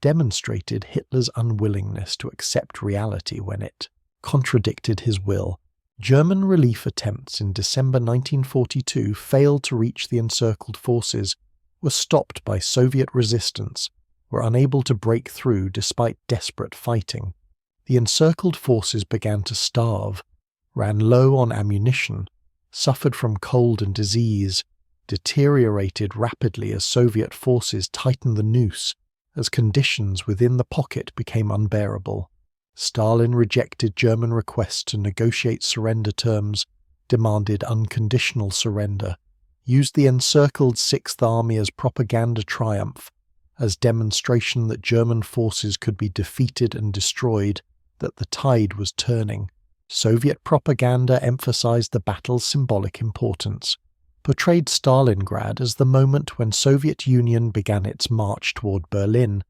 demonstrated Hitler's unwillingness to accept reality when it contradicted his will. German relief attempts in December 1942 failed to reach the encircled forces, were stopped by Soviet resistance, were unable to break through despite desperate fighting. The encircled forces began to starve, ran low on ammunition, suffered from cold and disease, deteriorated rapidly as Soviet forces tightened the noose, as conditions within the pocket became unbearable. Stalin rejected German requests to negotiate surrender terms, demanded unconditional surrender, used the encircled Sixth Army as propaganda triumph, as demonstration that German forces could be defeated and destroyed, that the tide was turning. Soviet propaganda emphasized the battle's symbolic importance, portrayed Stalingrad as the moment when Soviet Union began its march toward Berlin,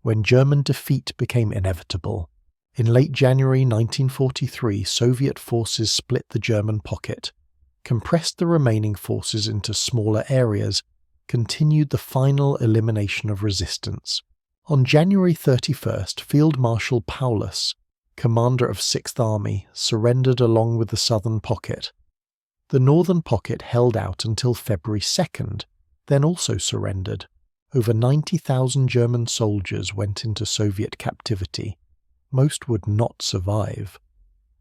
when German defeat became inevitable. In late January 1943, Soviet forces split the German pocket, compressed the remaining forces into smaller areas, continued the final elimination of resistance. On January 31st, Field Marshal Paulus, commander of Sixth Army, surrendered along with the southern pocket. The northern pocket held out until February 2nd, then also surrendered. Over 90,000 German soldiers went into Soviet captivity. Most would not survive,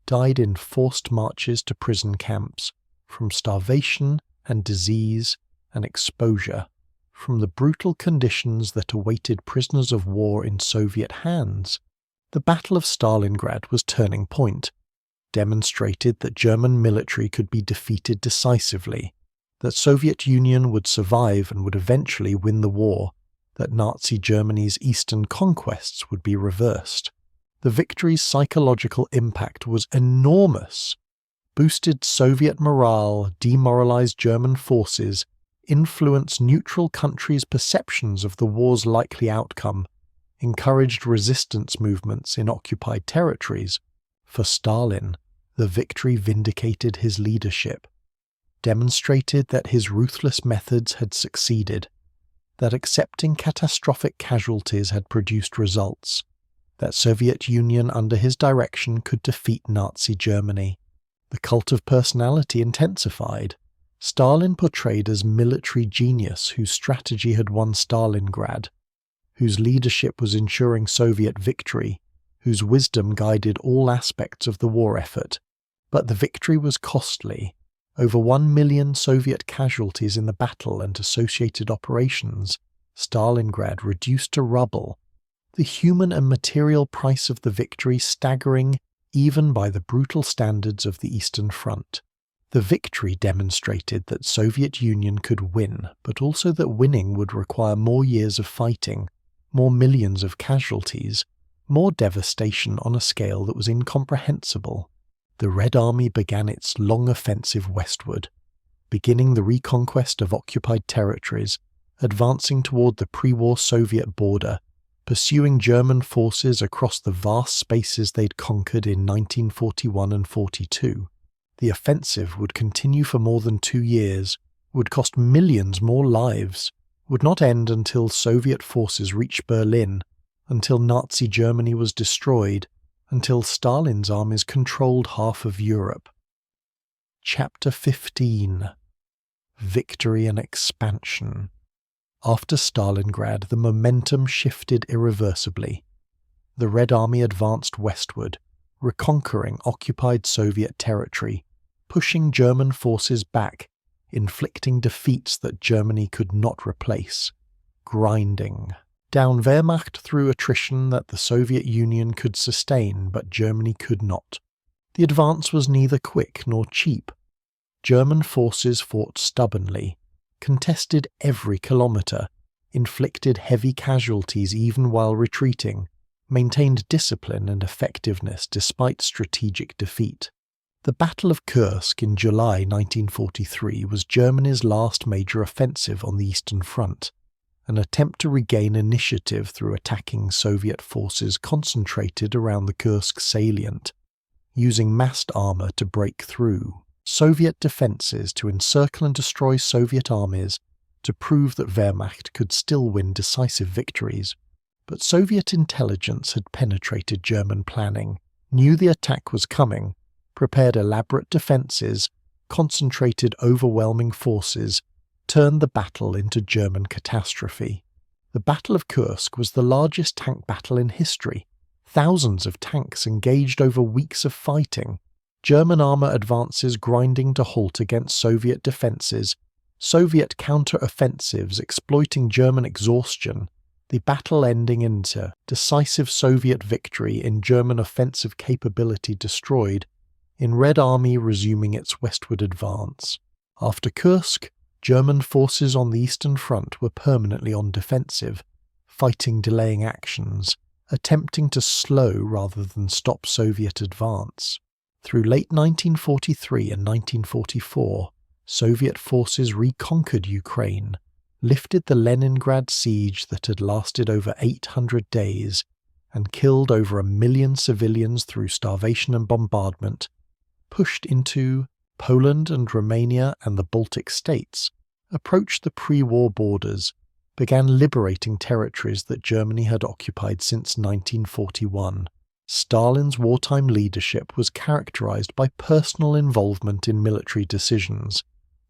died in forced marches to prison camps, from starvation and disease and exposure, from the brutal conditions that awaited prisoners of war in Soviet hands. The Battle of Stalingrad was turning point, demonstrated that German military could be defeated decisively, that Soviet Union would survive and would eventually win the war, that Nazi Germany's eastern conquests would be reversed. The victory's psychological impact was enormous, boosted Soviet morale, demoralized German forces, influenced neutral countries' perceptions of the war's likely outcome, encouraged resistance movements in occupied territories. For Stalin, the victory vindicated his leadership. demonstrated that his ruthless methods had succeeded, that accepting catastrophic casualties had produced results, that Soviet Union under his direction could defeat Nazi Germany. The cult of personality intensified. Stalin portrayed as military genius whose strategy had won Stalingrad, whose leadership was ensuring Soviet victory, whose wisdom guided all aspects of the war effort. But the victory was costly. Over 1 million Soviet casualties in the battle and associated operations, Stalingrad reduced to rubble, the human and material price of the victory staggering even by the brutal standards of the Eastern Front. The victory demonstrated that Soviet Union could win, but also that winning would require more years of fighting, more millions of casualties, more devastation on a scale that was incomprehensible. The Red Army began its long offensive westward, beginning the reconquest of occupied territories, advancing toward the pre-war Soviet border, pursuing German forces across the vast spaces they'd conquered in 1941 and 42. The offensive would continue for more than 2 years, would cost millions more lives, would not end until Soviet forces reached Berlin, until Nazi Germany was destroyed, until Stalin's armies controlled half of Europe. Chapter 15. Victory and Expansion. After Stalingrad, the momentum shifted irreversibly. The Red Army advanced westward, reconquering occupied Soviet territory, pushing German forces back, inflicting defeats that Germany could not replace, grinding down Wehrmacht through attrition that the Soviet Union could sustain but Germany could not. The advance was neither quick nor cheap. German forces fought stubbornly, contested every kilometre, inflicted heavy casualties even while retreating, maintained discipline and effectiveness despite strategic defeat. The Battle of Kursk in July 1943 was Germany's last major offensive on the Eastern Front, an attempt to regain initiative through attacking Soviet forces concentrated around the Kursk salient, using massed armour to break through Soviet defences to encircle and destroy Soviet armies to prove that Wehrmacht could still win decisive victories. But Soviet intelligence had penetrated German planning, knew the attack was coming, prepared elaborate defences, concentrated overwhelming forces, turned the battle into German catastrophe. The Battle of Kursk was the largest tank battle in history. Thousands of tanks engaged over weeks of fighting, German armour advances grinding to halt against Soviet defences, Soviet counter-offensives exploiting German exhaustion, the battle ending into decisive Soviet victory in German offensive capability destroyed, in Red Army resuming its westward advance. After Kursk, German forces on the Eastern Front were permanently on defensive, fighting delaying actions, attempting to slow rather than stop Soviet advance. Through late 1943 and 1944, Soviet forces reconquered Ukraine, lifted the Leningrad siege that had lasted over 800 days, and killed over 1 million civilians through starvation and bombardment, pushed into Poland and Romania and the Baltic states, approached the pre-war borders, began liberating territories that Germany had occupied since 1941. Stalin's wartime leadership was characterized by personal involvement in military decisions,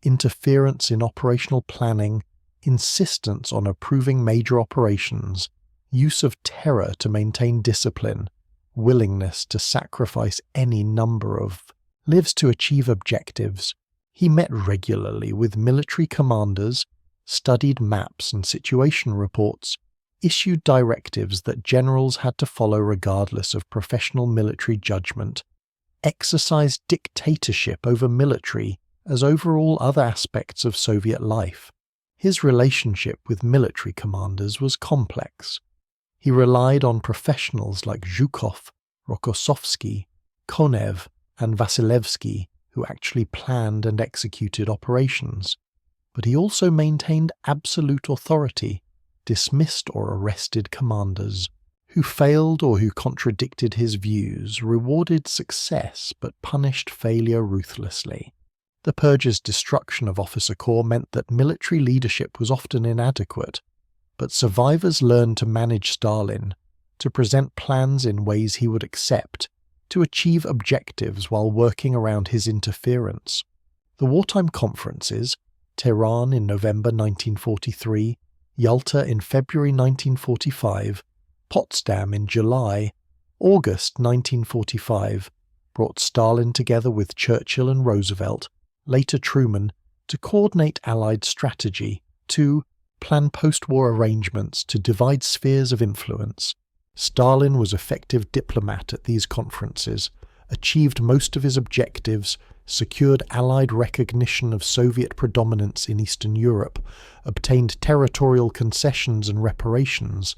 interference in operational planning, insistence on approving major operations, use of terror to maintain discipline, willingness to sacrifice any number of lives to achieve objectives. He met regularly with military commanders, studied maps and situation reports, issued directives that generals had to follow regardless of professional military judgment, exercised dictatorship over military as over all other aspects of Soviet life. His relationship with military commanders was complex. He relied on professionals like Zhukov, Rokossovsky, Konev, and Vasilevsky, who actually planned and executed operations. But he also maintained absolute authority, dismissed or arrested commanders who failed or who contradicted his views, rewarded success but punished failure ruthlessly. The purge's destruction of officer corps meant that military leadership was often inadequate, but survivors learned to manage Stalin, to present plans in ways he would accept, to achieve objectives while working around his interference. The wartime conferences, Tehran in November 1943, Yalta in February 1945, Potsdam in July, August 1945, brought Stalin together with Churchill and Roosevelt, later Truman, to coordinate Allied strategy, to plan post-war arrangements to divide spheres of influence. Stalin was effective diplomat at these conferences, achieved most of his objectives, secured Allied recognition of Soviet predominance in Eastern Europe, obtained territorial concessions and reparations,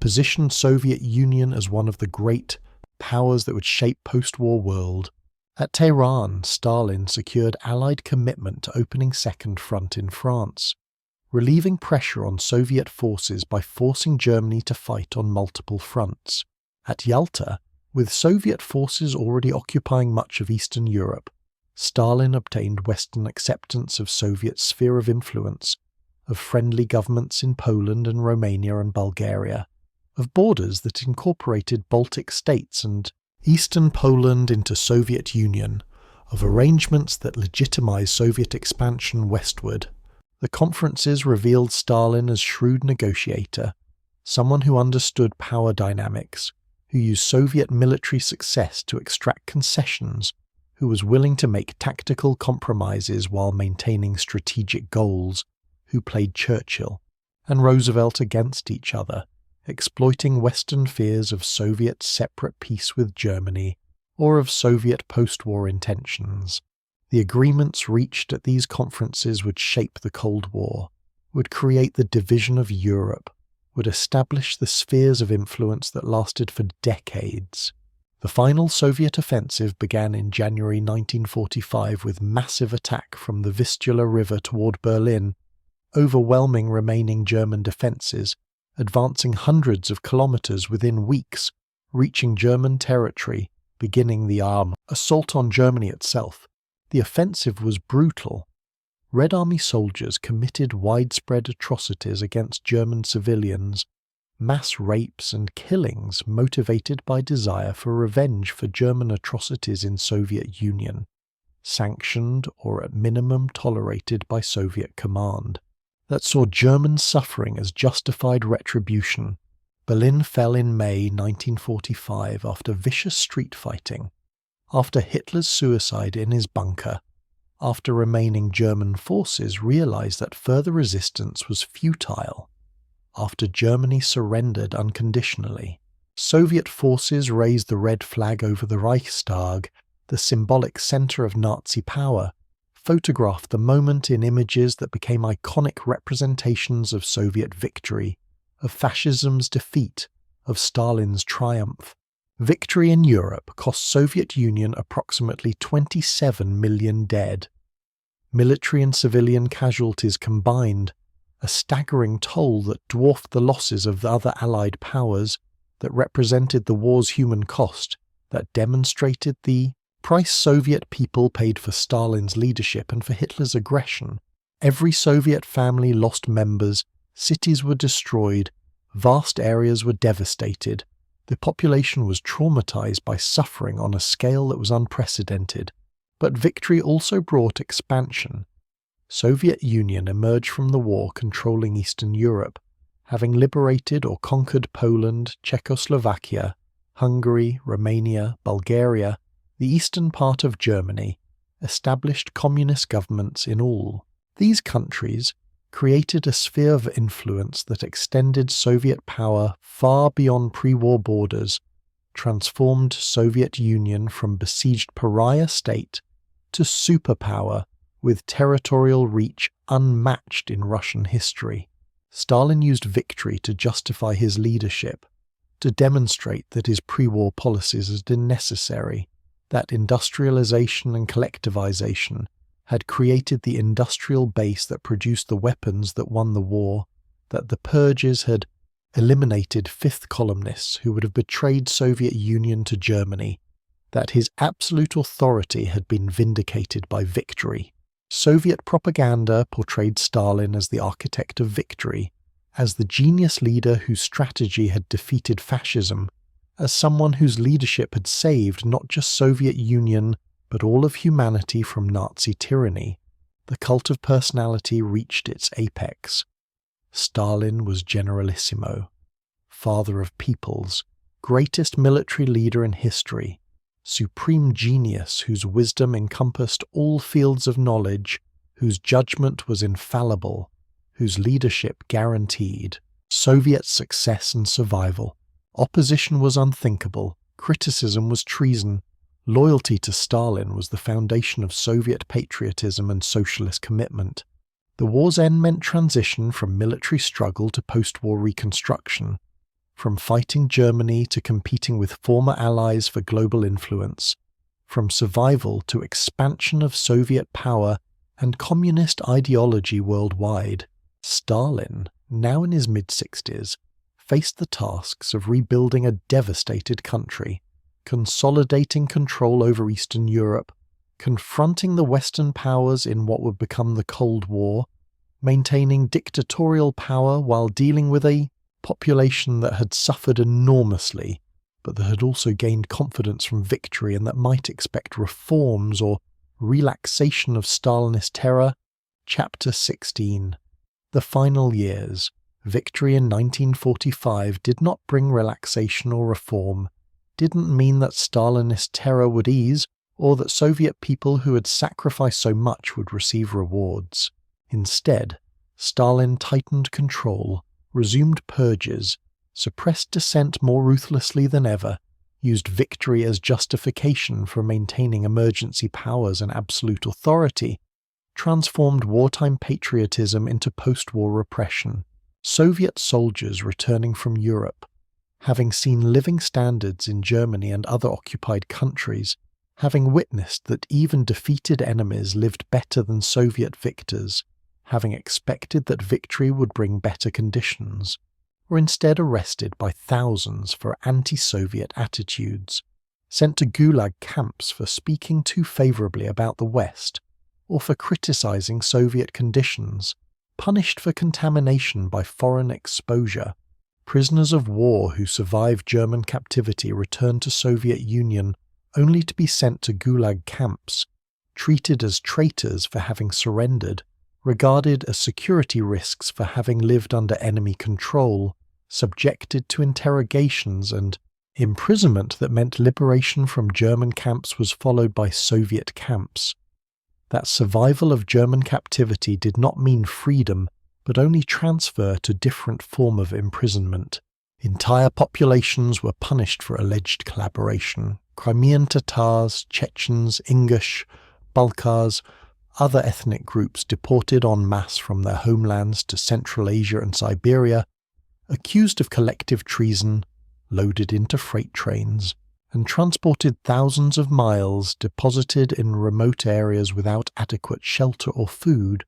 positioned Soviet Union as one of the great powers that would shape post-war world. At Tehran, Stalin secured Allied commitment to opening Second Front in France, relieving pressure on Soviet forces by forcing Germany to fight on multiple fronts. At Yalta, with Soviet forces already occupying much of Eastern Europe, Stalin obtained Western acceptance of Soviet sphere of influence, of friendly governments in Poland and Romania and Bulgaria, of borders that incorporated Baltic states and Eastern Poland into Soviet Union, of arrangements that legitimized Soviet expansion westward. The conferences revealed Stalin as shrewd negotiator, someone who understood power dynamics, who used Soviet military success to extract concessions, who was willing to make tactical compromises while maintaining strategic goals, who played Churchill and Roosevelt against each other, exploiting Western fears of Soviet separate peace with Germany or of Soviet post-war intentions. The agreements reached at these conferences would shape the Cold War, would create the division of Europe, would establish the spheres of influence that lasted for decades. The final Soviet offensive began in January 1945 with massive attack from the Vistula River toward Berlin, overwhelming remaining German defences, advancing hundreds of kilometres within weeks, reaching German territory, beginning the assault on Germany itself. The offensive was brutal. Red Army soldiers committed widespread atrocities against German civilians, mass rapes and killings motivated by desire for revenge for German atrocities in Soviet Union, sanctioned or at minimum tolerated by Soviet command, that saw German suffering as justified retribution. Berlin fell in May 1945 after vicious street fighting, after Hitler's suicide in his bunker, after remaining German forces realized that further resistance was futile, after Germany surrendered unconditionally. Soviet forces raised the red flag over the Reichstag, the symbolic center of Nazi power, photographed the moment in images that became iconic representations of Soviet victory, of fascism's defeat, of Stalin's triumph. Victory in Europe cost Soviet Union approximately 27 million dead. Military and civilian casualties combined, a staggering toll that dwarfed the losses of the other Allied powers, that represented the war's human cost, that demonstrated the price Soviet people paid for Stalin's leadership and for Hitler's aggression. Every Soviet family lost members, cities were destroyed, vast areas were devastated. The population was traumatized by suffering on a scale that was unprecedented. But victory also brought expansion. Soviet Union emerged from the war controlling Eastern Europe, having liberated or conquered Poland, Czechoslovakia, Hungary, Romania, Bulgaria, the eastern part of Germany, established communist governments in all. These countries created a sphere of influence that extended Soviet power far beyond pre-war borders, transformed Soviet Union from besieged pariah state to superpower with territorial reach unmatched in Russian history. Stalin used victory to justify his leadership, to demonstrate that his pre-war policies had been necessary, that industrialization and collectivization had created the industrial base that produced the weapons that won the war, that the purges had eliminated fifth columnists who would have betrayed Soviet Union to Germany, that his absolute authority had been vindicated by victory. Soviet propaganda portrayed Stalin as the architect of victory, as the genius leader whose strategy had defeated fascism, as someone whose leadership had saved not just Soviet Union but all of humanity from Nazi tyranny. The cult of personality reached its apex. Stalin was generalissimo, father of peoples, greatest military leader in history, supreme genius whose wisdom encompassed all fields of knowledge, whose judgment was infallible, whose leadership guaranteed Soviet success and survival. Opposition was unthinkable, criticism was treason, loyalty to Stalin was the foundation of Soviet patriotism and socialist commitment. The war's end meant transition from military struggle to post-war reconstruction, from fighting Germany to competing with former allies for global influence, from survival to expansion of Soviet power and communist ideology worldwide. Stalin, now in his mid-60s, faced the tasks of rebuilding a devastated country, consolidating control over Eastern Europe, confronting the Western powers in what would become the Cold War, maintaining dictatorial power while dealing with a population that had suffered enormously, but that had also gained confidence from victory and that might expect reforms or relaxation of Stalinist terror. Chapter 16. The final years. Victory in 1945 did not bring relaxation or reform, didn't mean that Stalinist terror would ease, or that Soviet people who had sacrificed so much would receive rewards. Instead, Stalin tightened control, resumed purges, suppressed dissent more ruthlessly than ever, used victory as justification for maintaining emergency powers and absolute authority, transformed wartime patriotism into post-war repression. Soviet soldiers returning from Europe, having seen living standards in Germany and other occupied countries, having witnessed that even defeated enemies lived better than Soviet victors, having expected that victory would bring better conditions, were instead arrested by thousands for anti-Soviet attitudes, sent to gulag camps for speaking too favorably about the West, or for criticizing Soviet conditions, punished for contamination by foreign exposure. Prisoners of war who survived German captivity returned to Soviet Union only to be sent to gulag camps, treated as traitors for having surrendered, regarded as security risks for having lived under enemy control, subjected to interrogations and imprisonment that meant liberation from German camps was followed by Soviet camps. That survival of German captivity did not mean freedom, but only transfer to different form of imprisonment. Entire populations were punished for alleged collaboration. Crimean Tatars, Chechens, Ingush, Balkars, other ethnic groups deported en masse from their homelands to Central Asia and Siberia, accused of collective treason, loaded into freight trains, and transported thousands of miles, deposited in remote areas without adequate shelter or food,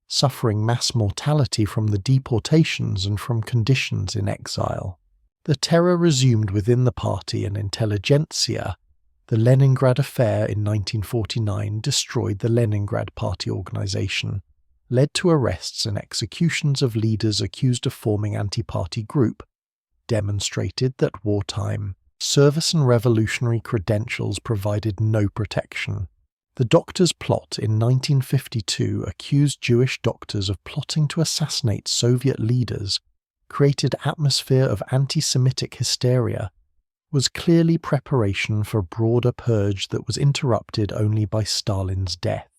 suffering mass mortality from the deportations and from conditions in exile. The terror resumed within the party and intelligentsia. The Leningrad affair in 1949 destroyed the Leningrad Party organization, led to arrests and executions of leaders accused of forming anti-party group, demonstrated that wartime service and revolutionary credentials provided no protection. The Doctors' Plot in 1952 accused Jewish doctors of plotting to assassinate Soviet leaders, created atmosphere of anti-Semitic hysteria, was clearly preparation for a broader purge that was interrupted only by Stalin's death.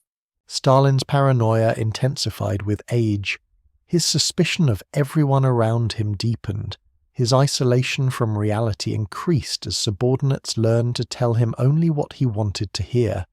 Stalin's paranoia intensified with age. His suspicion of everyone around him deepened. His isolation from reality increased as subordinates learned to tell him only what he wanted to hear,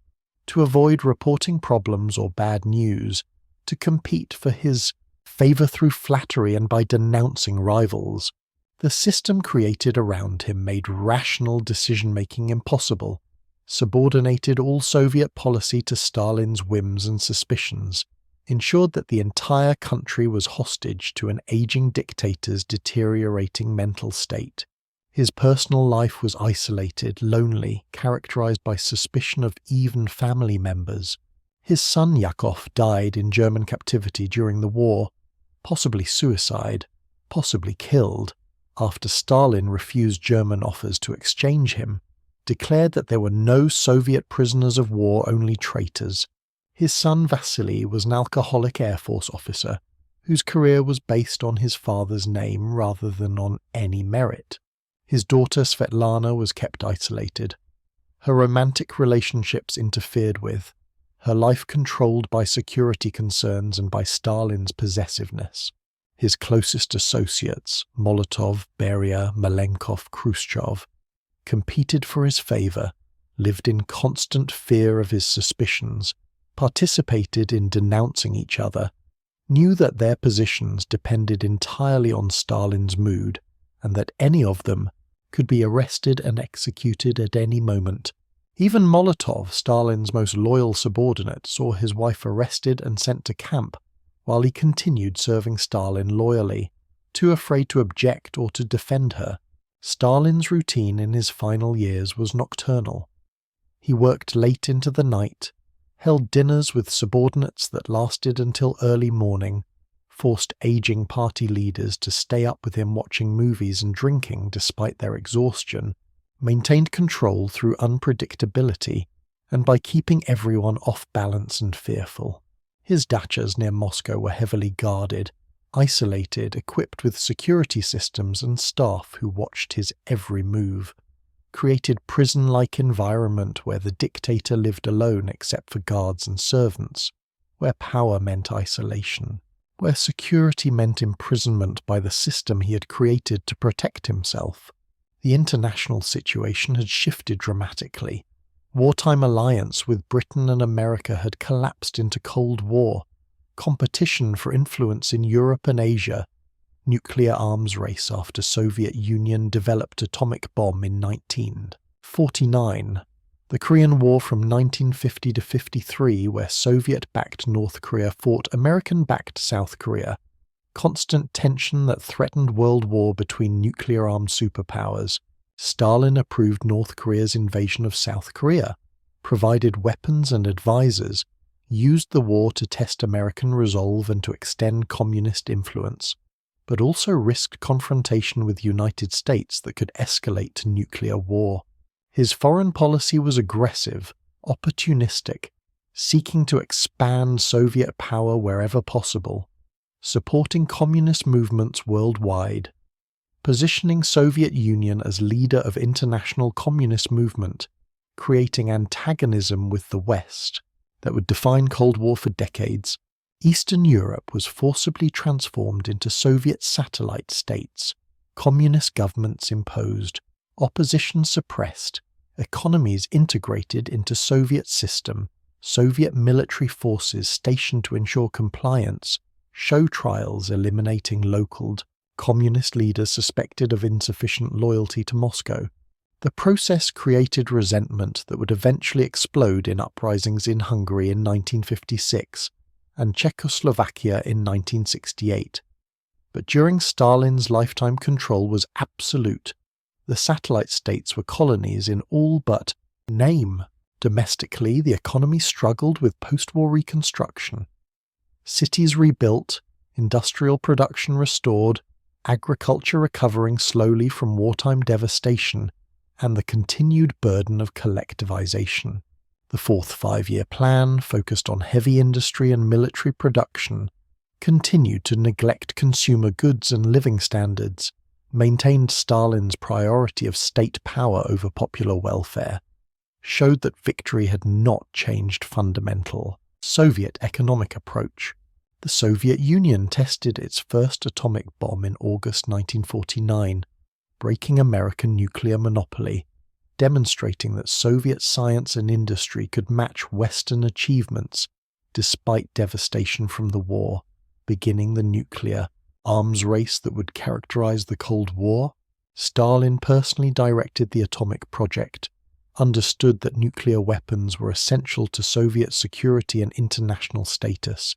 to avoid reporting problems or bad news, to compete for his favor through flattery and by denouncing rivals. The system created around him made rational decision-making impossible, subordinated all Soviet policy to Stalin's whims and suspicions, ensured that the entire country was hostage to an aging dictator's deteriorating mental state. His personal life was isolated, lonely, characterized by suspicion of even family members. His son Yakov died in German captivity during the war, possibly suicide, possibly killed, after Stalin refused German offers to exchange him, declared that there were no Soviet prisoners of war, only traitors. His son Vasily was an alcoholic Air Force officer whose career was based on his father's name rather than on any merit. His daughter Svetlana was kept isolated, her romantic relationships interfered with, her life controlled by security concerns and by Stalin's possessiveness. His closest associates, Molotov, Beria, Malenkov, Khrushchev, competed for his favor, lived in constant fear of his suspicions, participated in denouncing each other, knew that their positions depended entirely on Stalin's mood, and that any of them could be arrested and executed at any moment. Even Molotov, Stalin's most loyal subordinate, saw his wife arrested and sent to camp, while he continued serving Stalin loyally, too afraid to object or to defend her. Stalin's routine in his final years was nocturnal. He worked late into the night, held dinners with subordinates that lasted until early morning, forced aging party leaders to stay up with him watching movies and drinking despite their exhaustion, maintained control through unpredictability and by keeping everyone off balance and fearful. His dachas near Moscow were heavily guarded, isolated, equipped with security systems and staff who watched his every move, created prison-like environment where the dictator lived alone except for guards and servants, where power meant isolation, where security meant imprisonment by the system he had created to protect himself. The international situation had shifted dramatically. Wartime alliance with Britain and America had collapsed into Cold War. Competition for influence in Europe and Asia. Nuclear arms race after Soviet Union developed atomic bomb in 1949. The Korean War from 1950 to 53, where Soviet-backed North Korea fought American-backed South Korea. Constant tension that threatened world war between nuclear-armed superpowers. Stalin approved North Korea's invasion of South Korea, provided weapons and advisors, used the war to test American resolve and to extend communist influence, but also risked confrontation with the United States that could escalate to nuclear war. His foreign policy was aggressive, opportunistic, seeking to expand Soviet power wherever possible, supporting communist movements worldwide, positioning Soviet Union as leader of international communist movement, creating antagonism with the West that would define Cold War for decades. Eastern Europe was forcibly transformed into Soviet satellite states, communist governments imposed, opposition suppressed, economies integrated into Soviet system, Soviet military forces stationed to ensure compliance, show trials eliminating local communist leaders suspected of insufficient loyalty to Moscow. The process created resentment that would eventually explode in uprisings in Hungary in 1956 and Czechoslovakia in 1968. But during Stalin's lifetime control was absolute. The satellite states were colonies in all but name. Domestically, the economy struggled with post-war reconstruction. Cities rebuilt, industrial production restored, agriculture recovering slowly from wartime devastation, and the continued burden of collectivization. The fourth five-year plan, focused on heavy industry and military production, continued to neglect consumer goods and living standards, maintained Stalin's priority of state power over popular welfare, showed that victory had not changed fundamental Soviet economic approach. The Soviet Union tested its first atomic bomb in August 1949, breaking American nuclear monopoly, demonstrating that Soviet science and industry could match Western achievements despite devastation from the war, beginning the nuclear arms race that would characterize the Cold War. Stalin personally directed the atomic project, understood that nuclear weapons were essential to Soviet security and international status,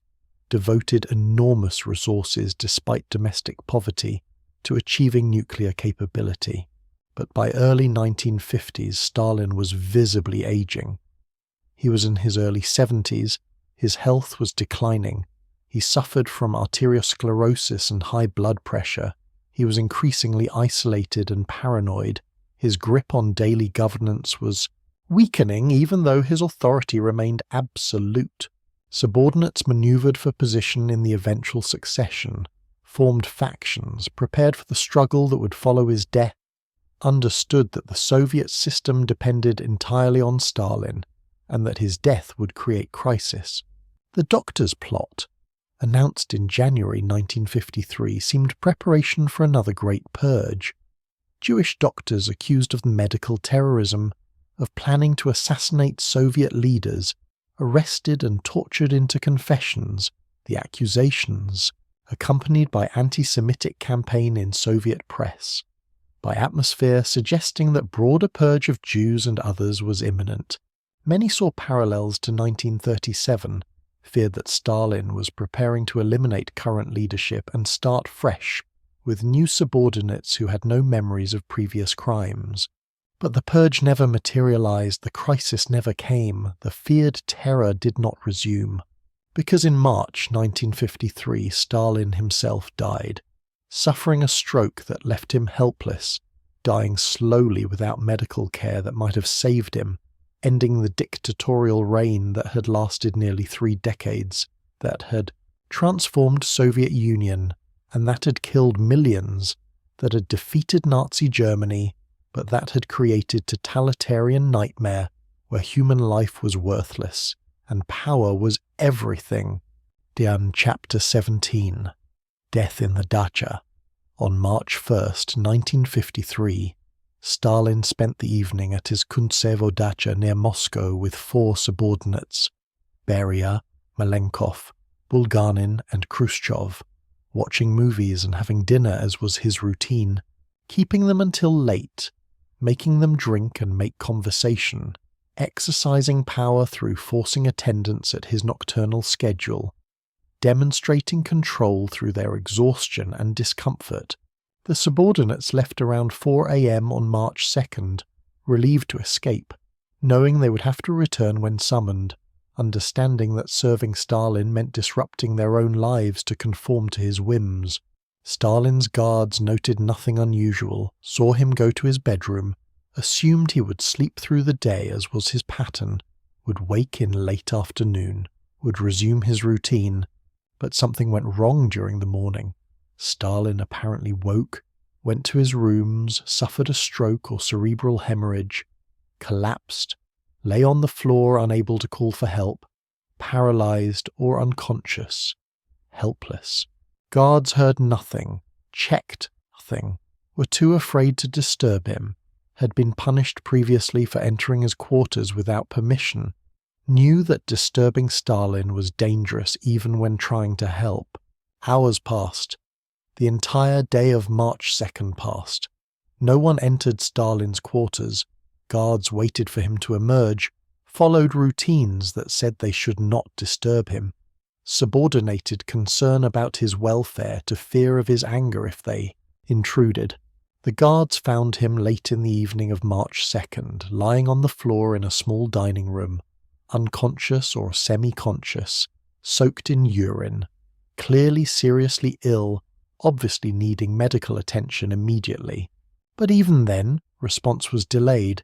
devoted enormous resources despite domestic poverty to achieving nuclear capability. But by early 1950s, Stalin was visibly aging. He was in his early 70s, His health was declining. He suffered from arteriosclerosis and high blood pressure. He was increasingly isolated and paranoid. His grip on daily governance was weakening, even though his authority remained absolute. Subordinates maneuvered for position in the eventual succession, formed factions, prepared for the struggle that would follow his death, understood that the Soviet system depended entirely on Stalin, and that his death would create crisis. The Doctor's plot, announced in January 1953, seemed preparation for another great purge. Jewish doctors accused of medical terrorism, of planning to assassinate Soviet leaders, arrested and tortured into confessions, the accusations, accompanied by anti-Semitic campaign in Soviet press, by atmosphere suggesting that broader purge of Jews and others was imminent. Many saw parallels to 1937, feared that Stalin was preparing to eliminate current leadership and start fresh, with new subordinates who had no memories of previous crimes. But the purge never materialized, the crisis never came, the feared terror did not resume. Because in March 1953, Stalin himself died, suffering a stroke that left him helpless, dying slowly without medical care that might have saved him, ending the dictatorial reign that had lasted nearly 3 decades, that had transformed Soviet Union, and that had killed millions, that had defeated Nazi Germany, but that had created totalitarian nightmare where human life was worthless and power was everything. Dian Chapter 17, Death in the Dacha. On March 1st, 1953, Stalin spent the evening at his Kuntsevo dacha near Moscow with 4 subordinates, Beria, Malenkov, Bulganin and Khrushchev, watching movies and having dinner as was his routine, keeping them until late, making them drink and make conversation, exercising power through forcing attendance at his nocturnal schedule, demonstrating control through their exhaustion and discomfort. The subordinates left around 4 a.m. on March 2nd, relieved to escape, knowing they would have to return when summoned, understanding that serving Stalin meant disrupting their own lives to conform to his whims. Stalin's guards noted nothing unusual, saw him go to his bedroom, assumed he would sleep through the day as was his pattern, would wake in late afternoon, would resume his routine, but something went wrong during the morning. Stalin apparently woke, went to his rooms, suffered a stroke or cerebral hemorrhage, collapsed, lay on the floor unable to call for help, paralyzed or unconscious, helpless. Guards heard nothing, checked nothing, were too afraid to disturb him, had been punished previously for entering his quarters without permission, knew that disturbing Stalin was dangerous even when trying to help. Hours passed. The entire day of March 2nd passed. No one entered Stalin's quarters. Guards waited for him to emerge, followed routines that said they should not disturb him, subordinated concern about his welfare to fear of his anger if they intruded. The guards found him late in the evening of March 2nd, lying on the floor in a small dining room, unconscious or semi-conscious, soaked in urine, clearly seriously ill, obviously needing medical attention immediately. But even then, response was delayed.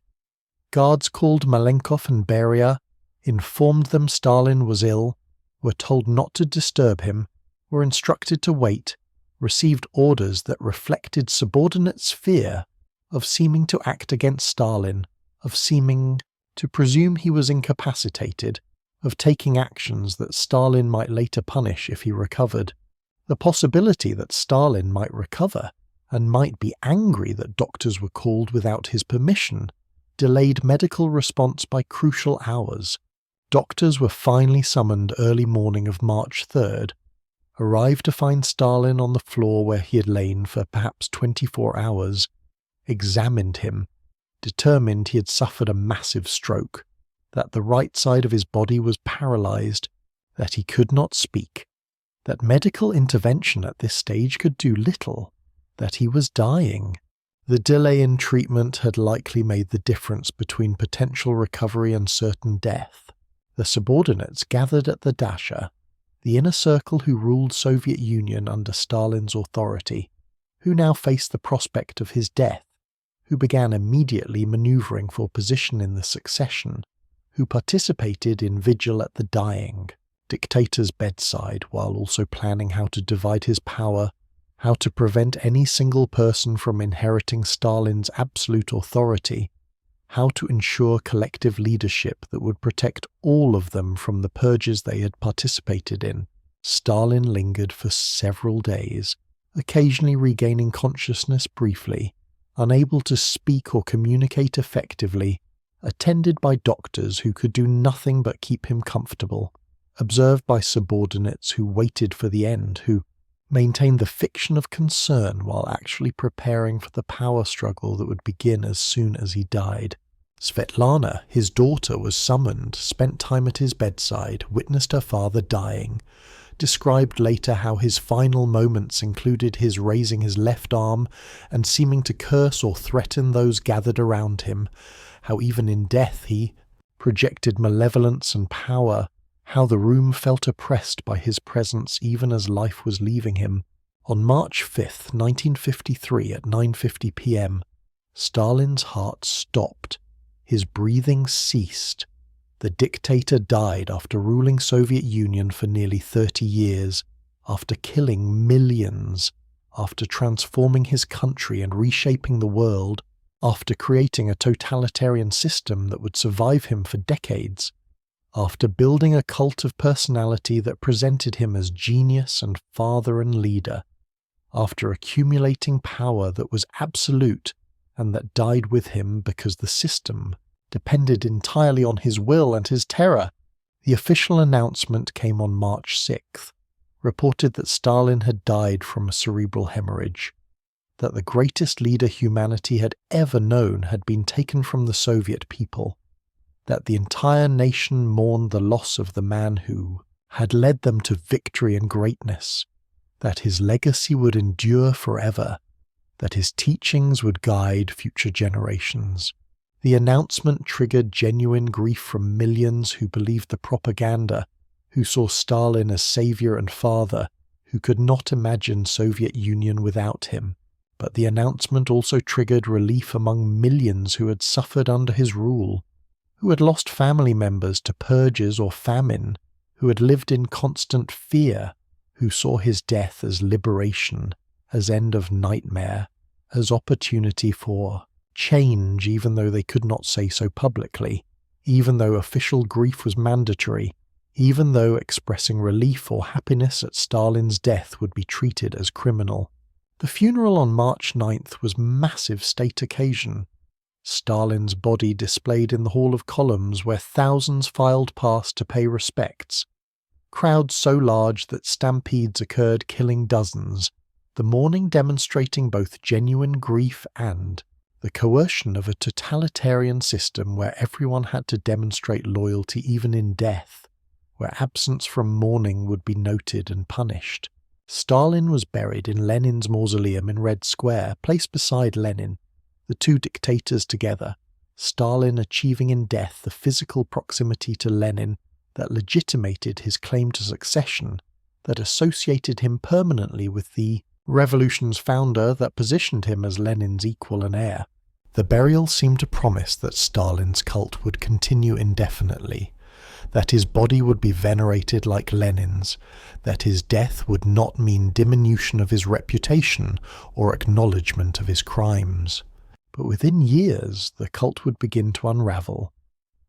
Guards called Malenkov and Beria, informed them Stalin was ill, were told not to disturb him, were instructed to wait, received orders that reflected subordinates' fear of seeming to act against Stalin, of seeming to presume he was incapacitated, of taking actions that Stalin might later punish if he recovered. The possibility that Stalin might recover and might be angry that doctors were called without his permission delayed medical response by crucial hours. Doctors were finally summoned early morning of March 3rd, arrived to find Stalin on the floor where he had lain for perhaps 24 hours, examined him, determined he had suffered a massive stroke, that the right side of his body was paralyzed, that he could not speak, that medical intervention at this stage could do little, that he was dying. The delay in treatment had likely made the difference between potential recovery and certain death. The subordinates gathered at the Dasha, the inner circle who ruled Soviet Union under Stalin's authority, who now faced the prospect of his death, who began immediately maneuvering for position in the succession, who participated in vigil at the dying dictator's bedside while also planning how to divide his power, how to prevent any single person from inheriting Stalin's absolute authority, how to ensure collective leadership that would protect all of them from the purges they had participated in. Stalin lingered for several days, occasionally regaining consciousness briefly, unable to speak or communicate effectively, attended by doctors who could do nothing but keep him comfortable, observed by subordinates who waited for the end, who maintained the fiction of concern while actually preparing for the power struggle that would begin as soon as he died. Svetlana, his daughter, was summoned, spent time at his bedside, witnessed her father dying, described later how his final moments included his raising his left arm and seeming to curse or threaten those gathered around him, how even in death he projected malevolence and power, how the room felt oppressed by his presence even as life was leaving him. On March 5, 1953 at 9:50 p.m., Stalin's heart stopped. His breathing ceased. The dictator died after ruling Soviet Union for nearly 30 years, after killing millions, after transforming his country and reshaping the world, after creating a totalitarian system that would survive him for decades, after building a cult of personality that presented him as genius and father and leader, after accumulating power that was absolute and that died with him because the system depended entirely on his will and his terror. The official announcement came on March 6th, reported that Stalin had died from a cerebral hemorrhage, that the greatest leader humanity had ever known had been taken from the Soviet people, that the entire nation mourned the loss of the man who had led them to victory and greatness, that his legacy would endure forever, that his teachings would guide future generations. The announcement triggered genuine grief from millions who believed the propaganda, who saw Stalin as savior and father, who could not imagine Soviet Union without him. But the announcement also triggered relief among millions who had suffered under his rule, who had lost family members to purges or famine, who had lived in constant fear, who saw his death as liberation, as end of nightmare, as opportunity for change, even though they could not say so publicly, even though official grief was mandatory, even though expressing relief or happiness at Stalin's death would be treated as criminal. The funeral on March 9th was a massive state occasion. Stalin's body displayed in the Hall of Columns where thousands filed past to pay respects. Crowds so large that stampedes occurred, killing dozens, the mourning demonstrating both genuine grief and the coercion of a totalitarian system where everyone had to demonstrate loyalty even in death, where absence from mourning would be noted and punished. Stalin was buried in Lenin's mausoleum in Red Square, placed beside Lenin, the two dictators together, Stalin achieving in death the physical proximity to Lenin that legitimated his claim to succession, that associated him permanently with the revolution's founder, that positioned him as Lenin's equal and heir. The burial seemed to promise that Stalin's cult would continue indefinitely, that his body would be venerated like Lenin's, that his death would not mean diminution of his reputation or acknowledgement of his crimes. But within years, the cult would begin to unravel.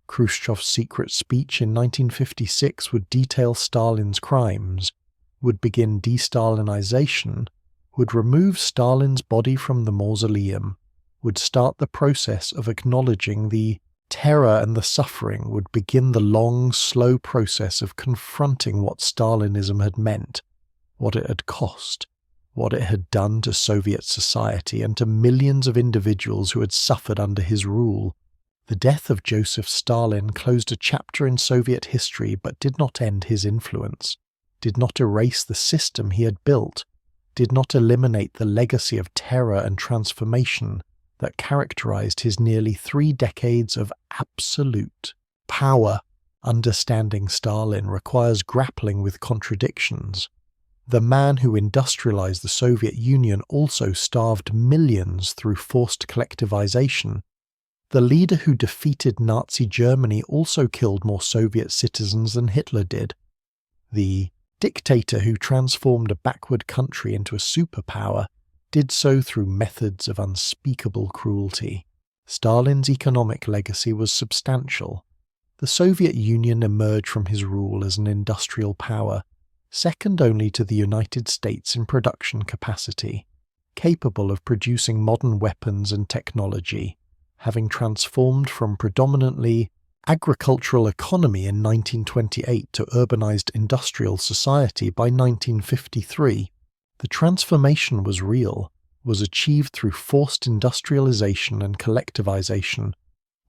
Khrushchev's secret speech in 1956 would detail Stalin's crimes, would begin de-Stalinization, would remove Stalin's body from the mausoleum, would start the process of acknowledging the terror and the suffering, would begin the long, slow process of confronting what Stalinism had meant, what it had cost, what it had done to Soviet society and to millions of individuals who had suffered under his rule. The death of Joseph Stalin closed a chapter in Soviet history but did not end his influence, did not erase the system he had built, did not eliminate the legacy of terror and transformation that characterized his nearly 3 decades of absolute power. Understanding Stalin requires grappling with contradictions. The man who industrialized the Soviet Union also starved millions through forced collectivization. The leader who defeated Nazi Germany also killed more Soviet citizens than Hitler did. The dictator who transformed a backward country into a superpower did so through methods of unspeakable cruelty. Stalin's economic legacy was substantial. The Soviet Union emerged from his rule as an industrial power, second only to the United States in production capacity, capable of producing modern weapons and technology, having transformed from predominantly agricultural economy in 1928 to urbanized industrial society by 1953. The transformation was real, was achieved through forced industrialization and collectivization,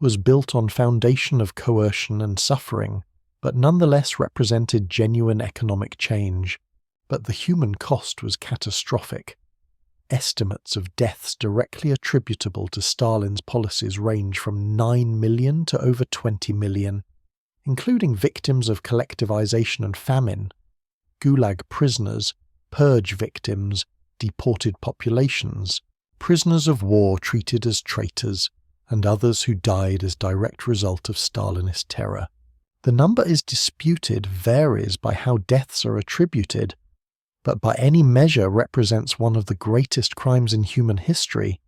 was built on foundation of coercion and suffering, but nonetheless represented genuine economic change. But the human cost was catastrophic. Estimates of deaths directly attributable to Stalin's policies range from 9 million to over 20 million, including victims of collectivization and famine, Gulag prisoners, purge victims, deported populations, prisoners of war treated as traitors, and others who died as direct result of Stalinist terror. The number is disputed, varies by how deaths are attributed, but by any measure represents one of the greatest crimes in human history.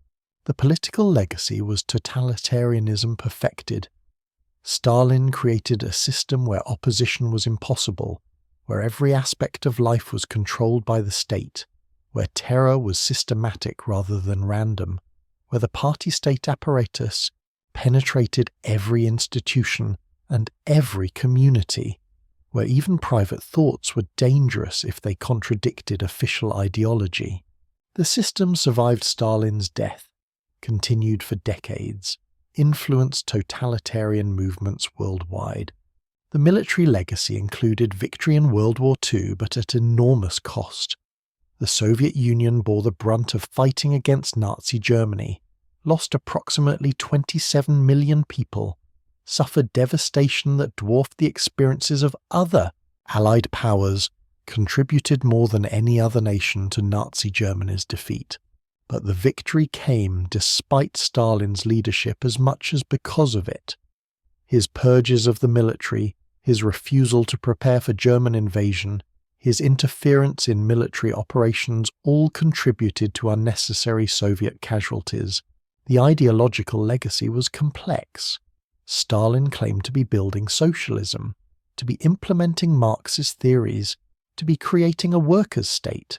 The political legacy was totalitarianism perfected. Stalin created a system where opposition was impossible, where every aspect of life was controlled by the state, where terror was systematic rather than random, where the party-state apparatus penetrated every institution and every community, where even private thoughts were dangerous if they contradicted official ideology. The system survived Stalin's death, continued for decades, influenced totalitarian movements worldwide. The military legacy included victory in World War II, but at enormous cost. The Soviet Union bore the brunt of fighting against Nazi Germany, lost approximately 27 million people, suffered devastation that dwarfed the experiences of other Allied powers, contributed more than any other nation to Nazi Germany's defeat. But the victory came despite Stalin's leadership as much as because of it. His purges of the military, his refusal to prepare for German invasion, his interference in military operations all contributed to unnecessary Soviet casualties. The ideological legacy was complex. Stalin claimed to be building socialism, to be implementing Marxist theories, to be creating a workers' state.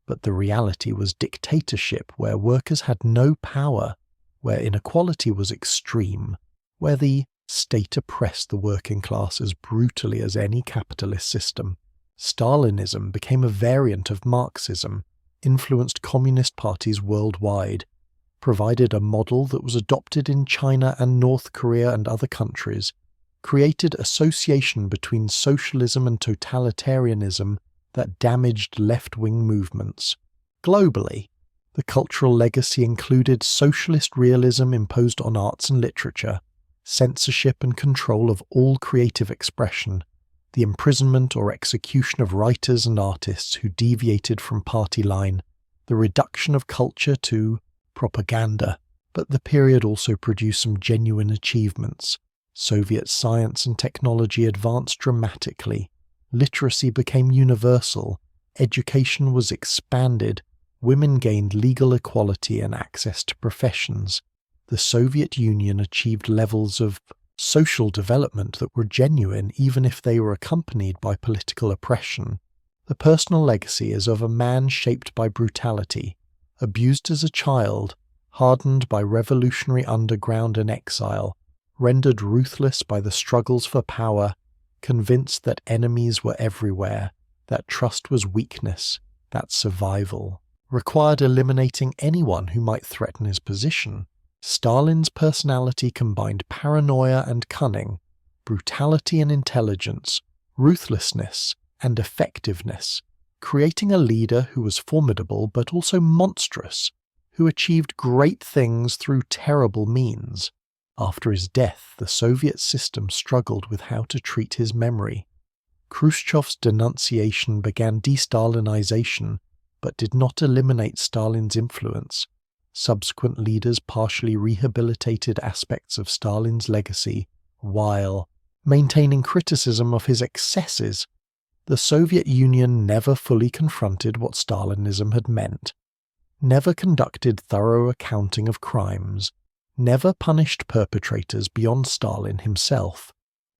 But the reality was dictatorship where workers had no power, where inequality was extreme, where the state oppressed the working class as brutally as any capitalist system. Stalinism became a variant of Marxism, influenced communist parties worldwide, provided a model that was adopted in China and North Korea and other countries, created association between socialism and totalitarianism that damaged left-wing movements. Globally, the cultural legacy included socialist realism imposed on arts and literature, censorship and control of all creative expression, the imprisonment or execution of writers and artists who deviated from party line, the reduction of culture to propaganda. But the period also produced some genuine achievements. Soviet science and technology advanced dramatically. Literacy became universal. Education was expanded. Women gained legal equality and access to professions. The Soviet Union achieved levels of social development that were genuine even if they were accompanied by political oppression. The personal legacy is of a man shaped by brutality, abused as a child, hardened by revolutionary underground and exile, rendered ruthless by the struggles for power, convinced that enemies were everywhere, that trust was weakness, that survival required eliminating anyone who might threaten his position. Stalin's personality combined paranoia and cunning, brutality and intelligence, ruthlessness and effectiveness, creating a leader who was formidable but also monstrous, who achieved great things through terrible means. After his death, the Soviet system struggled with how to treat his memory. Khrushchev's denunciation began de-Stalinization, but did not eliminate Stalin's influence. Subsequent leaders partially rehabilitated aspects of Stalin's legacy, while maintaining criticism of his excesses. The Soviet Union never fully confronted what Stalinism had meant, never conducted thorough accounting of crimes, never punished perpetrators beyond Stalin himself.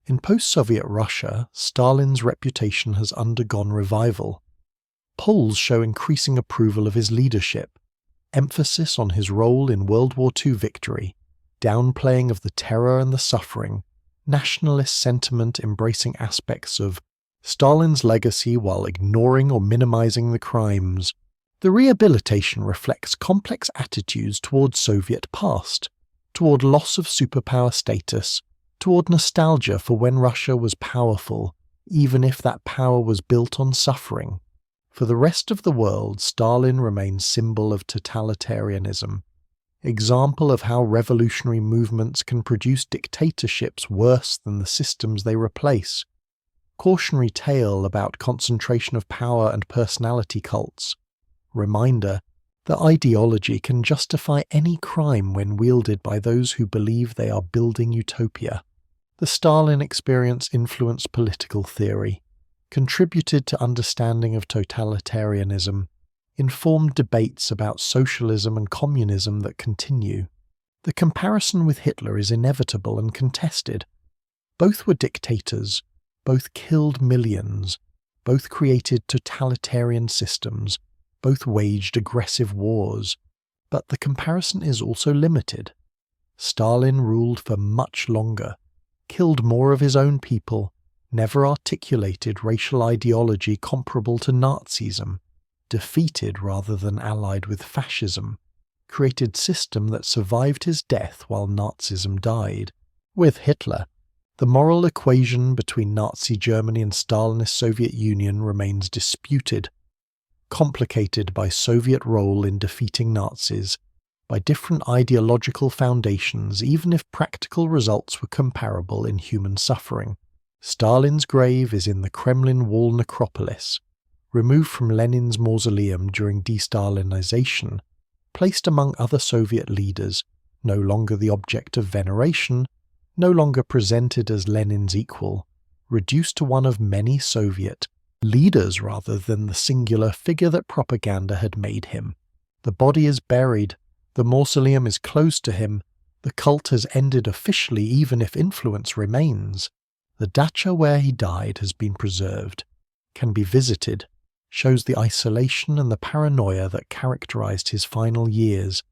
In post-Soviet Russia, Stalin's reputation has undergone revival. Polls show increasing approval of his leadership, emphasis on his role in World War II victory, downplaying of the terror and the suffering, nationalist sentiment embracing aspects of Stalin's legacy while ignoring or minimizing the crimes. The rehabilitation reflects complex attitudes toward Soviet past, toward loss of superpower status, toward nostalgia for when Russia was powerful, even if that power was built on suffering. For the rest of the world, Stalin remains symbol of totalitarianism, example of how revolutionary movements can produce dictatorships worse than the systems they replace, cautionary tale about concentration of power and personality cults, reminder that ideology can justify any crime when wielded by those who believe they are building utopia. The Stalin experience influenced political theory, contributed to understanding of totalitarianism, informed debates about socialism and communism that continue. The comparison with Hitler is inevitable and contested. Both were dictators, both killed millions, both created totalitarian systems, both waged aggressive wars. But the comparison is also limited. Stalin ruled for much longer, killed more of his own people, never articulated racial ideology comparable to Nazism, defeated rather than allied with fascism, created system that survived his death while Nazism died. With Hitler, the moral equation between Nazi Germany and Stalinist Soviet Union remains disputed, complicated by Soviet role in defeating Nazis, by different ideological foundations even if practical results were comparable in human suffering. Stalin's grave is in the Kremlin Wall necropolis, removed from Lenin's mausoleum during de-Stalinization, placed among other Soviet leaders, no longer the object of veneration, no longer presented as Lenin's equal, reduced to one of many Soviet leaders rather than the singular figure that propaganda had made him. The body is buried, the mausoleum is closed to him, the cult has ended officially even if influence remains. The dacha where he died has been preserved, can be visited, shows the isolation and the paranoia that characterized his final years,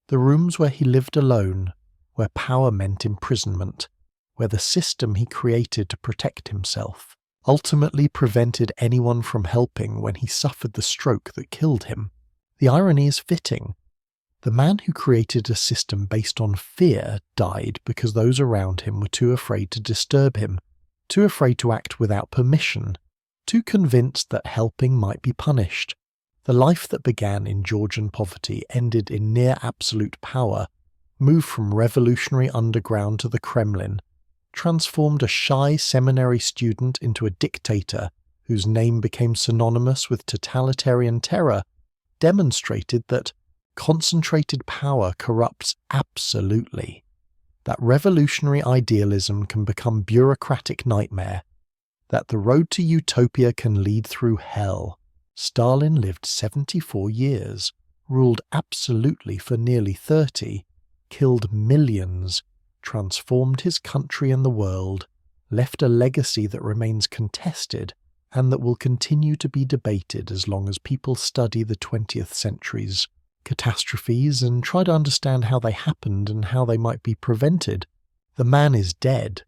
the rooms where he lived alone, where power meant imprisonment, where the system he created to protect himself ultimately prevented anyone from helping when he suffered the stroke that killed him. The irony is fitting. The man who created a system based on fear died because those around him were too afraid to disturb him, too afraid to act without permission, too convinced that helping might be punished. The life that began in Georgian poverty ended in near absolute power, moved from revolutionary underground to the Kremlin, transformed a shy seminary student into a dictator whose name became synonymous with totalitarian terror, demonstrated that concentrated power corrupts absolutely, that revolutionary idealism can become bureaucratic nightmare, that the road to utopia can lead through hell. Stalin lived 74 years, ruled absolutely for nearly 30, killed millions, transformed his country and the world, left a legacy that remains contested and that will continue to be debated as long as people study the 20th century's catastrophes and try to understand how they happened and how they might be prevented. The man is dead,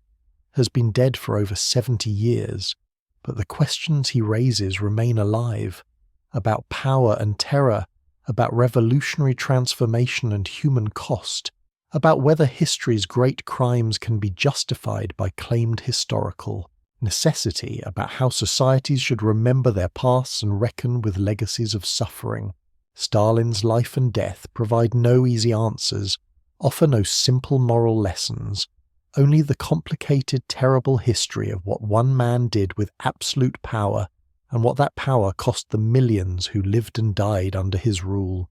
has been dead for over 70 years, but the questions he raises remain alive, about power and terror, about revolutionary transformation and human cost, about whether history's great crimes can be justified by claimed historical necessity, about how societies should remember their pasts and reckon with legacies of suffering. Stalin's life and death provide no easy answers, offer no simple moral lessons, only the complicated, terrible history of what one man did with absolute power and what that power cost the millions who lived and died under his rule.